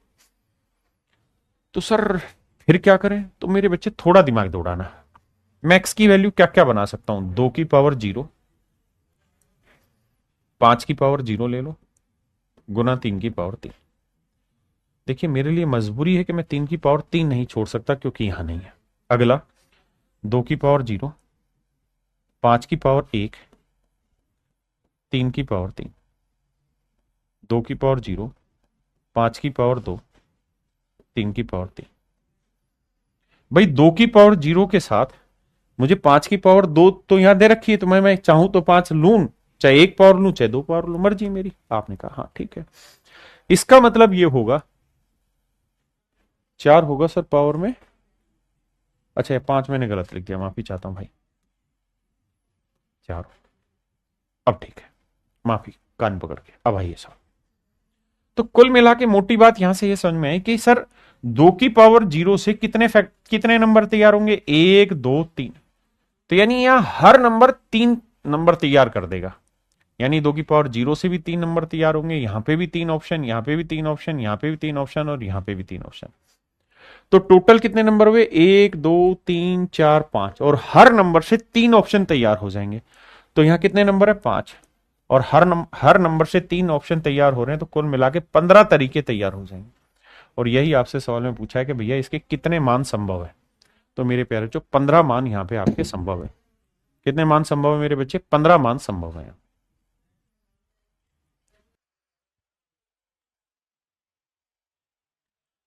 तो सर फिर क्या करें? तो मेरे बच्चे थोड़ा दिमाग दौड़ाना। मैक्स की वैल्यू क्या क्या बना सकता हूं? 2 की पावर 0, 5 की पावर 0 ले लो, गुना 3 की पावर 3। देखिए मेरे लिए मजबूरी है कि मैं 3 की पावर 3 नहीं छोड़ सकता क्योंकि यहां नहीं है। अगला 2 की पावर 0, 5 की पावर 1, 3 की पावर 3, 2 की पावर 0, 5 की पावर 2, 3 की पावर 3। भाई 2 की पावर 0 के साथ मुझे 5 की पावर 2 तो यहां दे रखी है, तो मैं चाहूं तो 5 लूं, चाहे 1 पावर लूं चाहे 2 पावर लूं, मर्जी मेरी। आपने कहा हाँ ठीक है। इसका मतलब ये होगा 4 होगा सर पावर में। अच्छा 5 मैंने गलत लिख दिया, माफी चाहता हूं भाई। 4, अब ठीक है, माफी, कान पकड़ के। अब आइए सर, तो कुल मिला के मोटी बात यहां से ये समझ में आई कि सर 2 की पावर 0 से कितने नंबर तैयार होंगे? 1 2 3। तो यानी यहां हर नंबर 3 नंबर तैयार कर देगा, यानी 2 की पावर 0 से भी 3 नंबर तैयार होंगे, यहां पे भी 3 ऑप्शन, यहां पे भी 3 ऑप्शन, यहां पे भी 3 ऑप्शन, और यहां पे भी 3 ऑप्शन। तो टोटल कितने नंबर हुए? 1 2 3 4 5, और हर नंबर से 3 ऑप्शन तैयार हो जाएंगे। तो यहां कितने नंबर है? 5, और हर नंबर से 3 ऑप्शन तैयार हो रहे हैं, तो कुल मिला के 15 तरीके तैयार हो जाएंगे। और यही आपसे सवाल में पूछा है कि भैया इसके कितने मान संभव है? तो मेरे प्यारे जो 15 मान यहां पे आपके संभव है। कितने मान संभव है मेरे बच्चे? 15 मान संभव है।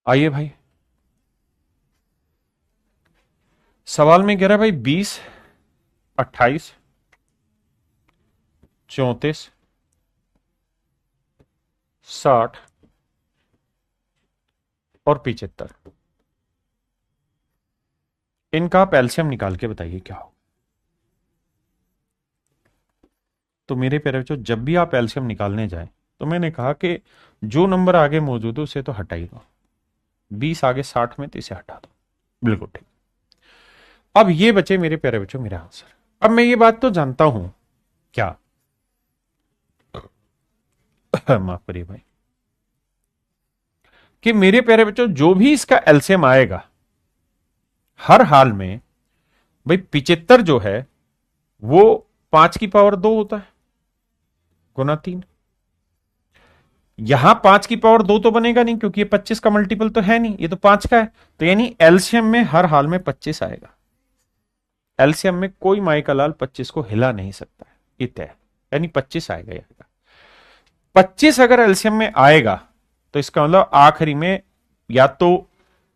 आइए भाई, सवाल में कह रहा है भाई 20, 28, 34, 60 और 75, इनका आप एलसीएम निकाल के बताइए क्या हो। तो मेरे प्यारे बच्चों, जब भी आप एलसीएम निकालने जाएं तो मैंने कहा कि जो नंबर आगे मौजूद है उसे तो हटा ही दो। 20 आगे 60 में, तो इसे हटा दो। बिल्कुल ठीक। अब ये बचे मेरे प्यारे बच्चों मेरा आंसर। अब मैं ये बात तो जानता हूं, क्या माफ करिए भाई, कि मेरे प्यारे बच्चों जो भी इसका एलसीएम आएगा हर हाल में, भाई 75 जो है वो 5 की पावर 2 होता है, गुना 3। यहां 5 की पावर 2 तो बनेगा नहीं क्योंकि ये 25 का मल्टीपल तो है नहीं, ये तो 5 का है। तो यानी एलसीएम में हर हाल में 25 आएगा। एलसीएम में कोई माई का लाल 25 को हिला नहीं सकता है, ये तय। यानी 25 आएगा, ये 25 अगर एलसीएम में आएगा तो इसका मतलब आखिरी में या तो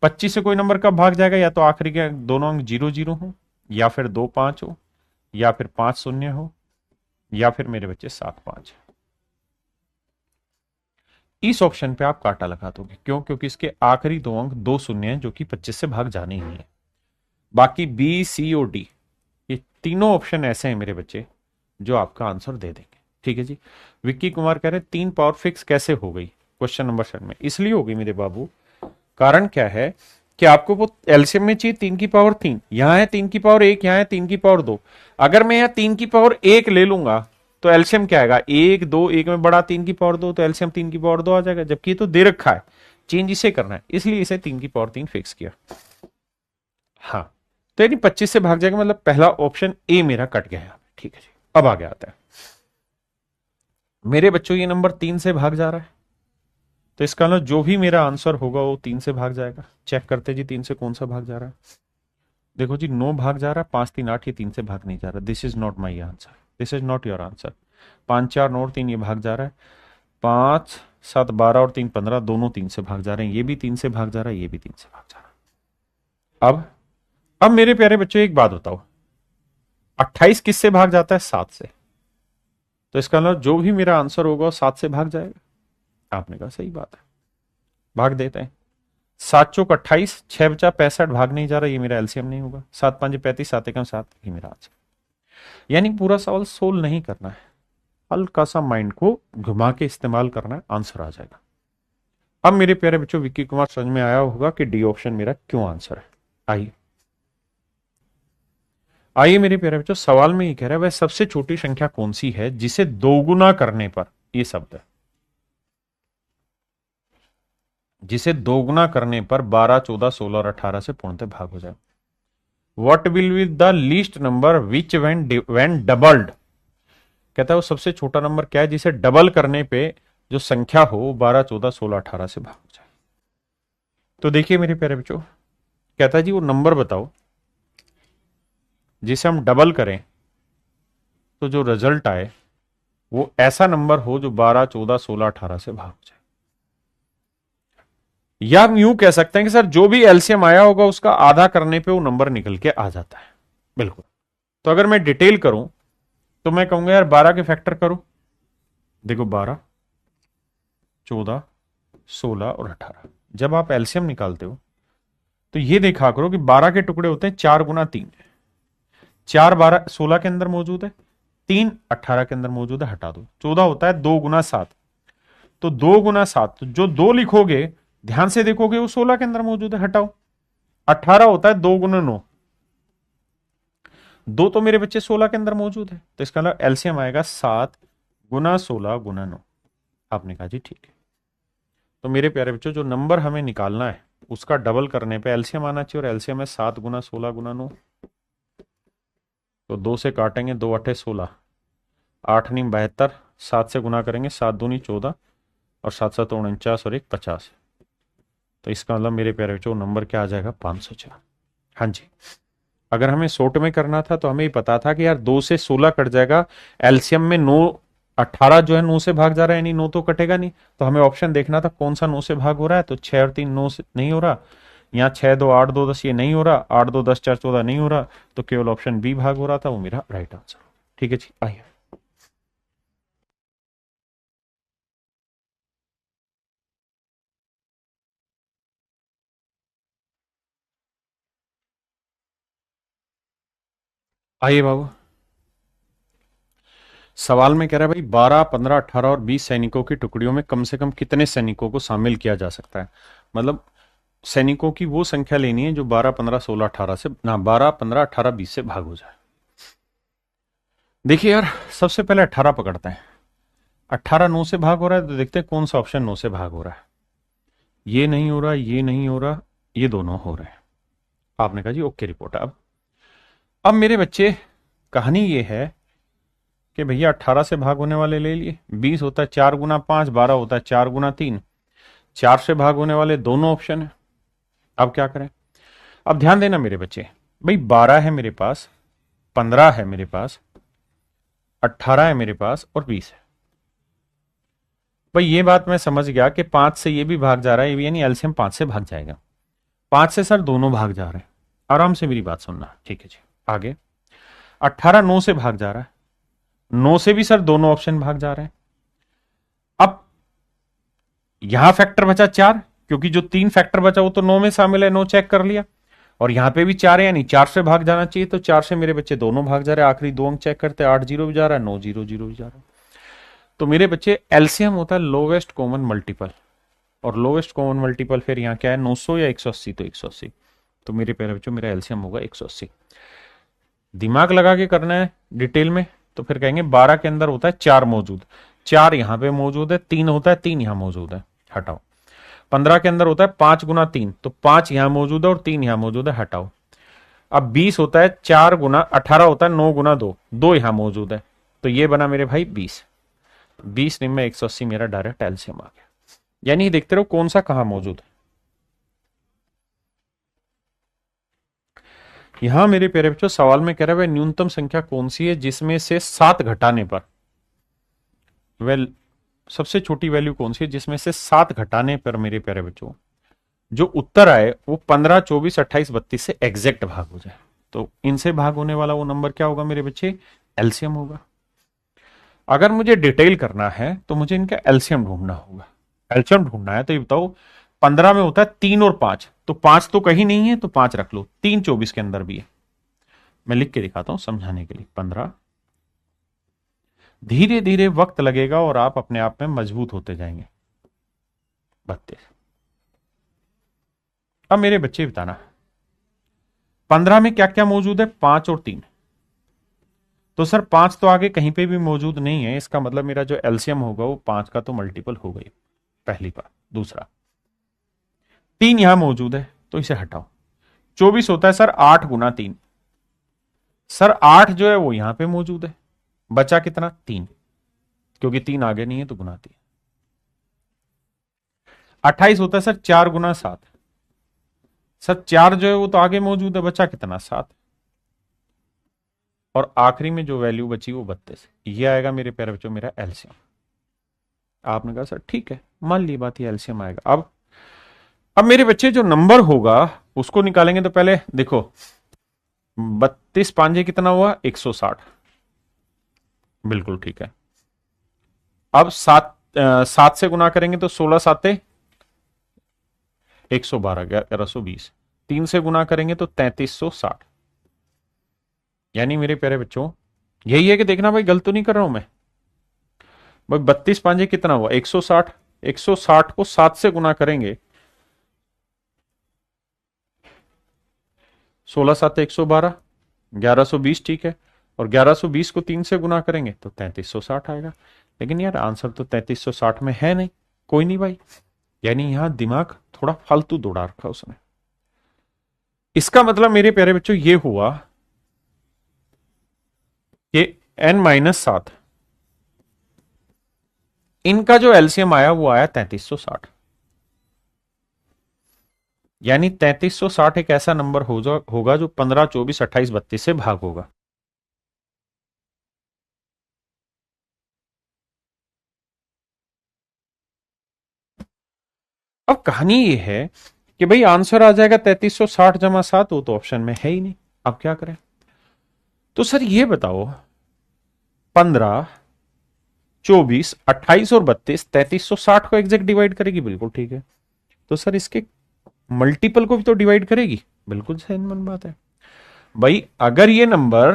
25 से कोई नंबर का भाग जाएगा, या तो आखिरी के दोनों अंक 0 0 हो, या फिर 2 5 हो, या फिर 5 शून्य हो, या फिर मेरे बच्चे 7 5। इस ऑप्शन पे आप कांटा लगा दोगे, क्यों? क्योंकि इसके आखिरी दो अंक 2 शून्य हैं, जो कि 25 से भाग जाने ही है। बाकी बी, सी और डी, ये तीनों ऑप्शन ऐसे हैं मेरे बच्चे जो आपका आंसर दे देंगे। ठीक है जी। विक्की कुमार कह रहे हैं 3 पावर फिक्स कैसे हो गई क्वेश्चन नंबर 7 में। इसलिए होगी मेरे बाबू, कारण क्या है कि आपको वो एलसीएम में चाहिए 3 की पावर 3, यहां है 3 की पावर 1, यहां है 3 की पावर 2। अगर मैं यहां 3 की पावर 1 ले लूंगा तो एलसीएम क्या आएगा? 1 2, 1 में बड़ा 3 की पावर 2, तो एलसीएम 3 की पावर 2 आ जाएगा, जबकि ये तो दे रखा है, चेंज इसे करना है, इसलिए इसे 3 की पावर 3 फिक्स किया। हाँ, तो यानी 25 से भाग जाएगा, मतलब पहला ऑप्शन ए मेरा कट गया। ठीक है जी। अब आगे आता है मेरे बच्चों, ये नंबर 3 से भाग जा रहा है, तो इसका मतलब जो भी मेरा आंसर होगा वो 3 से भाग जाएगा। चेक करते जी 3 से कौन सा भाग जा रहा है। देखो जी 9 भाग जा रहा है, 5 3 8, ये 3 से भाग नहीं जा रहा। This is not my answer, this is not your answer. 5 4 9 3 ये भाग जा रहा है। 5 7 12 और 3 15, दोनों 3 से भाग जा रहे हैं। ये भी 3 से भाग जा रहा है, ये भी 3 से भाग जा रहा है। अब मेरे प्यारे बच्चों एक बात बताओ, 28 किससे भाग जाता है? 7 से। तो इसका मतलब जो भी मेरा आंसर होगा वो 7 से भाग जाएगा। आपने कहा सही बात है, भाग देते हैं। 7 चौक 28, 6 बचा 65, भाग नहीं जा रहा, ये मेरा एलसीएम नहीं होगा। 7 5 35, 7 एकम 7, ये मेरा आंसर। यानी पूरा सवाल सोल्व नहीं करना है, हल्का सा माइंड को घुमा के इस्तेमाल करना है, आंसर आ जाएगा। अब मेरे प्यारे बच्चों विक्की कुमार समझ में आया होगा कि डी ऑप्शन मेरा क्यों आंसर है। आइए आइए मेरे प्यारे बच्चों, सवाल में ये कह रहा है वह सबसे छोटी संख्या कौन सी है जिसे दोगुना करने पर, ये शब्द है, जिसे दोगुना करने पर 12 14 16 और 18 से पूर्णतः भाग हो जाए। What will be the least number which when doubled. कहता है वो सबसे छोटा नंबर क्या है जिसे डबल करने पे जो संख्या हो 12 14 16 18 से भाग हो जाए। तो देखिए मेरे प्यारे बच्चों, कहता है जी वो नंबर बताओ जिसे हम डबल करें तो जो रिजल्ट आए वो ऐसा नंबर हो जो 12 14 16 18 से भाग हो जाए। या हम यूं कह सकते हैं कि सर जो भी एलसीएम आया होगा उसका आधा करने पे वो नंबर निकल के आ जाता है। बिल्कुल। तो अगर मैं डिटेल करूं तो मैं कहूंगा यार 12 के फैक्टर करो। देखो 12 14 16 और 18, जब आप एलसीएम निकालते हो तो ये देखा करो कि 12 के टुकड़े होते हैं 4 गुना 3, 4 12 16 के अंदर मौजूद है, 3 18 के अंदर मौजूद है, हटा दो। 14 होता है 2 गुना 7, तो 2 गुना 7, तो जो 2 लिखोगे ध्यान से देखोगे वो 16 के अंदर मौजूद है, हटाओ। 18 होता है 2 गुना 9, 2 तो मेरे बच्चे 16 के अंदर मौजूद है, तो इसका मतलब एलसीएम आएगा 7 गुना 16 गुना 9। आपने कहा जी ठीक है। तो मेरे प्यारे बच्चों जो नंबर हमें निकालना है उसका डबल करने पे एलसीएम आना चाहिए, और एलसीएम है 7 गुना 16 गुना 9। तो 2 से काटेंगे, 2 8 16, 8 9 72, 7 से गुना करेंगे, 7 दूनी 14 और 7 7 49 और 1 50। तो इसका मतलब मेरे प्यारे बच्चों नंबर क्या आ जाएगा? 504। हाँ जी। अगर हमें शॉर्ट में करना था तो हमें पता था कि यार 2 से 16 कट जाएगा, एलसीएम में 9 18 जो है 9 से भाग जा रहा है, यानी 9 तो कटेगा नहीं, तो हमें ऑप्शन देखना था कौन सा 9 से भाग हो रहा है। तो 6 और 3 9 से नहीं हो रहा, यहाँ 6 2 8 2 10 ये नहीं हो रहा, 8 2 10 4 14 नहीं हो रहा, तो केवल ऑप्शन बी भाग हो रहा था, वो मेरा राइट आंसर। ठीक है जी। आइए आइए बाबू, सवाल में कह रहा है भाई 12 15 18 और 20 सैनिकों की टुकड़ियों में कम से कम कितने सैनिकों को शामिल किया जा सकता है। मतलब सैनिकों की वो संख्या लेनी है जो 12 15 16 18 से ना 12 15 18 20 से भाग हो जाए। देखिए यार सबसे पहले 18 पकड़ते हैं। 18 9 से भाग हो रहा है, तो देखते हैं कौन सा ऑप्शन 9 से भाग हो रहा है। ये नहीं हो रहा, ये नहीं हो रहा, ये दोनों हो रहे हैं। आपने कहा जी ओके रिपोर्ट। अब मेरे बच्चे कहानी ये है कि भैया 18 से भाग होने वाले ले लिए, 20 होता है 4 गुना 5, 12 होता है 4 गुना 3, 4 से भाग होने वाले दोनों ऑप्शन है। अब क्या करें? अब ध्यान देना मेरे बच्चे, भाई 12 है मेरे पास, 15 है मेरे पास, 18 है मेरे पास और 20 है। भाई ये बात मैं समझ गया कि 5 से ये भी भाग जा रहा है, ये भी यानी एलसीएम 5 से भाग जाएगा। 5 से सर दोनों भाग जा रहे हैं। आराम से मेरी बात सुनना, ठीक है जी। आगे 18 9 से भाग जा रहा है, 9 से भी सर दोनों ऑप्शन भाग जा रहे हैं। अब यहां फैक्टर बचा 4, क्योंकि जो 3 फैक्टर बचा वो तो 9 में शामिल है, 9 चेक कर लिया। और यहां पे भी 4 है, यानी 4 से भाग जाना चाहिए, तो 4 से मेरे बच्चे दोनों भाग जा रहे हैं। आखिरी 2 अंक चेक करते हैं, 8 0 भी जा रहा है, 9 0 0 भी जा रहा है। तो मेरे बच्चे एलसीएम होता है लोवेस्ट कॉमन मल्टीपल, और लोवेस्ट कॉमन मल्टीपल फिर यहाँ क्या है, 900 या 180, तो 180। तो मेरे प्यारे बच्चों मेरा एलसीएम होगा 180। दिमाग लगा के करना है डिटेल में, तो फिर कहेंगे 12 के अंदर होता है 4 मौजूद, 4 यहां पे मौजूद है, 3 होता है, 3 यहां मौजूद है, हटाओ। 15 के अंदर होता है 5 गुना 3, तो 5 यहां मौजूद है और 3 यहां मौजूद है, हटाओ। अब 20 होता है 4 गुना 18 होता है 9 गुना 2, 2 यहां मौजूद है, तो ये बना मेरे भाई 20। 20 में 180 मेरा डायरेक्ट एलसीएम आ गया। यानी देखते रहो कौन सा कहां मौजूद है। यहां मेरे प्यारे बच्चों सवाल में कह रहा है वह न्यूनतम संख्या कौन सी है जिसमें से 7 घटाने पर, वेल सबसे छोटी वैल्यू कौन सी है जिसमें से 7 घटाने पर मेरे प्यारे बच्चों जो उत्तर आए वो 15 24 28 32 से एग्जैक्ट भाग हो जाए। तो इनसे भाग होने वाला वो नंबर क्या होगा मेरे बच्चे, एलसीएम होगा। अगर मुझे डिटेल करना है तो मुझे इनका एलसीएम ढूंढना होगा। एलसीएम ढूंढना है तो ये बताओ 15 में होता है 3 और 5, तो 5 तो कहीं नहीं है, तो 5 रख लो। 3 24 के अंदर भी है, मैं लिख के दिखाता हूं समझाने के लिए। 15, धीरे धीरे वक्त लगेगा और आप अपने आप में मजबूत होते जाएंगे। 32। अब मेरे बच्चे बताना 15 में क्या क्या मौजूद है, 5 और 3। तो सर 5 तो आगे कहीं पे भी मौजूद नहीं है, इसका मतलब मेरा जो एलसीएम होगा वो 5 का तो मल्टीपल हो गई, पहली बात। दूसरा 3 यहां मौजूद है, तो इसे हटाओ। 24 होता है सर 8 गुना 3, सर 8 जो है वो यहां पे मौजूद है, बचा कितना 3, क्योंकि 3 आगे नहीं है तो गुना 3। 28 होता है सर 4 गुना 7, सर 4 जो है वो तो आगे मौजूद है, बचा कितना 7। और आखिरी में जो वैल्यू बची वो 32। ये आएगा मेरे प्यारे बच्चों मेरा एलसीएम। आपने कहा सर ठीक है, मान ली बात, ये एलसीएम आएगा। अब मेरे बच्चे जो नंबर होगा उसको निकालेंगे, तो पहले देखो 32 पांजे कितना हुआ, 160, बिल्कुल ठीक है। अब 7 से गुना करेंगे तो 16 साते 112, 1120। 3 से गुना करेंगे तो 3360। यानी मेरे प्यारे बच्चों यही है कि देखना भाई गलत तो नहीं कर रहा हूं मैं भाई। 32 पांजे कितना हुआ, 160। 160 को 7 से गुना करेंगे, 16 7 112, 1120 ठीक है। और 1120 को 3 से गुना करेंगे तो 3360 आएगा। लेकिन यार आंसर तो 3360 में है नहीं। कोई नहीं भाई, यानी यहां दिमाग थोड़ा फालतू दौड़ा रखा उसने। इसका मतलब मेरे प्यारे बच्चों ये हुआ कि n-7 इनका जो एलसीएम आया वो आया 3360। यानी 3360 एक ऐसा नंबर होगा जो 15 24 28 32 से भाग होगा। अब कहानी ये है कि भाई आंसर आ जाएगा 3360 जमा 7, वो तो ऑप्शन में है ही नहीं। अब क्या करें? तो सर ये बताओ 15 24 28 और 32 3360 को एग्जैक्ट डिवाइड करेगी, बिल्कुल ठीक है। तो सर इसके मल्टीपल को भी तो डिवाइड करेगी, बिल्कुल सही मन बात है भाई। अगर ये नंबर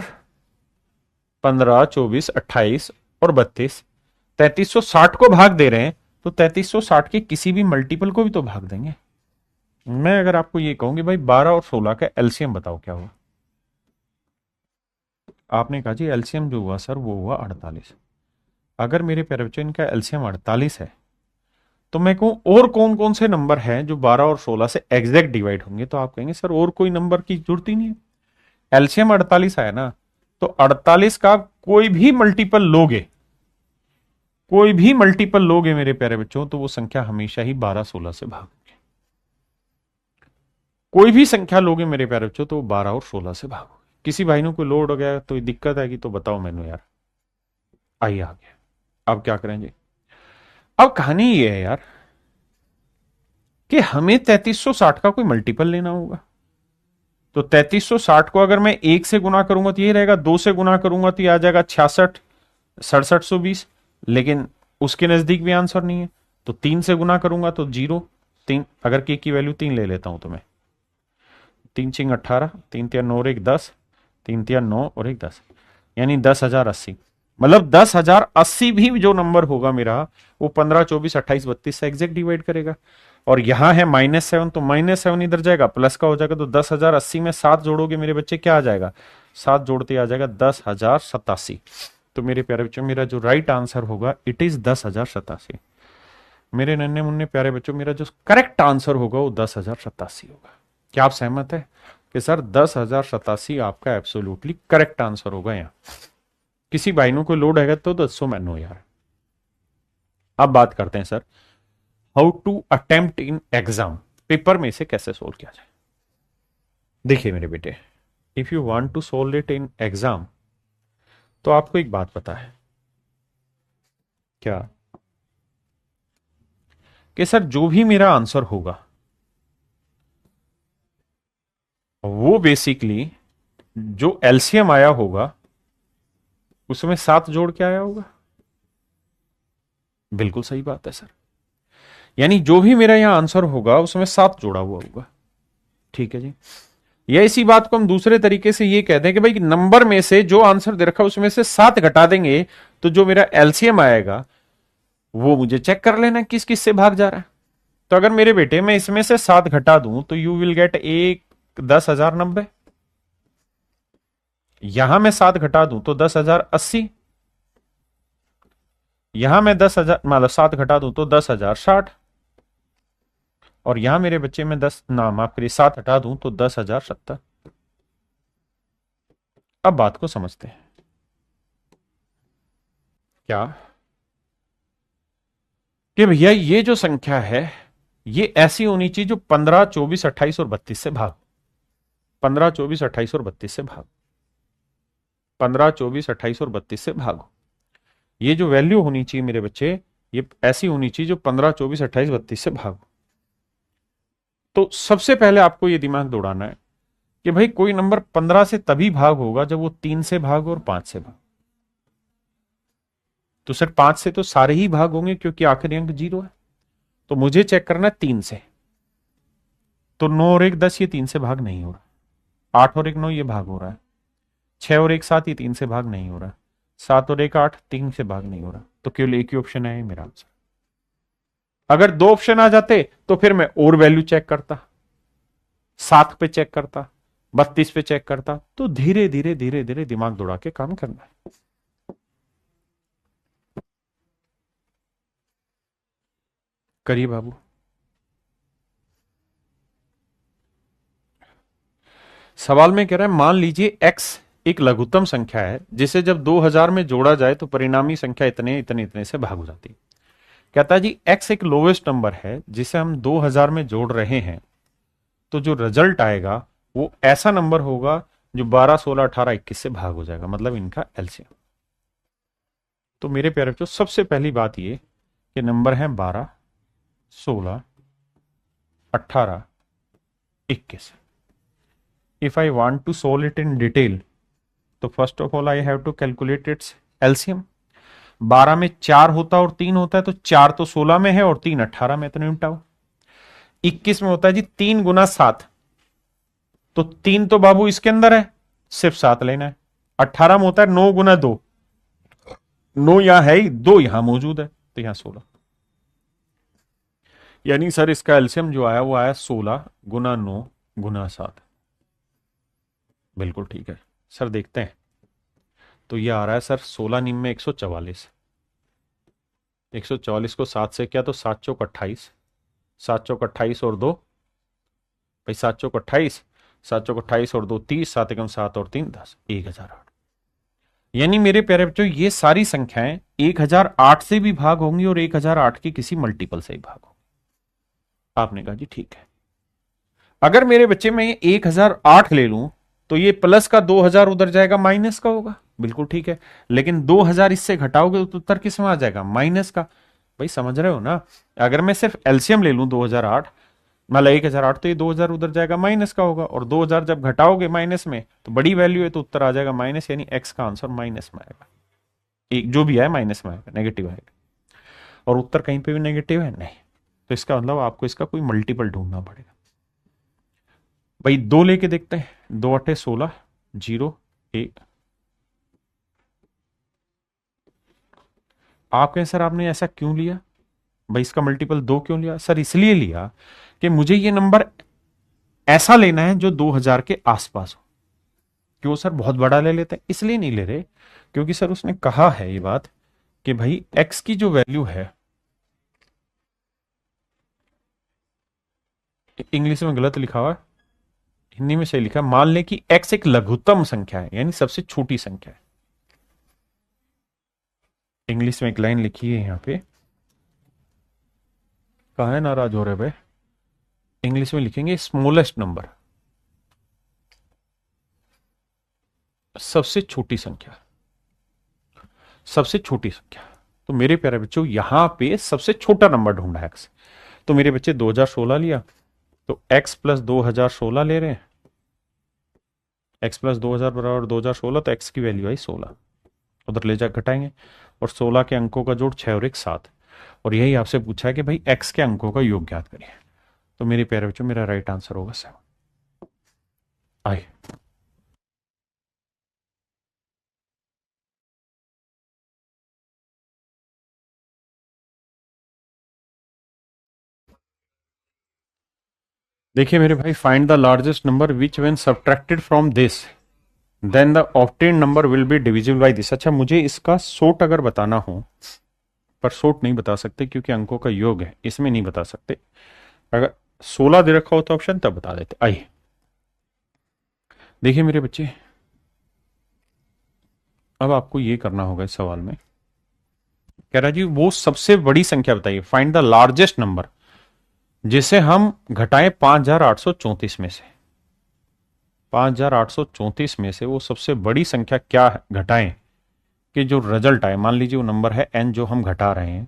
15 24 28 और 32 3360 को भाग दे रहे हैं तो 3360 के किसी भी मल्टीपल को भी तो भाग देंगे। मैं अगर आपको ये कहूं कि भाई 12 और 16 का एलसीएम बताओ क्या हुआ, आपने कहा जी एलसीएम जो हुआ सर वो हुआ 48। अगर मेरे प्यारे बच्चों इनका एलसीएम 48 है तो मैं कहूं और कौन कौन से नंबर हैं जो 12 और 16 से एग्जैक्ट डिवाइड होंगे, तो आप कहेंगे सर और कोई नंबर की जरूरत ही नहीं है, एलसीएम 48 आया ना, तो 48 का कोई भी मल्टीपल लोगे, कोई भी मल्टीपल लोगे मेरे प्यारे बच्चों, तो वो संख्या हमेशा ही 12 16 से भागोगे। कोई भी संख्या लोगे मेरे प्यारे बच्चों तो वो 12 और 16 से भागोगे। किसी भाई ने कोई लोड हो गया तो दिक्कत आएगी तो बताओ मैंने यार, आइए आ गया। अब क्या करें जी? अब कहानी ये है यार कि हमें 3360 का कोई मल्टीपल लेना होगा। तो 3360 को अगर मैं 1 से गुना करूंगा तो ये रहेगा, 2 से गुना करूंगा तो ये आ जाएगा 66 6720, लेकिन उसके नजदीक भी आंसर नहीं है। तो 3 से गुना करूंगा तो 0 3, अगर के की वैल्यू 3 ले लेता हूं तो मैं 3 छिंग 18, 3 तिया 9 और 1 10, 3 तिया 9 और 1 10, यानी 10,080। मतलब 10,080 भी जो नंबर होगा मेरा वो 15 24 28 32 से एग्जैक्ट डिवाइड करेगा। और यहां है -7, तो -7 इधर जाएगा, प्लस का हो जाएगा, तो 10,080 में 7 जोड़ोगे मेरे बच्चे, क्या आ जाएगा, 7 जोड़ते आ जाएगा 10,087। तो मेरे प्यारे बच्चों मेरा जो राइट आंसर होगा इट इज 10,087। मेरे नन्हे मुन्ने प्यारे बच्चों मेरा जो करेक्ट आंसर होगा वो 10,087 होगा। क्या आप सहमत है कि सर 10,087 आपका एब्सोल्युटली करेक्ट आंसर होगा? यहाँ किसी भाई को लोड है तो 10 मैनो यार। अब बात करते हैं sir how to attempt in exam, paper में से कैसे सोल्व किया जाए। देखिए मेरे बेटे, if you want to solve it in exam तो आपको एक बात पता है क्या, कि सर जो भी मेरा आंसर होगा वो बेसिकली जो एलसीएम आया होगा उसमें 7 जोड़ के आया होगा। बिल्कुल सही बात है सर, यानी जो भी मेरा यहां आंसर होगा उसमें 7 जोड़ा हुआ होगा। ठीक है जी, या इसी बात को हम दूसरे तरीके से ये कहते हैं कि भाई नंबर में से जो आंसर दे रखा है उसमें से 7 घटा देंगे तो जो मेरा एलसीएम आएगा वो मुझे चेक कर लेना किस किस से भाग जा रहा है। तो अगर मेरे बेटे मैं इसमें से 7 घटा दूं तो यू विल गेट 10,090। यहां मैं 7 घटा दूं तो 10,080, यहां मैं 10,000 मतलब 7 घटा दूं तो 10,060, और यहां मेरे बच्चे में 10 ना माफ करिए 7 हटा दूं तो 10,070। अब बात को समझते हैं क्या, कि भैया ये जो संख्या है ये ऐसी होनी चाहिए जो 15 24 28 और 32 से भाग, 15 24 28 और 32 से भाग, 15 24 28 और 32 से भागो। ये जो वैल्यू होनी चाहिए मेरे बच्चे ये ऐसी होनी चाहिए जो 15 24 28 32 से भागो। तो सबसे पहले आपको ये दिमाग दौड़ाना है कि भाई कोई नंबर 15 से तभी भाग होगा जब वो 3 से भाग और 5 से भाग। तो सर 5 से तो सारे ही भाग होंगे क्योंकि आखिरी अंक 0 है, तो मुझे चेक करना है 3 से। तो 9 और 1 10 ये 3 से भाग नहीं हो रहा, 8 और 1 9 ये भाग हो रहा है, 6 और 1 7 ये 3 से भाग नहीं हो रहा, 7 और 1 8 3 से भाग नहीं हो रहा, तो केवल एक ही ऑप्शन है मेरा आंसर। अगर 2 ऑप्शन आ जाते तो फिर मैं और वैल्यू चेक करता, 7 पे चेक करता, 32 पे चेक करता। तो धीरे धीरे धीरे धीरे दिमाग दौड़ा के काम करना है। करिए बाबू। सवाल में कह रहा है मान लीजिए x एक लघुत्तम संख्या है जिसे जब 2000 में जोड़ा जाए तो परिणामी संख्या इतने इतने इतने से भाग हो जाती है। कहता है जी x एक लोवेस्ट नंबर है जिसे हम 2000 में जोड़ रहे हैं, तो जो रिजल्ट आएगा वो ऐसा नंबर होगा जो 12 16 18 21 से भाग हो जाएगा, मतलब इनका एलसीएम। तो मेरे प्यारे बच्चों सबसे पहली बात ये कि नंबर है 12 16 18 21। If I want to solve it in detail तो first of all I have to calculate its LCM. 12 में 4 होता है और 3 होता है, तो 4 तो 16 में है और 3 18 में, तो निपटाओ। 21 में होता है जी 3 गुना 7, तो 3 तो बाबू इसके अंदर है, सिर्फ 7 लेना है। 18 में होता है 9 गुना 2, 9 यहां है ही, 2 यहां मौजूद है, तो यहां 16। यानी सर इसका एलसीएम जो आया वो आया 16 गुना 9 गुना 7। बिल्कुल ठीक है सर, देखते हैं। तो ये आ रहा है सर 16 निम में 144, 144 को 7 से किया तो 7 चौक 28, 7 चौक 28 और 2 भाई 7 चौक 28, 7 चौक 28 और 2 30, 7 एकम 7 और 3 10, 1008। यानी मेरे प्यारे बच्चों ये सारी संख्याएं 1008 से भी भाग होंगी और 1008 की किसी मल्टीपल से ही भाग होंगी। आपने कहा जी ठीक है। अगर मेरे बच्चे में 1008 ले लूं तो ये प्लस का 2000 उधर जाएगा, माइनस का होगा। बिल्कुल ठीक है, लेकिन 2000 इससे घटाओगे तो उत्तर किस में आ जाएगा, माइनस का। भाई समझ रहे हो ना, अगर मैं सिर्फ एलसीएम ले लूं 2008 मतलब 1008 तो ये 2000 उधर जाएगा माइनस का होगा, और 2000 जब घटाओगे माइनस में तो बड़ी वैल्यू है तो उत्तर आ जाएगा माइनस, यानी एक्स का आंसर माइनस में आएगा। एक जो भी आए माइनस में आएगा, नेगेटिव आएगा। और उत्तर कहीं पे भी नेगेटिव है नहीं, तो इसका मतलब आपको इसका कोई मल्टीपल ढूंढना पड़ेगा। भाई 2 लेके देखते हैं, 2 8 16 0 1। आप कहें सर आपने ऐसा क्यों लिया, भाई इसका मल्टीपल 2 क्यों लिया? सर इसलिए लिया कि मुझे ये नंबर ऐसा लेना है जो 2000 के आसपास हो। क्यों सर बहुत बड़ा ले लेते हैं? इसलिए नहीं ले रहे क्योंकि सर उसने कहा है ये बात कि भाई एक्स की जो वैल्यू है, इंग्लिश में गलत लिखा हुआ है, हिंदी में सही लिखा है। मान लें कि एक्स एक लघुत्तम संख्या है, यानी सबसे छोटी संख्या है। इंग्लिश में एक लाइन लिखी है यहां पे, कहा है नाराज हो रहे भाई, इंग्लिश में लिखेंगे स्मॉलेस्ट नंबर, सबसे छोटी संख्या, सबसे छोटी संख्या। तो मेरे प्यारे बच्चों यहां पे सबसे छोटा नंबर ढूंढा है एक्स। तो मेरे बच्चे 2016 लिया, तो x प्लस 2016 ले रहे हैं, x प्लस 2000 बराबर 2016, तो x की वैल्यू आई 16, उधर ले जा घटाएंगे, और 16 के अंकों का जोड़ 6 और 1 7, और यही आपसे पूछा है कि भाई x के अंकों का योग ज्ञात करिए। तो मेरे प्यारे बच्चों मेरा राइट आंसर होगा 7। आइए देखिए मेरे भाई, find the largest number which when subtracted from this then the obtained number will be divisible by this. अच्छा मुझे इसका सोट अगर बताना हो, पर सोट नहीं बता सकते क्योंकि अंकों का योग है, इसमें नहीं बता सकते। अगर 16 दे रखा हो तो ऑप्शन तब बता देते। आइए देखिए मेरे बच्चे, अब आपको ये करना होगा इस सवाल में, कह रहा जी वो सबसे बड़ी संख्या बताइए, फाइंड द लार्जेस्ट नंबर जिसे हम घटाएं 5834 में से। 5834 में से वो सबसे बड़ी संख्या क्या है घटाएं कि जो रिजल्ट आए, मान लीजिए वो नंबर है n जो हम घटा रहे हैं,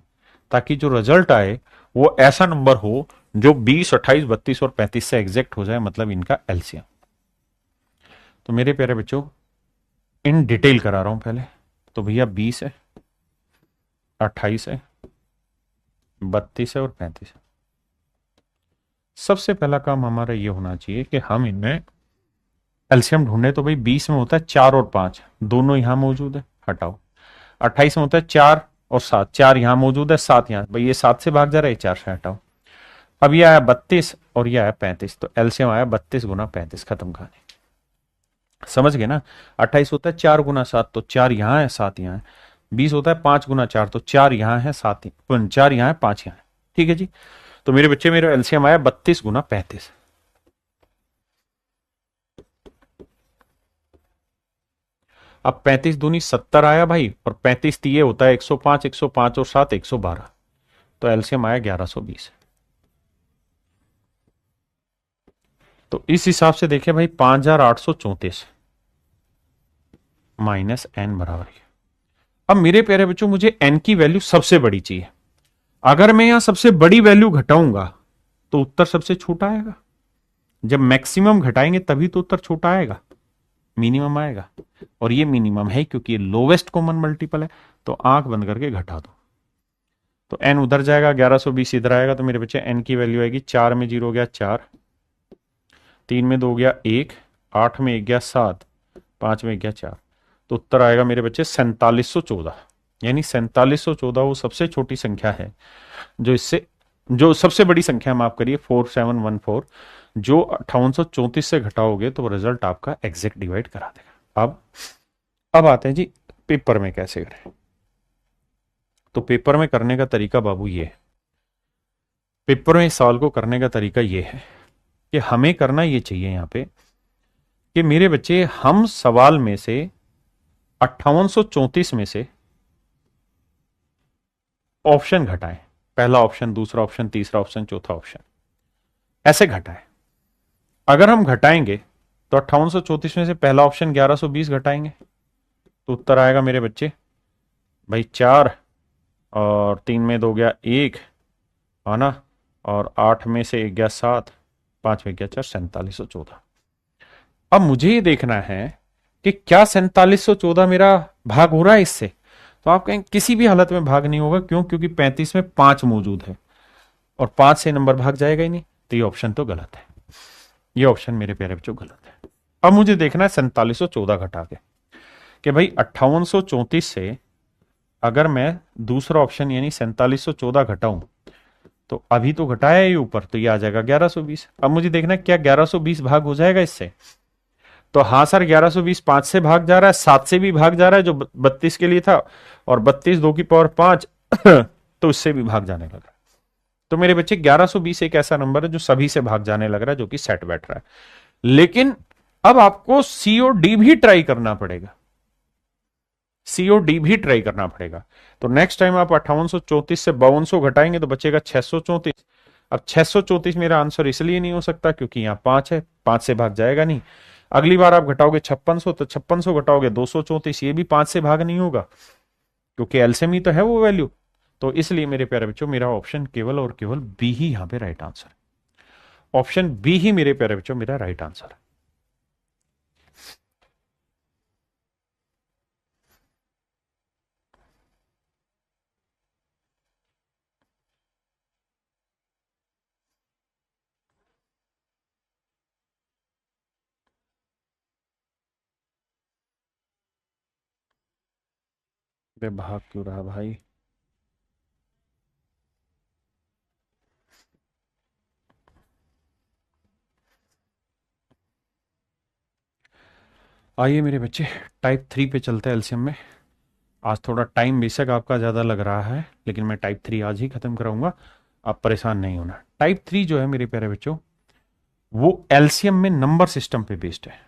ताकि जो रिजल्ट आए वो ऐसा नंबर हो जो 20, 28, 32 और 35 से एग्जैक्ट हो जाए, मतलब इनका एलसीएम। तो मेरे प्यारे बच्चों इन डिटेल करा रहा हूं पहले। तो भैया 20 है, 28 है, 32 है और 35 है। सबसे पहला काम हमारा ये होना चाहिए कि हम इनमें एलसीएम ढूंढे। तो भाई 20 में होता है 4 और 5, दोनों यहां मौजूद है, हटाओ। 28 में होता है 4 और 7, 4 यहां मौजूद है, 7 यहां, भाई ये 7 से भाग जा रहा है, 4 से हटाओ। अब ये आया 32 और ये आया 35, तो एलसीएम आया 32 गुना 35, खत्म कहानी। समझ गए ना? 28 होता है 4 गुना 7, तो 4 यहां है 7 यहां है। 20 होता है 5 गुना 4, तो 4 यहां है 7 4 यहां है 5 यहां है। ठीक है जी। तो मेरे बच्चे मेरा एलसीएम आया 32 गुना 35। अब 35 दूनी 70 आया भाई, और 35 तीये होता है 105, 105 और 7 112, तो एलसीएम आया 1120। तो इस हिसाब से देखें भाई 5834 माइनस एन बराबर है। अब मेरे प्यारे बच्चों मुझे एन की वैल्यू सबसे बड़ी चाहिए। अगर मैं यहां सबसे बड़ी वैल्यू घटाऊंगा तो उत्तर सबसे छोटा आएगा। जब मैक्सिमम घटाएंगे तभी तो उत्तर छोटा आएगा, मिनिमम आएगा। और ये मिनिमम है क्योंकि ये लोवेस्ट कॉमन मल्टीपल है, तो आंख बंद करके घटा दो। तो एन उधर जाएगा, 1120 इधर आएगा, तो मेरे बच्चे एन की वैल्यू आएगी 4 में 0 गया 4, 3 में 2 गया 1, 8 में 1 गया 7, 5 में 1 गया 4, तो उत्तर आएगा मेरे बच्चे 4714। यानी 4714 वो सबसे छोटी संख्या है जो इससे, जो सबसे बड़ी संख्या माफ करिए 4714, जो 5834 से घटाओगे तो रिजल्ट आपका एग्जैक्ट डिवाइड करा देगा। अब आते हैं जी पेपर में कैसे करें। तो पेपर में करने का तरीका बाबू ये है, पेपर में इस सवाल को करने का तरीका ये है कि हमें करना ये चाहिए यहां पे कि मेरे बच्चे हम सवाल में से 5834 में से ऑप्शन घटाएं, पहला ऑप्शन, दूसरा ऑप्शन, तीसरा ऑप्शन, चौथा ऑप्शन, ऐसे घटाएं। अगर हम घटाएंगे तो 5834 में से पहला ऑप्शन 1120 घटाएंगे तो उत्तर आएगा मेरे बच्चे भाई 4, और 3 में 2 गया 1, है ना, और 8 में से 1 गया 7, 5 में गया 4, 4714। अब मुझे ये देखना है कि क्या 4714 मेरा भाग हो रहा है इससे। तो आप कहें किसी भी हालत में भाग नहीं होगा, क्यों? क्योंकि 35 में 5 मौजूद है और 5 से नंबर भाग जाएगा ही नहीं, तो ये ऑप्शन तो गलत है। ये ऑप्शन मेरे प्यारे बच्चों गलत है। अब मुझे देखना है 4714 घटा के कि भाई 5834 से अगर मैं दूसरा ऑप्शन यानी 4714 घटाऊं तो अभी तो घटाया ही ऊपर, तो ये आ जाएगा 1120। अब मुझे देखना है क्या 1120 भाग हो जाएगा इससे। तो हाँ सर, 1120 5 से भाग जा रहा है, 7 से भी भाग जा रहा है जो 32 के लिए था, और 32 2 की पावर 5 तो उससे भी भाग जाने लग रहा है। तो मेरे बच्चे 1120 एक ऐसा नंबर है जो सभी से भाग जाने लग रहा है, जो कि सेट बैठ रहा है। लेकिन अब आपको सीओडी भी ट्राई करना पड़ेगा, सीओडी भी ट्राई करना पड़ेगा। तो नेक्स्ट टाइम आप 5834 से 5200 घटाएंगे तो बचेगा 634। अब 634 मेरा आंसर इसलिए नहीं हो सकता क्योंकि यहां 5 है, 5 से भाग जाएगा नहीं। अगली बार आप घटाओगे 5600, तो 5600 घटाओगे 234, ये भी 5 से भाग नहीं होगा क्योंकि एलसीएम ही तो है वो वैल्यू। तो इसलिए मेरे प्यारे बच्चों मेरा ऑप्शन केवल और केवल बी ही यहां पे राइट आंसर है। ऑप्शन बी ही मेरे प्यारे बच्चों मेरा राइट आंसर है। बे भाग क्यों रहा भाई? आइए मेरे बच्चे टाइप 3 पे चलते हैं एलसीएम में। आज थोड़ा टाइम बेशक आपका ज़्यादा लग रहा है, लेकिन मैं टाइप 3 आज ही खत्म कराऊंगा, आप परेशान नहीं होना। टाइप 3 जो है मेरे प्यारे बच्चों वो एलसीएम में नंबर सिस्टम पे बेस्ड है,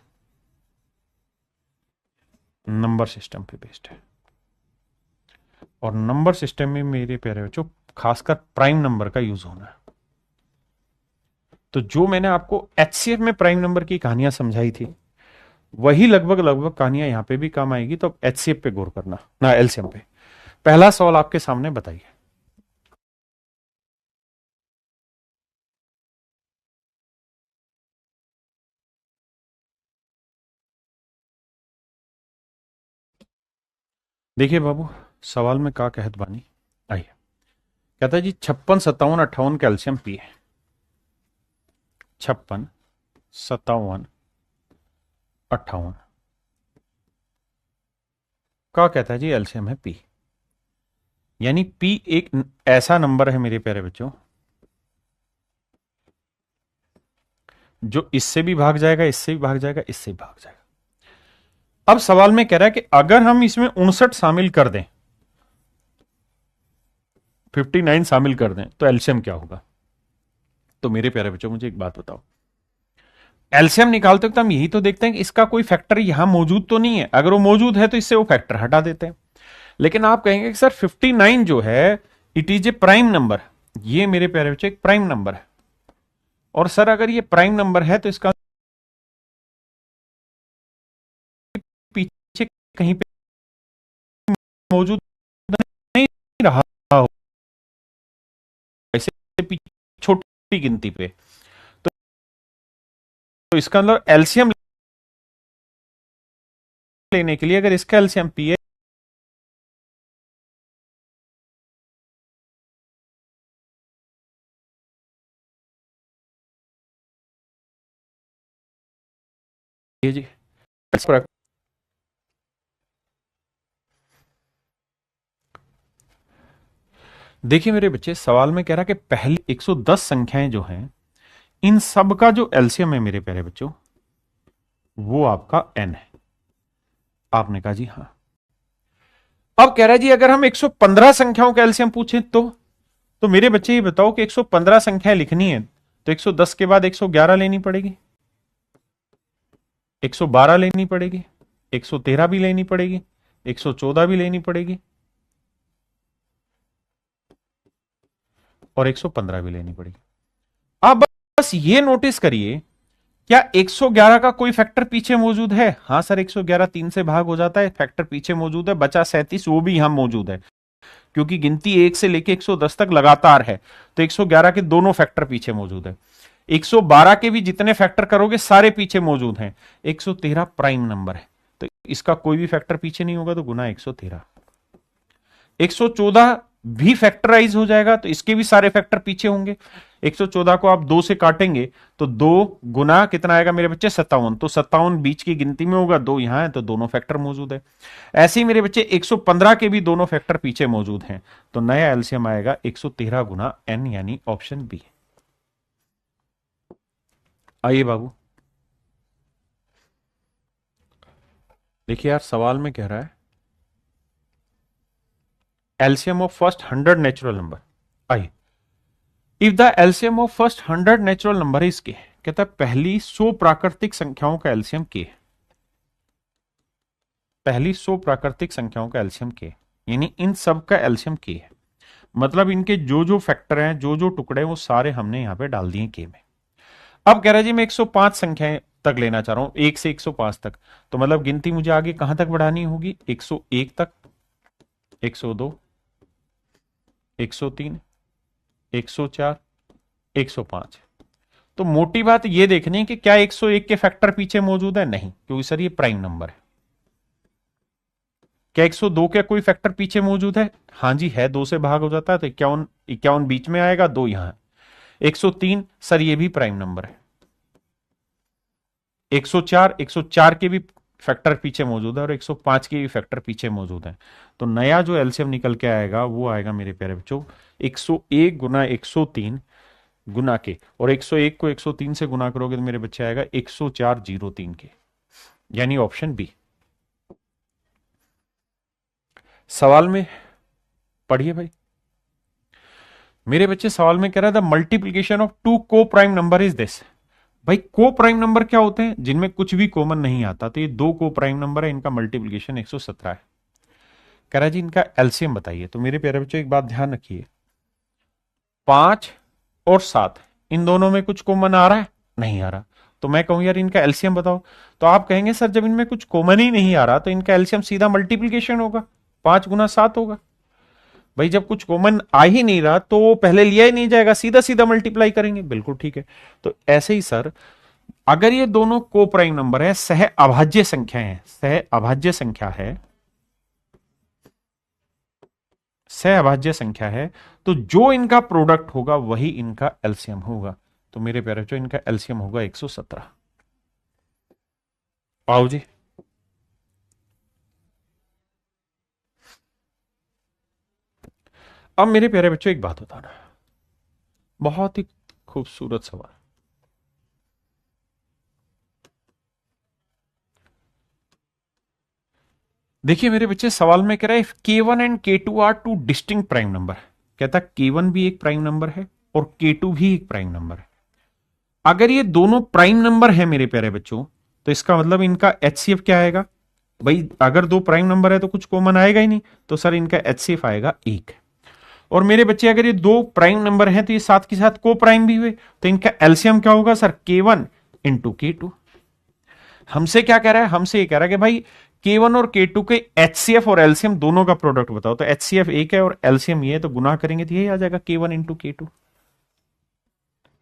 नंबर सिस्टम पे बेस्ड है। और नंबर सिस्टम में मेरे प्यारे बच्चों खासकर प्राइम नंबर का यूज होना है। तो जो मैंने आपको एचसीएफ में प्राइम नंबर की कहानियां समझाई थी, वही लगभग लगभग कहानियां यहां पे भी काम आएगी। तो एचसीएफ पे गौर करना ना, एलसीएम पे। पहला सवाल आपके सामने बताइए। देखिए बाबू, सवाल में का कहत बानी, आइए। कहता है जी 56 57 58 कैल्शियम पी है। 56 57 58 का कहता है जी एल्शियम है पी। यानी पी एक ऐसा नंबर है मेरे प्यारे बच्चों जो इससे भी भाग जाएगा, इससे भी भाग जाएगा, इससे भी भाग जाएगा। अब सवाल में कह रहा है कि अगर हम इसमें 59 शामिल कर दें, 59 शामिल कर दें तो एल्शियम क्या होगा। तो मेरे प्यारे बच्चों मुझे एक बात बताओ, एल्शियम निकालते वक्त हम यही तो देखते हैं कि इसका कोई फैक्टर यहां मौजूद तो नहीं है। अगर वो मौजूद है तो इससे वो फैक्टर हटा देते हैं। लेकिन आप कहेंगे कि सर 59 जो है it is a prime number. ये मेरे प्यारे बच्चों एक प्राइम नंबर है, और सर अगर ये प्राइम नंबर है तो इसका पीछे कहीं पे मौजूद नहीं रहा हो, ऐसे छोटी गिनती पे। तो इसका मतलब एलसीएम लेने के लिए अगर इसका एलसीएम पी है, जी देखिए मेरे बच्चे, सवाल में कह रहा कि पहली 110 संख्याएं जो हैं इन सब का जो एलसीएम है मेरे प्यारे बच्चों वो आपका एन है। आपने कहा जी हाँ। अब कह रहा है जी अगर हम 115 संख्याओं का एलसीएम पूछें तो मेरे बच्चे ये बताओ कि 115 संख्याएं लिखनी है तो 110 के बाद 111 लेनी पड़ेगी, 112 लेनी पड़ेगी, 113 भी लेनी पड़ेगी, 114 भी लेनी पड़ेगी और 115 भी लेनी पड़ेगी। अब बस ये नोटिस करिए, क्या 111 का कोई फैक्टर पीछे मौजूद है? हाँ सर, 111 3 से भाग हो जाता है, फैक्टर पीछे मौजूद है, बचा 37 वो भी यहां मौजूद है। क्योंकि गिनती 1 से लेके 110 तक लगातार है, तो 111 के दोनों फैक्टर पीछे मौजूद है। 112 के भी जितने फैक्टर करोगे सारे पीछे मौजूद हैं। 113 प्राइम नंबर है, तो इसका कोई भी फैक्टर पीछे नहीं होगा, तो गुना 113। 114 भी फैक्टराइज हो जाएगा, तो इसके भी सारे फैक्टर पीछे होंगे। 114 को आप 2 से काटेंगे तो 2 गुना कितना आएगा मेरे बच्चे 57, तो 57 बीच की गिनती में होगा, 2 यहां है, तो दोनों फैक्टर मौजूद है। ऐसे ही मेरे बच्चे 115 के भी दोनों फैक्टर पीछे मौजूद हैं, तो नया एलसीएम आएगा 113 गुना एन, यानी ऑप्शन बी। आइए बाबू, देखिए यार सवाल में कह रहा है LCM of first 100 natural number. आइए, if the LCM of first 100 natural number is k, कहता है पहली 100 प्राकृतिक संख्याओं का एलसीएम के, पहली 100 प्राकृतिक संख्याओं का एलसीएम के, यानी इन सब का एलसीएम के है। मतलब इनके जो जो फैक्टर हैं, जो जो टुकड़े हैं, वो सारे हमने यहां पे डाल दिए के में। अब कह रहा है जी मैं 105 संख्याएं तक लेना चाह रहा हूं, 1 से 105 तक, तो मतलब गिनती मुझे आगे कहां तक बढ़ानी होगी, 101 तक, 102, 103, 104, 105। तो मोटी बात ये देखनी है कि क्या 101 के फैक्टर पीछे मौजूद है, नहीं, क्योंकि सर ये प्राइम नंबर है। क्या 102 का कोई फैक्टर पीछे मौजूद है, हाँ जी है, 2 से भाग हो जाता है, तो 51 51 बीच में आएगा, 2 यहां है। 103 सर ये भी प्राइम नंबर है। 104 के भी फैक्टर पीछे मौजूद है, और 105 के भी फैक्टर पीछे मौजूद है। तो नया जो एलसीएम निकल के आएगा वो आएगा मेरे प्यारे बच्चों 101 गुना 103 गुना के, और 101 को 103 से गुना करोगे तो मेरे बच्चे आएगा 10403 के, यानी ऑप्शन बी। सवाल में पढ़िए भाई मेरे बच्चे, सवाल में कह रहा था मल्टीप्लीकेशन ऑफ 2 को प्राइम नंबर इज दिस। भाई को प्राइम नंबर क्या होते हैं, जिनमें कुछ भी कॉमन नहीं आता, तो ये 2 को प्राइम नंबर है, इनका मल्टीप्लीकेशन 117 है। कह रहा जी इनका एलसीएम बताइए। तो मेरे प्यारे बच्चों एक बात ध्यान रखिए, 5 और 7 इन दोनों में कुछ कॉमन आ रहा है, नहीं आ रहा, तो मैं कहूं यार इनका एलसीएम बताओ। तो आप कहेंगे सर जब इनमें कुछ कॉमन ही नहीं आ रहा तो इनका एलसीएम सीधा मल्टीप्लीकेशन होगा, 5 गुना 7 होगा। भाई जब कुछ कॉमन आ ही नहीं रहा तो पहले लिया ही नहीं जाएगा, सीधा सीधा मल्टीप्लाई करेंगे, बिल्कुल ठीक है। तो ऐसे ही सर अगर ये दोनों को प्राइम नंबर है, सह अभाज्य संख्या है, सह अभाज्य संख्या है, सह अभाज्य संख्या है, तो जो इनका प्रोडक्ट होगा वही इनका एलसीएम होगा। तो मेरे प्यारे बच्चों इनका एलसीएम होगा 117। आओ जी, अब मेरे प्यारे बच्चों एक बात बताना, बहुत ही खूबसूरत सवाल। देखिए मेरे बच्चे सवाल में कह रहा है K1 and K2 are 2 distinct prime number. कहता K1 भी एक प्राइम नंबर है और K2 भी एक प्राइम नंबर है। अगर ये दोनों प्राइम नंबर है मेरे प्यारे बच्चों, तो इसका मतलब इनका एचसीएफ क्या आएगा। भाई अगर 2 प्राइम नंबर है तो कुछ कॉमन आएगा ही नहीं, तो सर इनका एचसीएफ आएगा 1। और मेरे बच्चे अगर ये 2 प्राइम नंबर हैं तो ये साथ के साथ को प्राइम भी हुए, तो इनका एलसीएम क्या होगा सर K1 इंटू K2। हमसे क्या कह रहा है, हमसे ये कह रहा है कि भाई K1 और K2 के एचसीएफ और एलसीएम दोनों का प्रोडक्ट बताओ। तो एचसीएफ 1 है और एलसीएम ये है, तो गुना करेंगे तो यही आ जाएगा K1 into K2,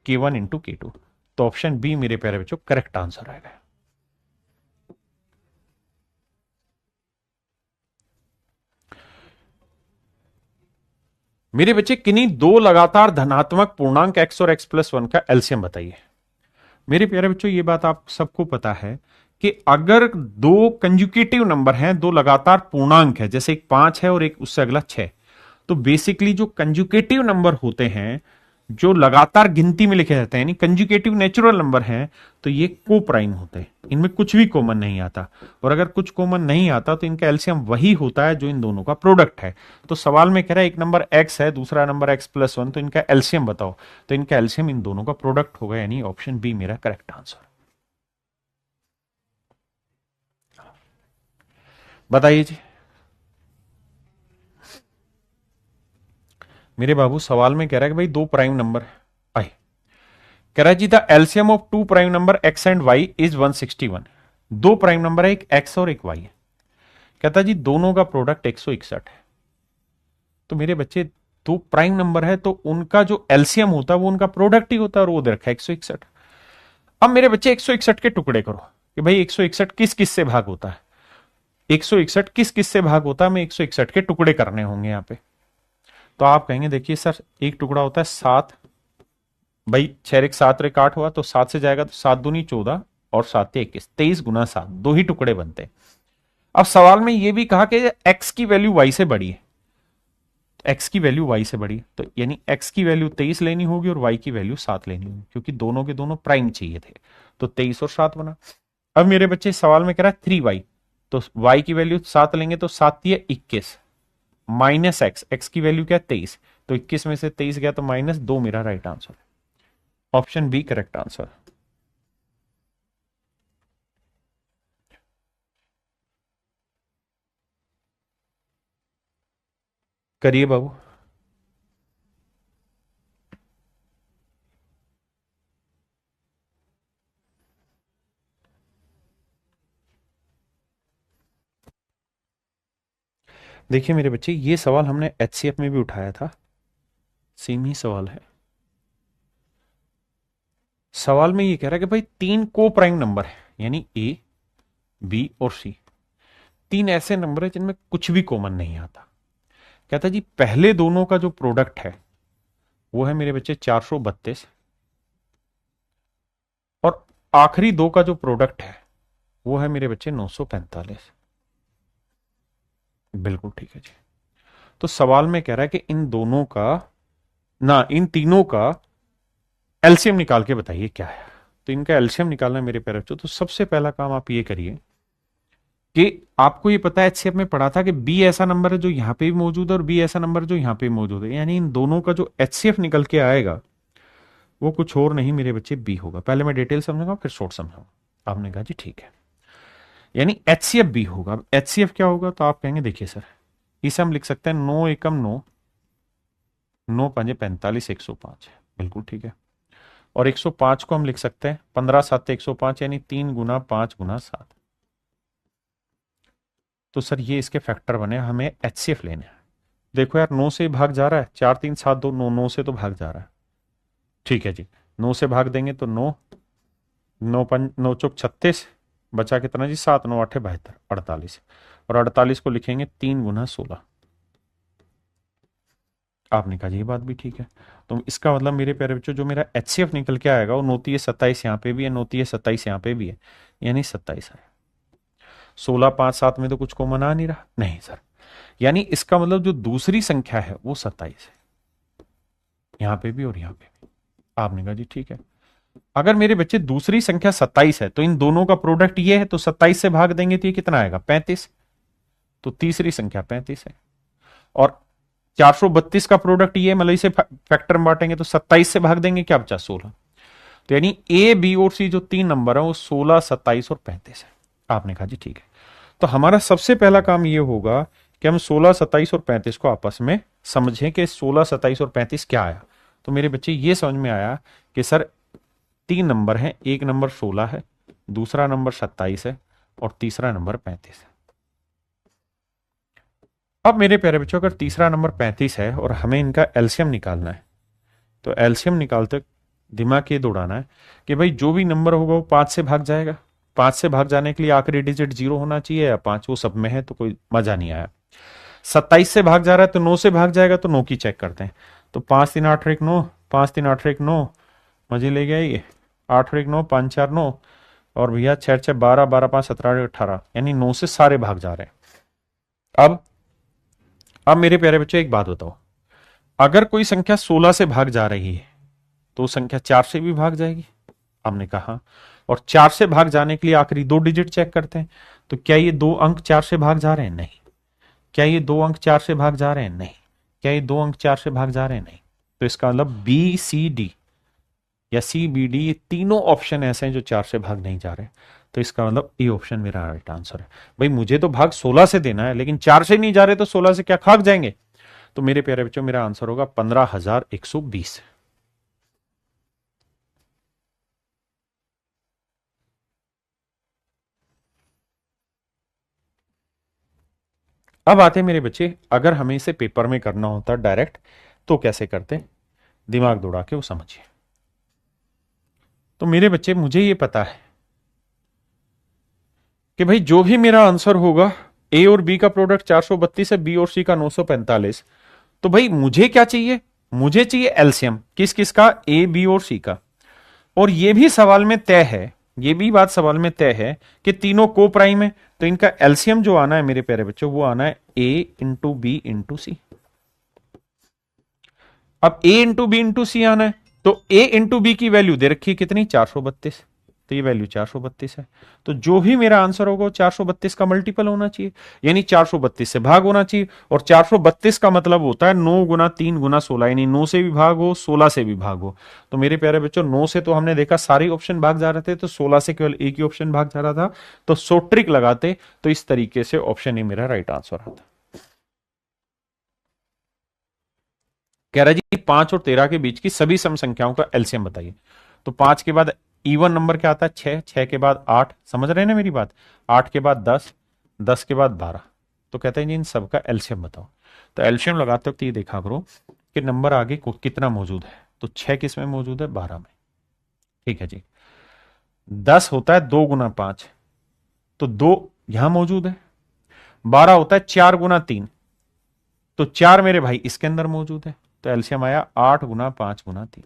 K1 into K2। तो ऑप्शन बी मेरे प्यारे बच्चों करेक्ट आंसर आएगा। मेरे बच्चे किन्हीं 2 लगातार धनात्मक पूर्णांक x और x+1 का एलसीएम बताइए। मेरे प्यारे बच्चों ये बात आप सबको पता है कि अगर 2 कंजुकेटिव नंबर हैं, 2 लगातार पूर्णांक है, जैसे एक 5 है और एक उससे अगला 6, तो बेसिकली जो कंजुकेटिव नंबर होते हैं, जो लगातार गिनती में लिखे जाते हैं, यानी कंजुकेटिव नेचुरल नंबर हैं, तो ये को प्राइम होते हैं, इनमें कुछ भी कॉमन नहीं आता। और अगर कुछ कॉमन नहीं आता तो इनका एलसीएम वही होता है जो इन दोनों का प्रोडक्ट है। तो सवाल में कह रहा है एक नंबर x है, दूसरा नंबर x+1, तो इनका एलसीएम बताओ। तो इनका एलसीएम इन दोनों का प्रोडक्ट होगा, यानी ऑप्शन बी मेरा करेक्ट आंसर। बताइए जी मेरे बाबू, सवाल में कह रहा है कि भाई 2 प्राइम नंबर आए, कह रहा है जी the LCM of 2 prime number x and y is 161। 2 prime number है, एक x और एक y है। कहता जी दोनों का प्रोडक्ट 161 है। तो मेरे बच्चे दो प्राइम नंबर है तो उनका जो एलसीएम होता है वो उनका प्रोडक्ट ही होता है, और वो दे रखा है 161। अब मेरे बच्चे 161 के टुकड़े करो कि भाई 161 किस किस से भाग होता है, 161 किस किस से भाग होता है, हमें 161 के टुकड़े करने होंगे यहां पे। तो आप कहेंगे देखिए सर एक टुकड़ा होता है 7, भाई 6 एक 7 रे 8 हुआ तो 7 से जाएगा तो 7 दूनी 14 और 7 21, 23 गुना 7, दो ही टुकड़े बनते हैं। अब सवाल में यह भी कहा कि एक्स की वैल्यू वाई से बड़ी है, एक्स की वैल्यू वाई से बड़ी, तो यानी एक्स की वैल्यू 23 लेनी होगी और वाई की वैल्यू 7 लेनी होगी, क्योंकि दोनों के दोनों प्राइम चाहिए थे। तो 23 और 7 बना। अब मेरे बच्चे सवाल में कह रहा है 3y, तो y की वैल्यू 7 लेंगे तो 7 है 21 माइनस एक्स, एक्स की वैल्यू क्या है 23, तो 21 में से 23 गया तो -2 मेरा राइट आंसर है। Option B correct answer. करिए बाबू। देखिए मेरे बच्चे ये सवाल हमने एचसीएफ में भी उठाया था, सेम ही सवाल है। सवाल में ये कह रहा है कि भाई तीन को प्राइम नंबर है, यानी ए बी और सी, तीन ऐसे नंबर है जिनमें कुछ भी कॉमन नहीं आता। कहता जी पहले दोनों का जो प्रोडक्ट है वो है मेरे बच्चे 432, और आखिरी दो का जो प्रोडक्ट है वो है मेरे बच्चे 945। बिल्कुल ठीक है जी। तो सवाल में कह रहा है कि इन दोनों का, ना इन तीनों का एलसीएम निकाल के बताइए क्या है। तो इनका एलसीएम निकालना है मेरे प्यारे बच्चों, तो सबसे पहला काम आप ये करिए कि आपको ये पता है एचसीएफ में पढ़ा था कि बी ऐसा नंबर है जो यहां पे भी मौजूद है और बी ऐसा नंबर जो यहां पे भी मौजूद है, यानी इन दोनों का जो एचसीएफ निकल के आएगा वो कुछ और नहीं मेरे बच्चे बी होगा। पहले मैं डिटेल समझाऊंगा फिर शॉर्ट समझाऊंगा। आपने कहा जी ठीक है, यानी एचसीएफ बी होगा। एचसीएफ क्या होगा तो आप कहेंगे देखिए सर इसे हम लिख सकते हैं 9 एकम 9, 9 पंजे 45, 105। बिल्कुल ठीक है। और 105 को हम लिख सकते हैं 15 7 105, यानी 3 गुना 5 गुना 7। तो सर ये इसके फैक्टर बने, हमें एचसीएफ लेने हैं। देखो यार 9 से भाग जा रहा है, 4 3 7 2 9, 9 से तो भाग जा रहा है। ठीक है जी, 9 से भाग देंगे तो 9, 9 पंच 9 चौक 36, बचा कितना जी 7, 9 8 72, 48, और 48 को लिखेंगे 3 गुना 16। आपने कहा जी ये बात भी ठीक है। तो इसका मतलब मेरे प्यारे बच्चों जो मेरा एचसीएफ निकल के आएगा वो नौती है 27 यहाँ पे भी है, नौती है 27 यहाँ पे भी है, यानी 27 है। 16 5 7 में तो कुछ कॉमन आ नहीं रहा, नहीं सर, यानी इसका मतलब जो दूसरी संख्या है वो 27 है, यहां पे भी और यहां पे भी। आपने कहा जी ठीक है। अगर मेरे बच्चे दूसरी संख्या 27 है तो इन दोनों का प्रोडक्ट ये है, तो 27 से भाग देंगे तो ये कितना आएगा 35, तो तीसरी संख्या 35 है। और 432 का प्रोडक्ट ये, मतलब इसे फैक्टर में बांटेंगे तो 27 से भाग देंगे क्या बचा 16। तो यानी ए बी और सी जो तीन नंबर है वो 16 27 और 35 है। आपने कहा जी ठीक है। तो हमारा सबसे पहला काम ये होगा कि हम 16 27 और 35 को आपस में समझें कि 16 27 और 35 क्या आया। तो मेरे बच्चे ये समझ में आया कि सर तीन नंबर हैं, एक नंबर 16 है, दूसरा नंबर 27 है और तीसरा नंबर 35 है। अब मेरे प्यारे बच्चों अगर तीसरा नंबर 35 है और हमें इनका एलसीएम निकालना है, तो एलसीएम निकालते दिमाग ये दौड़ाना है कि भाई जो भी नंबर होगा वो 5 से भाग जाएगा। 5 से भाग जाने के लिए आखिरी डिजिट 0 होना चाहिए या 5, वो सब में है तो कोई मजा नहीं आया। 27 से भाग जा रहा है तो 9 से भाग जाएगा, तो 9 की चेक करते हैं। तो 5 3 8 1 9, 5 3 8 1 9, मजे ले गया ये, 8 1 9, 5 4 9, और भैया 6 6 12, 12 5 17 18, यानी 9 से सारे भाग जा रहे हैं। अब मेरे प्यारे बच्चों एक बात बताओ, अगर कोई संख्या 16 से भाग जा रही है तो संख्या 4 से भी भाग जाएगी। हमने कहा, और 4 से भाग जाने के लिए आखिरी दो डिजिट चेक करते हैं। तो क्या ये दो अंक 4 से भाग जा रहे हैं? नहीं। क्या ये दो अंक 4 से भाग जा रहे हैं? नहीं। क्या ये दो अंक 4 से भाग जा रहे हैं? नहीं। तो इसका मतलब बी सी डी या सी बी डी, ये तीनों ऑप्शन ऐसे हैं जो 4 से भाग नहीं जा रहे। तो इसका मतलब ए ऑप्शन मेरा राइट आंसर है। भाई मुझे तो भाग 16 से देना है, लेकिन 4 से नहीं जा रहे तो 16 से क्या भाग जाएंगे? तो मेरे प्यारे बच्चों मेरा आंसर होगा 15,120। अब आते मेरे बच्चे, अगर हमें इसे पेपर में करना होता डायरेक्ट तो कैसे करते, दिमाग दौड़ा के वो समझिए। तो मेरे बच्चे मुझे ये पता है कि भाई जो भी मेरा आंसर होगा, ए और बी का प्रोडक्ट 432 है, बी और सी का 945, तो भाई मुझे क्या चाहिए, मुझे चाहिए एलसीएम किस किस का, ए बी और सी का। और ये भी सवाल में तय है, ये भी बात सवाल में तय है कि तीनों को प्राइम है, तो इनका एलसीएम जो आना है मेरे प्यारे बच्चों, वो आना है ए इंटू बी इंटू सी। अब ए इंटू बी इंटू सी आना है, तो ए इंटू बी की वैल्यू दे रखी है कितनी, 432, तो ये वैल्यू 432 है। तो जो भी मेरा आंसर होगा वो 432 का मल्टीपल होना चाहिए, यानी 432 से भाग होना चाहिए। और 432 का मतलब होता है 9 गुना 3 गुना 16, यानी 9 से भी भाग हो, 16 से भी भाग हो। तो मेरे प्यारे बच्चों 9 से तो हमने देखा सारे ऑप्शन भाग जा रहे थे, तो 16 से केवल एक ही ऑप्शन भाग जा रहा था। तो सो ट्रिक लगाते तो इस तरीके से ऑप्शन ए मेरा राइट आंसर आता। कह रहा जी 5 और 13 के बीच की सभी सम संख्याओं का एलसीएम बताइए। तो 5 के बाद इवन नंबर क्या आता है, 6, 6 के बाद 8, समझ रहे हैं ना मेरी बात, 8 के बाद 10, 10 के बाद 12। तो कहते हैं जी इन सब का एलसीएम बताओ। तो एलसीएम लगाते वक्त ये देखा करो कि नंबर आगे कितना मौजूद है। तो 6 किस में मौजूद है, 12 में। ठीक है जी। 10 होता है 2 गुना 5, तो 2 यहां मौजूद है। 12 होता है 4 गुना 3, तो 4 मेरे भाई इसके अंदर मौजूद है। तो एलसीएम आया 8 गुना 5 गुना 3,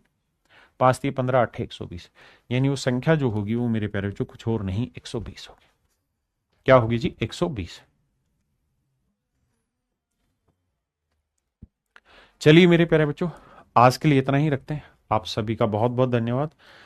5 3 15 8 120, यानी वो संख्या जो होगी वो मेरे प्यारे बच्चों कुछ और नहीं 120 होगी। क्या होगी जी, 120। चलिए मेरे प्यारे बच्चों, आज के लिए इतना ही रखते हैं। आप सभी का बहुत बहुत धन्यवाद।